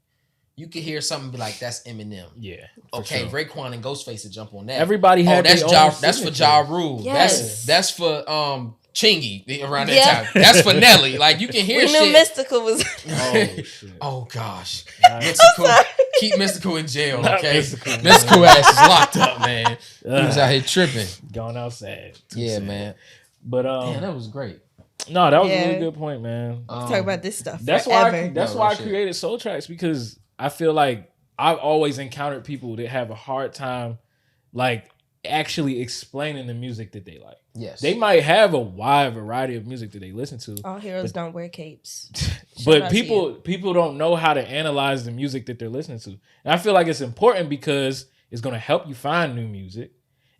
You could hear something and be like, that's Eminem. Yeah. Okay, sure. Raekwon and Ghostface would jump on that. Everybody had that's for Ja Rule. Yes. That's for Chingy around that time. That's for Nelly. Like you can hear we shit. knew Mystical was. Oh gosh, Mystical. Keep Mystical in jail. Okay, Mystical ass is locked up, man. He was out here tripping, going outside. Man. But damn, that was great. No, that was a really good point, man. Let's talk about this stuff. That's why I created SoleTracks because I feel like I've always encountered people that have a hard time, like actually explaining the music that they like. Yes. They might have a wide variety of music that they listen to. All heroes don't wear capes. But people don't know how to analyze the music that they're listening to. And I feel like it's important because it's going to help you find new music.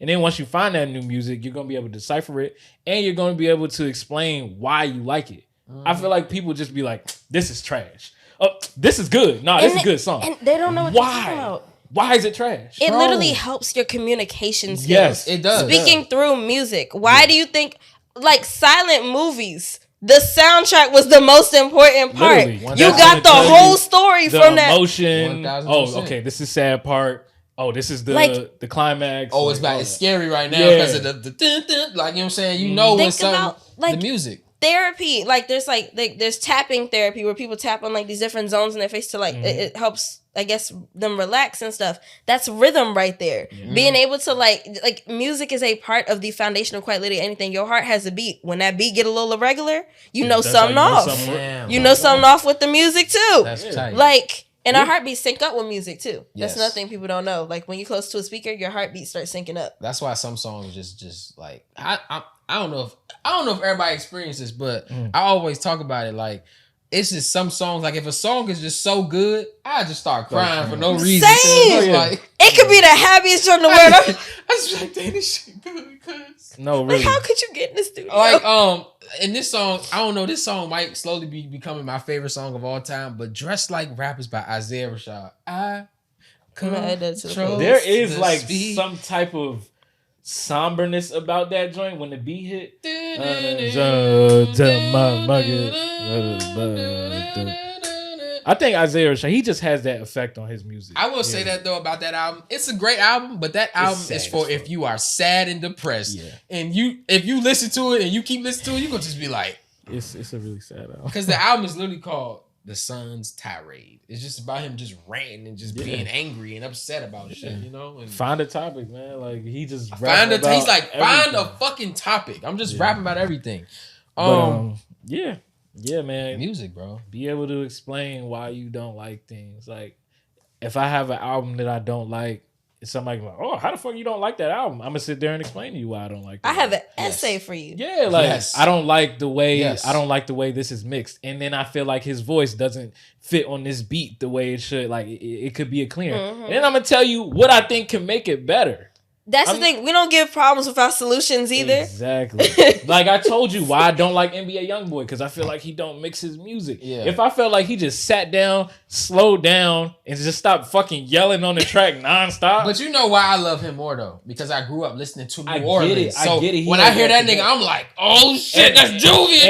And then once you find that new music, you're going to be able to decipher it and you're going to be able to explain why you like it. I feel like people just be like, this is trash. Oh, this is good. No, this is a good song. And they don't know what they're talking about. Why is it trash? It literally helps your communication skills. Yes, it does. Speaking through music. Why do you think, like, silent movies, the soundtrack was the most important part? Literally. You got the whole story from that. Emotion. 1000%. Oh, okay, this is sad part. Oh, this is the climax. Oh, it's like, it's scary right now because of the dun, dun, like, you know what I'm saying? You know when something, the music. Therapy, like there's tapping therapy where people tap on like these different zones in their face to like it helps, I guess, them relax and stuff. That's rhythm right there. Being able to like music is a part of the foundation of quite literally anything. Your heart has a beat. When that beat get a little irregular, you know something off. You know something off with the music too. That's tight. Like, and our heartbeats sync up with music too. That's Yes. another thing people don't know. Like when you close to a speaker, your heartbeat starts syncing up. That's why some songs just like I don't know if everybody experiences this, but I always talk about it like it's just some songs, like if a song is just so good, I just start crying for no reason. Same. Like, It could be the happiest drum in the world. I just like, dang, this shit good because No, Like, really. how could you get in the studio? like in this song, I don't know, this song might slowly be becoming my favorite song of all time, but Dressed Like Rappers by Isaiah Rashad. I add that to the control There is the like speed. some type of somberness about that joint when the beat hit. I think Isaiah Rashad, he just has that effect on his music. I will say that though about that album. It's a great album, but that album is for if you are sad and depressed. Yeah. And if you listen to it and you keep listening to it, you're gonna just be like, It's a really sad album. because the album is literally called The Sun's Tirade. It's just about him just ranting and just being angry and upset about shit, you know? And Find a topic, man. Like he just he's rapping like, about find a everything. fucking topic. I'm just rapping about everything. But, yeah, man. Music, bro. Be able to explain why you don't like things. Like, if I have an album that I don't like, and somebody like, oh, how the fuck you don't like that album? I'm gonna sit there and explain to you why I don't like that. I have album. an essay for you. Yeah, like Yes. I don't like the way Yes. I don't like the way this is mixed, and then I feel like his voice doesn't fit on this beat the way it should. Like it could be a cleaner. And then I'm gonna tell you what I think can make it better. That's the thing. We don't give problems without solutions either. Exactly. Like I told you why I don't like NBA Youngboy, because I feel like he don't mix his music. Yeah. If I felt like he just sat down, slowed down, and just stopped fucking yelling on the track nonstop. But you know why I love him more though? Because I grew up listening to New I get Orleans. it. I So get it. He when has I hear that that nigga, together. I'm like, oh shit, that's Juvie.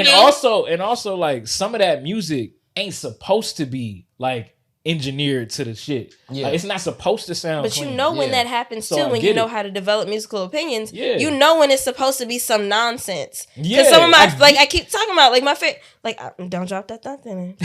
And also like some of that music ain't supposed to be like engineered to the shit. Yeah. Like, it's not supposed to sound But clean. you know when Yeah. that happens So too, I when get you know it. how to develop musical opinions. Yeah. You know when it's supposed to be some nonsense. Yeah, Because some of my, I I keep talking about, like my favorite, like, don't drop that thing.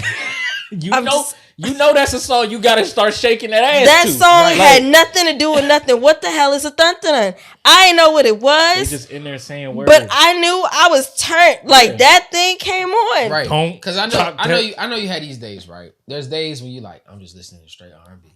You I'm know, just- you know that's a song you gotta start shaking that ass That to. song Right? had Like, nothing to do with nothing. What the hell is a Thun Thun? I didn't know what it they was, just in there saying words. but I knew I was turned. Like Yeah. that thing came on. Right. Don't Because I drop know you had these days, right? There's days when you like, I'm just listening to straight R&B.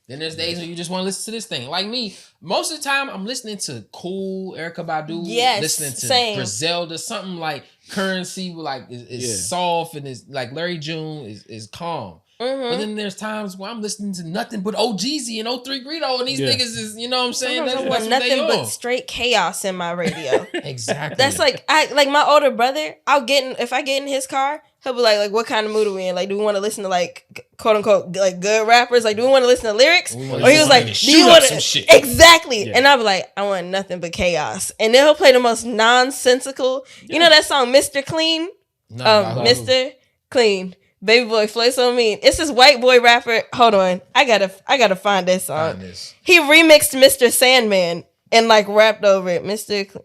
Then there's days when you just want to listen to this thing. Like me, most of the time I'm listening to cool Erykah Badu. Yes, listening to same. Griselda, something like Currency, like is Yeah. soft and is like Larry June is calm. Mm-hmm. But then there's times where I'm listening to nothing but OGZ and 03 Greedo, and these Yeah. niggas is, you know what I'm saying? Sometimes I That's want what nothing they but on. straight chaos in my radio. Exactly. That's like my older brother. If I get in his car, he'll be like, what kind of mood are we in? Like, do we want to listen to like quote unquote like good rappers? Like, do we want to listen to lyrics? We Or wanna he was listen like, to do shoot you up want some shit. Exactly. Yeah. And I'll be like, I want nothing but chaos. And then he'll play the most nonsensical. You know that song, Mr. Clean? No, Mr. Clean. Baby boy, Flay So Mean. It's this white boy rapper. Hold on. I gotta find that song. Find this. He remixed Mr. Sandman and like rapped over it.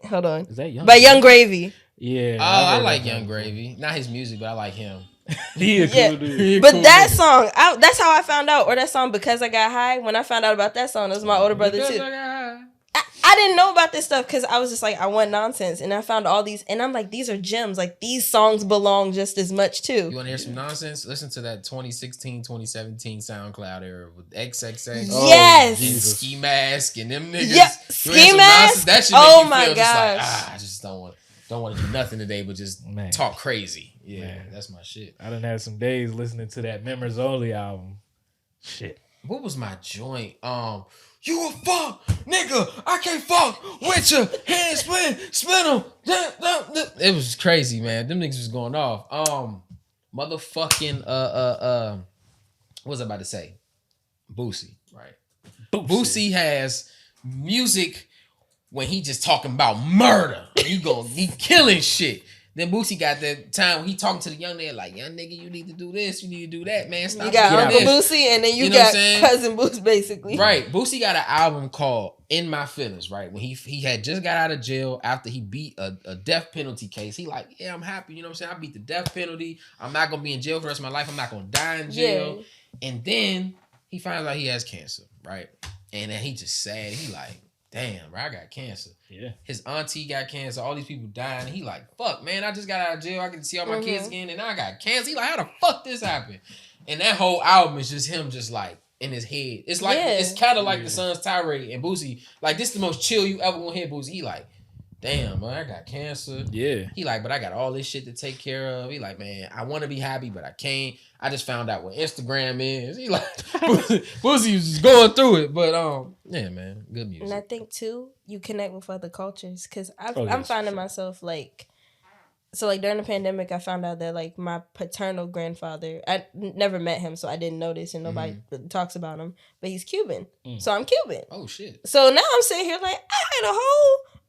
Hold on. Is that Young? By Young Gravy. Yeah. Oh, I heard like that. Young Gravy. Not his music, but I like him. He a Yeah. cool dude. But that song, that's how I found out. Or that song, Because I Got High. When I found out about that song, it was my older brother Because too. I got- I didn't know about this stuff because I was just like, I want nonsense. And I found all these, and I'm like, these are gems. Like, these songs belong just as much too. You want to hear some nonsense? Listen to that 2016, 2017 SoundCloud era with XXX. Yes. And Ski Mask and them niggas. Yeah, You hear Ski some Mask? nonsense, that shit Oh make you my feel just like, gosh. I just don't want to do nothing today but just Man. talk crazy. Yeah, Man. that's my shit. I done had some days listening to that Members Only album. Shit. What was my joint? You a fuck, nigga. I can't fuck with you. Hand spin them. It was crazy, man. Them niggas was going off. Motherfucking, what was I about to say? Boosie, right? Boosie has music when he just talking about murder. He killing shit. Then Boosie got that time when he talking to the young nigga like, young nigga, you need to do this, you need to do that, man. Stop. You got Uncle Boosie, and then you got Cousin Boosie, basically. Right. Boosie got an album called In My Feelings, right? When he had just got out of jail after he beat a death penalty case. He like, yeah, I'm happy. You know what I'm saying? I beat the death penalty. I'm not gonna be in jail for the rest of my life. I'm not gonna die in jail. Yeah. And then he finds out he has cancer, right? And then he just sad. He like, damn, bro, I got cancer. Yeah. His auntie got cancer. All these people dying. He like, fuck, man, I just got out of jail. I get to see all my kids again, and now I got cancer. He like, how the fuck this happened? And that whole album is just him just like in his head. It's like, it's kind of like the Sun's tirade and Boosie. Like, this is the most chill you ever gonna hear Boosie. He like, damn, man, I got cancer. Yeah. He like, but I got all this shit to take care of. He like, man, I want to be happy, but I can't. I just found out what Instagram is. He like, Boosie was just going through it. But yeah, man, good music. And I think too, you connect with other cultures because I'm finding myself like, so like during the pandemic, I found out that like my paternal grandfather, I never met him, so I didn't notice, and nobody talks about him, but he's Cuban, so I'm Cuban. Oh shit! So now I'm sitting here like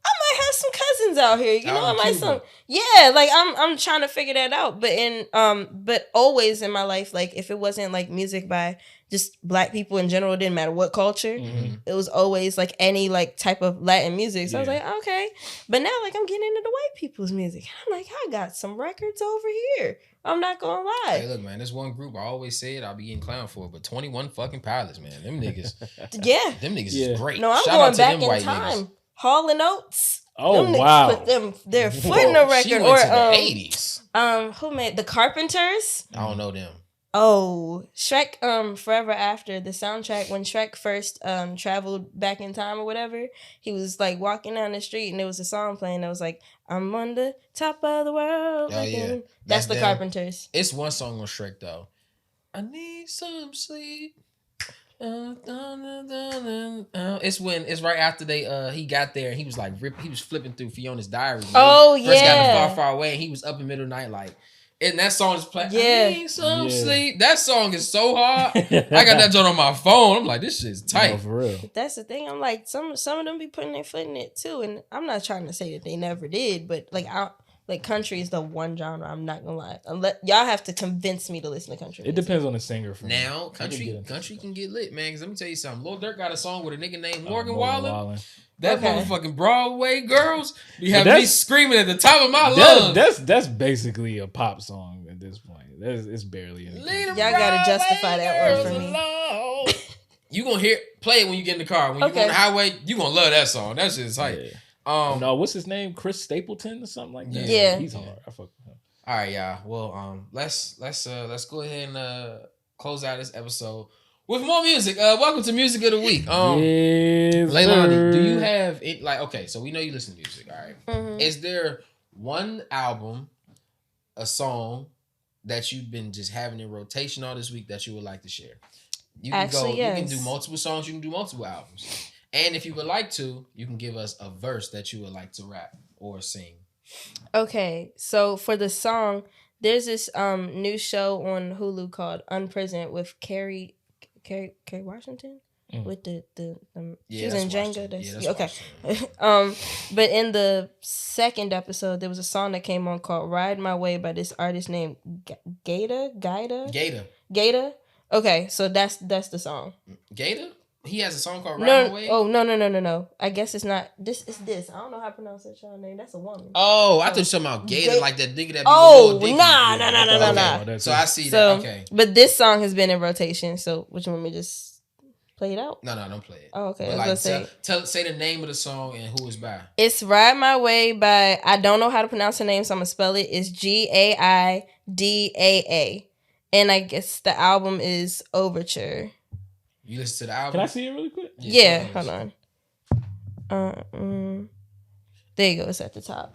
I might have some cousins out here, you know. I might like I'm trying to figure that out. But always in my life, like if it wasn't like music by just Black people in general, it didn't matter what culture. It was always like any like type of Latin music. So I was like, okay. But now like I'm getting into the white people's music. I'm like, I got some records over here. I'm not gonna lie. Hey, look, man, there's one group I always say it. I'll be getting clowned for it, but 21 fucking Pilots, man, them niggas. Them niggas is great. No, I'm going back in time. Niggas. Hall and Oates. Oh them wow! Put their foot in the record. She went to the 80s. Who made the Carpenters? I don't know them. Oh, Shrek. Forever After, the soundtrack when Shrek first traveled back in time or whatever. He was like walking down the street and there was a song playing that was like, "I'm on the top of the world." Oh yeah, that's the Carpenters. It's one song on Shrek though. I need some sleep. It's right after he got there and he was like he was flipping through Fiona's diary. Oh yeah, first got the far away and he was up in middle of the night like, and that song is playing. Yeah, I need some sleep. That song is so hard. I got that joint on my phone. I'm like, this shit's tight. No, for real. But that's the thing. I'm like, some of them be putting their foot in it too, and I'm not trying to say that they never did, but like country is the one genre I'm not gonna lie. Y'all have to convince me to listen to country. It depends on the singer. For now, country can get lit, man. Because let me tell you something. Lil Durk got a song with a nigga named Morgan Wallen. That motherfucking Broadway girls be having me screaming at the top of my lungs. That's basically a pop song at this point. It's barely anything. Y'all gotta justify that word for me. You gonna play it when you get in the car. When you go on the highway, you gonna love that song. That shit's tight. Yeah. No, what's his name? Chris Stapleton or something like that. Yeah, he's hard. I fuck with him. All right, y'all. Well, let's go ahead and close out this episode with more music. Welcome to Music of the Week. Leilani, do you have it? Like, okay, so we know you listen to music. All right. Mm-hmm. Is there one album, a song that you've been just having in rotation all this week that you would like to share? You can You can do multiple songs. You can do multiple albums. And if you would like to, you can give us a verse that you would like to rap or sing. Okay, so for the song, there's this new show on Hulu called Unprisoned with Kerry Washington. With the she was in Django. Okay. But in the second episode, there was a song that came on called "Ride My Way" by this artist named Gator. Okay, so that's the song. Gator? He has a song called Ride My Way? Oh, no. I guess it's not. This is this. I don't know how to pronounce that y'all name. That's a woman. Oh, I thought you were talking about Gator, like that nigga that be nah. So I see that. Okay. But this song has been in rotation, so would you want me to just play it out? No, don't play it. Oh, okay. But say the name of the song and who it's by. It's Ride My Way by, I don't know how to pronounce the name, so I'm going to spell it. It's Gaidaa. And I guess the album is Overture. You listen to the album? Can I see it really quick? Yeah, hold on. There you go. It's at the top.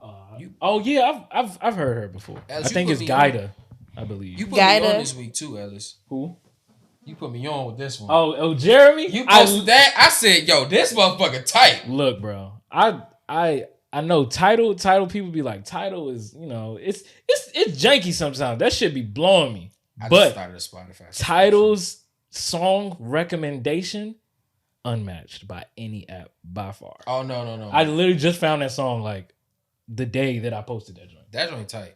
I've heard her before. Ellis, I think it's Gaida. I believe you put me on this week too, Ellis. Who? You put me on with this one. Oh, Jeremy? You posted that? I said, yo, this motherfucker tight. Look, bro. I know title people be like, title is, it's janky sometimes. That shit be blowing me. I but just started a Spotify. title's song recommendation unmatched by any app by far. Oh no. I literally just found that song like the day that I posted that joint. That joint tight.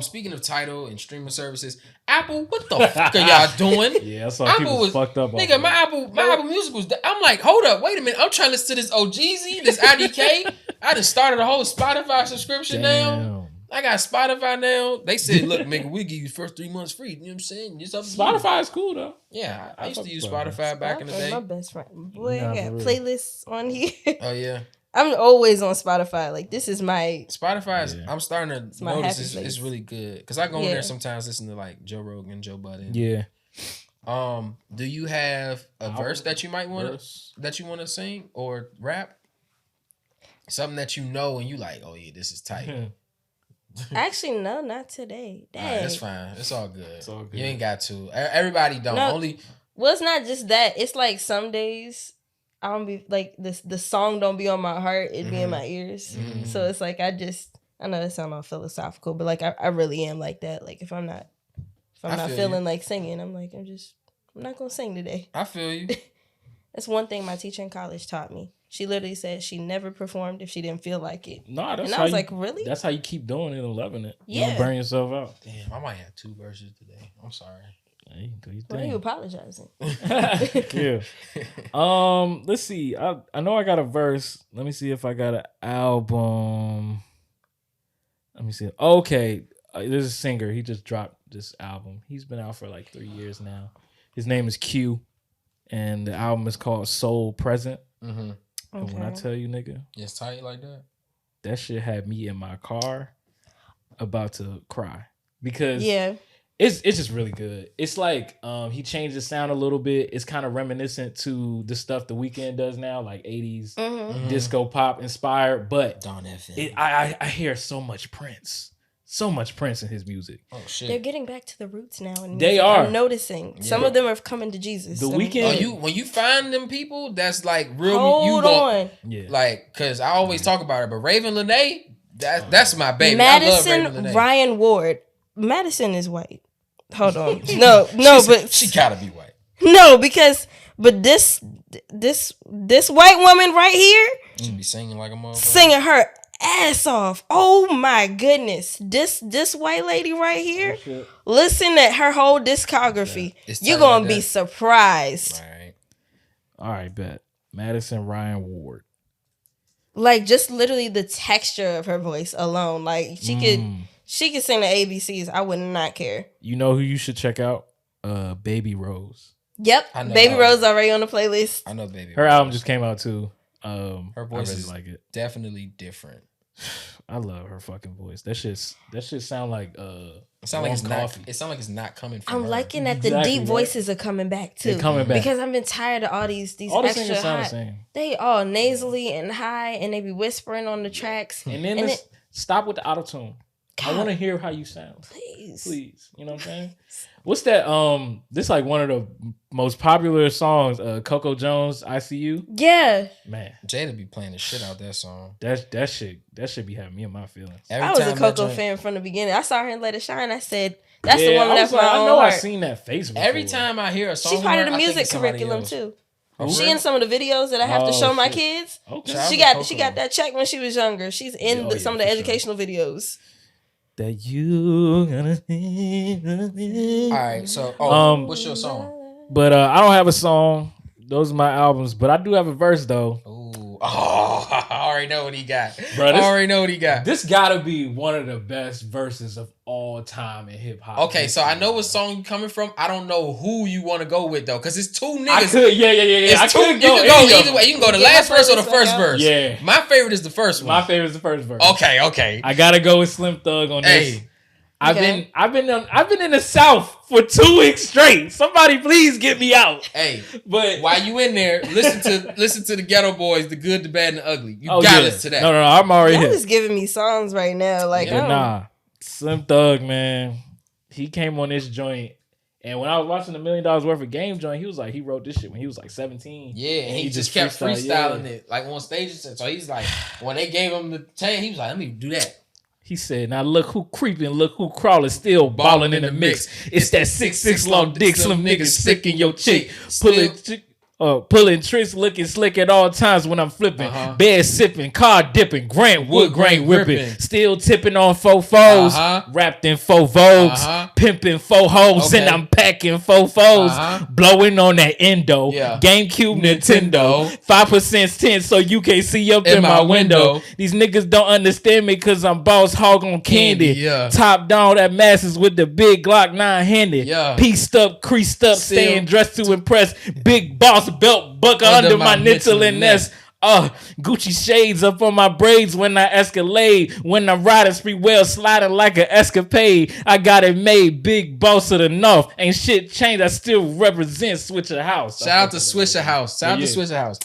Speaking of title and streaming services, Apple, what the fuck are y'all doing? Yeah, I saw Apple people was fucked up. Nigga, my Apple Music was. I'm like, hold up, wait a minute. I'm trying to listen to this OGZ, this IDK. I just started a whole Spotify subscription now. I got Spotify now. They said, look, nigga, we'll give you the first 3 months free. You know what I'm saying? Spotify is cool though. Yeah, I used to use Spotify back in the day. My best friend. Boy, I got playlists on here. Oh yeah. I'm always on Spotify. Like this is my Spotify. I'm starting to notice it's really good because I go in there sometimes listen to like Joe Rogan, Joe Budden. Yeah. Do you have a verse that you might want to sing or rap? Something that you know and you like, oh yeah, this is tight. Actually, no, not today. Dang. All right, that's fine. It's all good. It's all good. You ain't got to. Everybody don't. No, Only. Well, it's not just that. It's like some days I don't be like this. The song don't be on my heart. It be in my ears. Mm-hmm. So it's like I know that sounds all philosophical, but like I really am like that. Like if I'm not feeling like singing, I'm like I'm not gonna sing today. I feel you. That's one thing my teacher in college taught me. She literally said she never performed if she didn't feel like it. No, that's and I was like, really? That's how you keep doing it and loving it. Yeah. You don't burn yourself out. Damn, I might have 2 verses today. I'm sorry. Hey, do your thing. Why are you apologizing? Yeah. Let's see. I know I got a verse. Let me see if I got an album. Let me see. Okay. There's a singer. He just dropped this album. He's been out for like 3 years now. His name is Q. And the album is called Soul Present. Mm-hmm. And when I tell you, nigga, it's tight like that. That shit had me in my car about to cry because it's just really good. It's like he changed the sound a little bit. It's kind of reminiscent to the stuff The Weeknd does now, like 80s disco pop inspired. But I hear so much Prince. So much Prince in his music. Oh shit! They're getting back to the roots now. And they are. I'm noticing some of them are coming to Jesus. The Weeknd. When you find them people, that's like real. Hold on. Like, cause I always talk about it, but Raven Lene, that's my baby. Madison I love Raven Lene. Ryan Ward. Madison is white. Hold on. No, but she gotta be white. No, but this white woman right here, she be singing like a motherfucker. Singing her ass off. Oh my goodness. This white lady right here, listen to her whole discography. You're gonna be surprised. All right, bet. Madison Ryan Ward. Like just literally the texture of her voice alone. Like she could sing the ABCs. I would not care. You know who you should check out? Baby Rose. Yep. Baby Rose already on the playlist. I know Baby Her Rose. album just came out too. Her voice I really is like it. Definitely different. I love her fucking voice. That shit sound like it sound like it's not coming from I'm her. liking that the deep voices are coming back too. They're coming back. Because I've been tired of all these all extra the sound high. the same. They all nasally and high and they be whispering on the tracks. And then stop with the auto-tune. I want to hear how you sound. Please. You know what I'm saying? What's that? This like one of the most popular songs. Coco Jones, ICU. Yeah. Man, Jada be playing the shit out that song. That shit be having me in my feelings. I was a Coco fan from the beginning. I saw her in Let It Shine. I said, that's the woman that's my own I know heart. I seen that face before. Every time I hear a song, she's part of the music curriculum too. She in some of the videos that I have to show my kids. Okay. She got that check when she was younger. She's in some of the educational videos. That you gonna think. All right, so what's your song? But I don't have a song. Those are my albums, but I do have a verse though. Ooh, I already know what he got. Bro, I already know what he got. This gotta be one of the best verses of all time in hip hop. Okay, so I know what song you coming from. I don't know who you want to go with though, because it's 2 niggas. I could, yeah. It's 2. You can go either way. You can go the last verse or the first verse. Yeah, my favorite is the first one. My favorite is the first verse. Okay. I gotta go with Slim Thug on this. Hey. I've been in the South for 2 weeks straight. Somebody please get me out. Hey, but while you in there, listen to the Ghetto Boys, the Good, the Bad, and the Ugly. You gotta listen to that. No, I'm already Y'all here. just giving me songs right now. Like, Nah, Slim Thug, man, he came on this joint And when I was watching the $1 Million Worth of Game joint, he was like, he wrote this shit when he was like 17. Yeah, and he just kept freestyling it like on stages. So he's like, when they gave him the chain, he was like, let me do that. He said, now look who creeping, look who crawling, still balling in the mix. It's that 6'6" long dick, some niggas sick in your chick. Pulling tricks, looking slick at all times when I'm flipping. Bed sipping, car dipping, Grant wood grain whipping. Still tipping on 4 foes, wrapped in 4 Vogues, pimping 4 hoes, and I'm packing 4 foes. Blowing on that endo. GameCube, Nintendo. 5% tint so you can't see up in my window. These niggas don't understand me because I'm boss hog on candy. Top down at masses with the big Glock 9-handed. Pieced up, creased up, staying dressed to impress. Big boss belt buckle under my nitzel and nest. Gucci shades up on my braids when I escalade. When I'm riding spree well, sliding like an escapade. I got it made, big boss of the north. Ain't shit changed, I still represent Swisher House. Shout out to Swisher House. Shout out to Swisher House.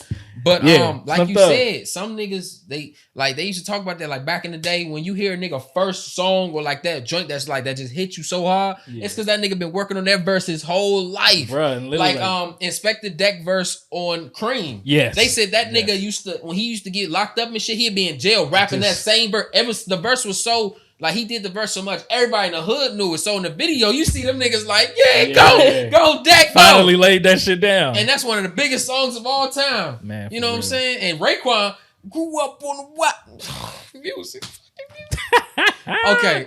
But like you said, some niggas they used to talk about that like back in the day when you hear a nigga first song or like that joint that's like that just hit you so hard. It's because that nigga been working on that verse his whole life. Bruh, like Inspector Deck verse on Cream. Yes. They said that nigga used to when he used to get locked up and shit, he'd be in jail rapping that same verse. The verse was so like he did the verse so much, everybody in the hood knew it. So in the video, you see them niggas like, go Deck, finally laid that shit down. And that's one of the biggest songs of all time. Man, you know what I'm saying? And Raekwon grew up on the what? Music. Okay,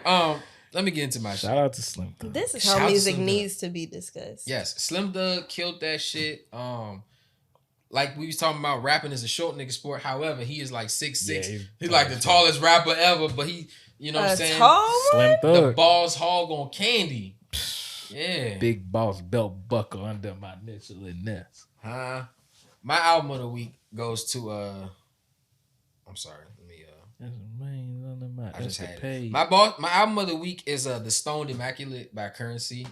let me get into my shit. Shout out to Slim Thug. This is how music needs to be discussed. Yes, Slim Thug killed that shit. Like we was talking about, rapping is a short nigga sport. However, he is like 6'6". He's like the tallest rapper ever, but he, you know what I'm saying? Slim Thug. The balls hog on candy. Yeah. Big boss belt buckle under my nitzel and nest. My album of the week goes to I'm sorry. Let me I just had it. My album of the week is The Stoned Immaculate by Currency.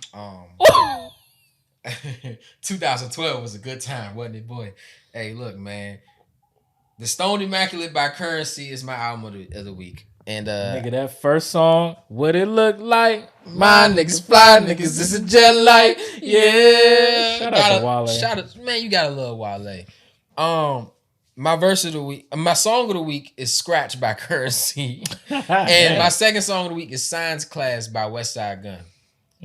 2012 was a good time, wasn't it, boy? Hey, look, man. The Stoned Immaculate by Currency is my album of the week. And nigga, that first song, what it look like? My niggas fly, niggas, this a jet light. Yeah. Shout out to Wale. Shout out, man, you gotta love Wale. My verse of the week, my song of the week is Scratch by Currency. And my second song of the week is Science Class by Westside Gun.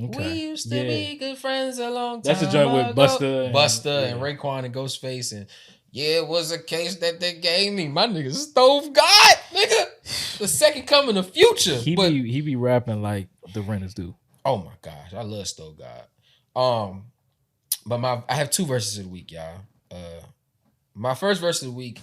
Okay. We used to be good friends a long time. That's a joint with Busta and Raekwon and Ghostface. And it was a case that they gave me. My nigga Stove God, nigga. The second coming of Future. He be rapping like the Renters do. Oh my gosh, I love Stove God. But I have 2 verses of the week, y'all. My first verse of the week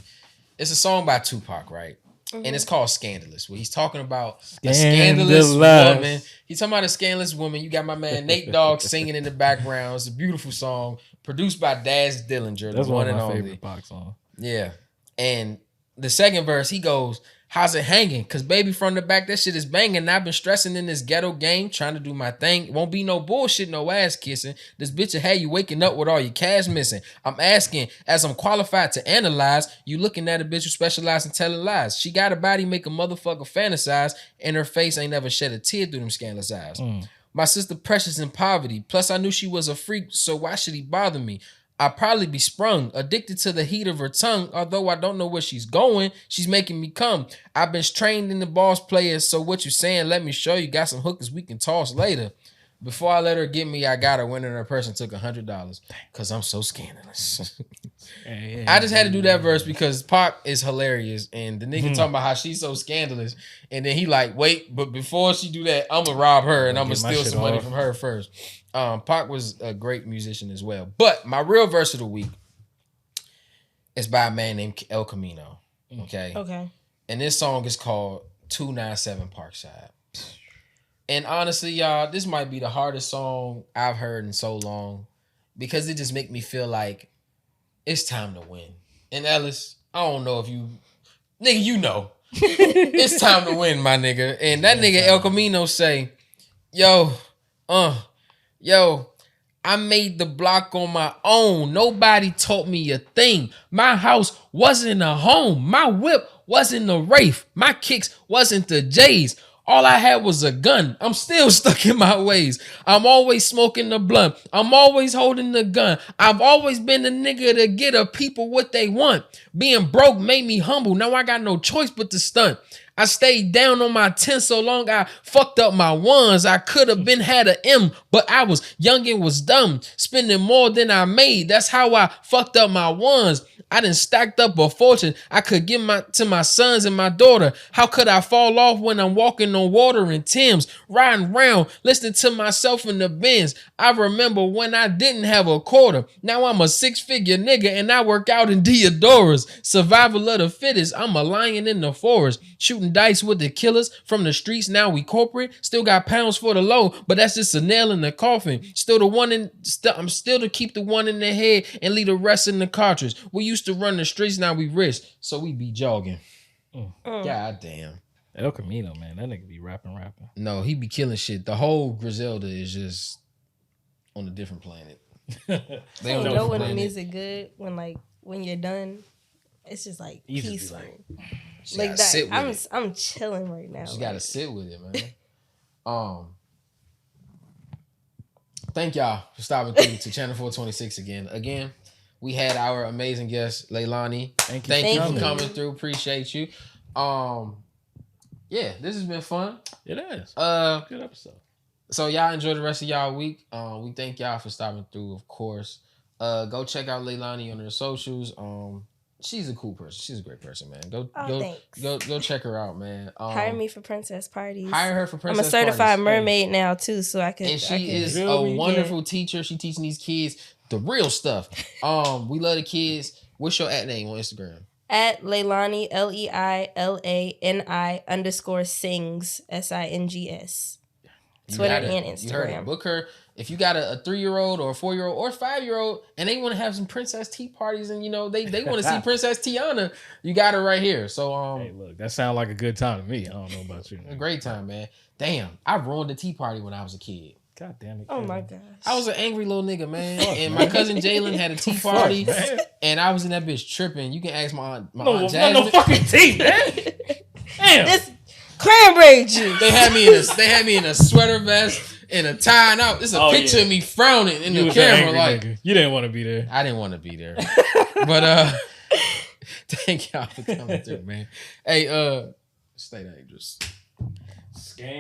is a song by Tupac, right? Mm-hmm. And it's called Scandalous, where he's talking about a scandalous woman. He's talking about a scandalous woman. You got my man Nate Dogg singing in the background. It's a beautiful song produced by Daz Dillinger. That's one of my favorite Pac songs. Yeah. And the second verse, he goes, how's it hanging? Cause baby from the back, that shit is banging. I've been stressing in this ghetto game, trying to do my thing. It won't be no bullshit, no ass kissing. This bitch will have you waking up with all your cash missing. I'm asking, as I'm qualified to analyze, you looking at a bitch who specializes in telling lies. She got a body make a motherfucker fantasize, and her face ain't never shed a tear through them scandalous eyes. My sister precious in poverty. Plus I knew she was a freak, so why should he bother me? I'd probably be sprung, addicted to the heat of her tongue. Although I don't know where she's going, she's making me come. I've been trained in the boss players, so what you saying? Let me show you. Got some hookers we can toss later. Before I let her get me, I got her when her person took $100 because I'm so scandalous. I just had to do that verse because Pac is hilarious, and the nigga talking about how she's so scandalous, and then he like, wait, but before she do that, I'm gonna rob her and I'm gonna steal some money from her first. Pac was a great musician as well. But my real verse of the week is by a man named El Camino. Okay. And this song is called 297 Parkside. And honestly, y'all, this might be the hardest song I've heard in so long because it just make me feel like it's time to win. And Ellis, I don't know if you, nigga, you know, it's time to win, my nigga. And that nigga El Camino say, yo, I made the block on my own. Nobody taught me a thing. My house wasn't a home. My whip wasn't a Wraith. My kicks wasn't the J's. All I had was a gun. I'm still stuck in my ways. I'm always smoking the blunt. I'm always holding the gun. I've always been the nigga to get a people what they want. Being broke made me humble. Now I got no choice but to stunt. I stayed down on my 10 so long I fucked up my ones. I could have been had a M, but I was young and was dumb. Spending more than I made. That's how I fucked up my ones. I done stacked up a fortune I could give to my sons and my daughter. How could I fall off when I'm walking on water and Thames, riding around, listening to myself in the Benz? I remember when I didn't have a quarter. Now I'm a 6-figure nigga and I work out in Deodoras. Survival of the fittest. I'm a lion in the forest, shooting dice with the killers from the streets. Now we corporate. Still got pounds for the low, but that's just a nail in the coffin. Still the one I'm still to keep the one in the head and leave the rest in the cartridge. We used to run the streets, now we rich, so we be jogging. God damn. El Camino, man, that nigga be rapping. No, he be killing shit. The whole Griselda is just on a different planet. They don't know when the music good, when you're done, it's just like easy peaceful. Like that. I'm chilling right now. You gotta sit with it, man. Thank y'all for stopping through to Channel 426 again. We had our amazing guest, Leilani. Thank you for coming through. Appreciate you. Yeah, this has been fun. It is. Good episode. So y'all enjoy the rest of y'all week. We thank y'all for stopping through, of course. Go check out Leilani on her socials. She's a cool person. She's a great person, man. Go check her out, man. Hire me for princess parties. Hire her for princess parties. I'm a certified mermaid now too, so I can. And she is a wonderful teacher. She teaching these kids the real stuff. We love the kids. What's your @ name on Instagram? At Leilani, LEILANI _sings SINGS. Twitter and Instagram. You heard it. Book her. If you got a 3-year-old or a 4-year-old or a 5-year-old and they want to have some princess tea parties and they want to see Princess Tiana, you got her right here. So hey, look, that sounds like a good time to me. I don't know about you. A great time, man. Damn, I ruined the tea party when I was a kid. God damn it. Oh my gosh. I was an angry little nigga, man. And my cousin Jalen had a tea party. And I was in that bitch tripping. You can ask my aunt Jasmine. No fucking tea, man. Damn. This cranberry juice. They had me in a sweater vest and a tie. And it's a picture of me frowning in the camera. Like nigga. You didn't want to be there. I didn't want to be there. But thank y'all for coming through, man. Hey, stay dangerous.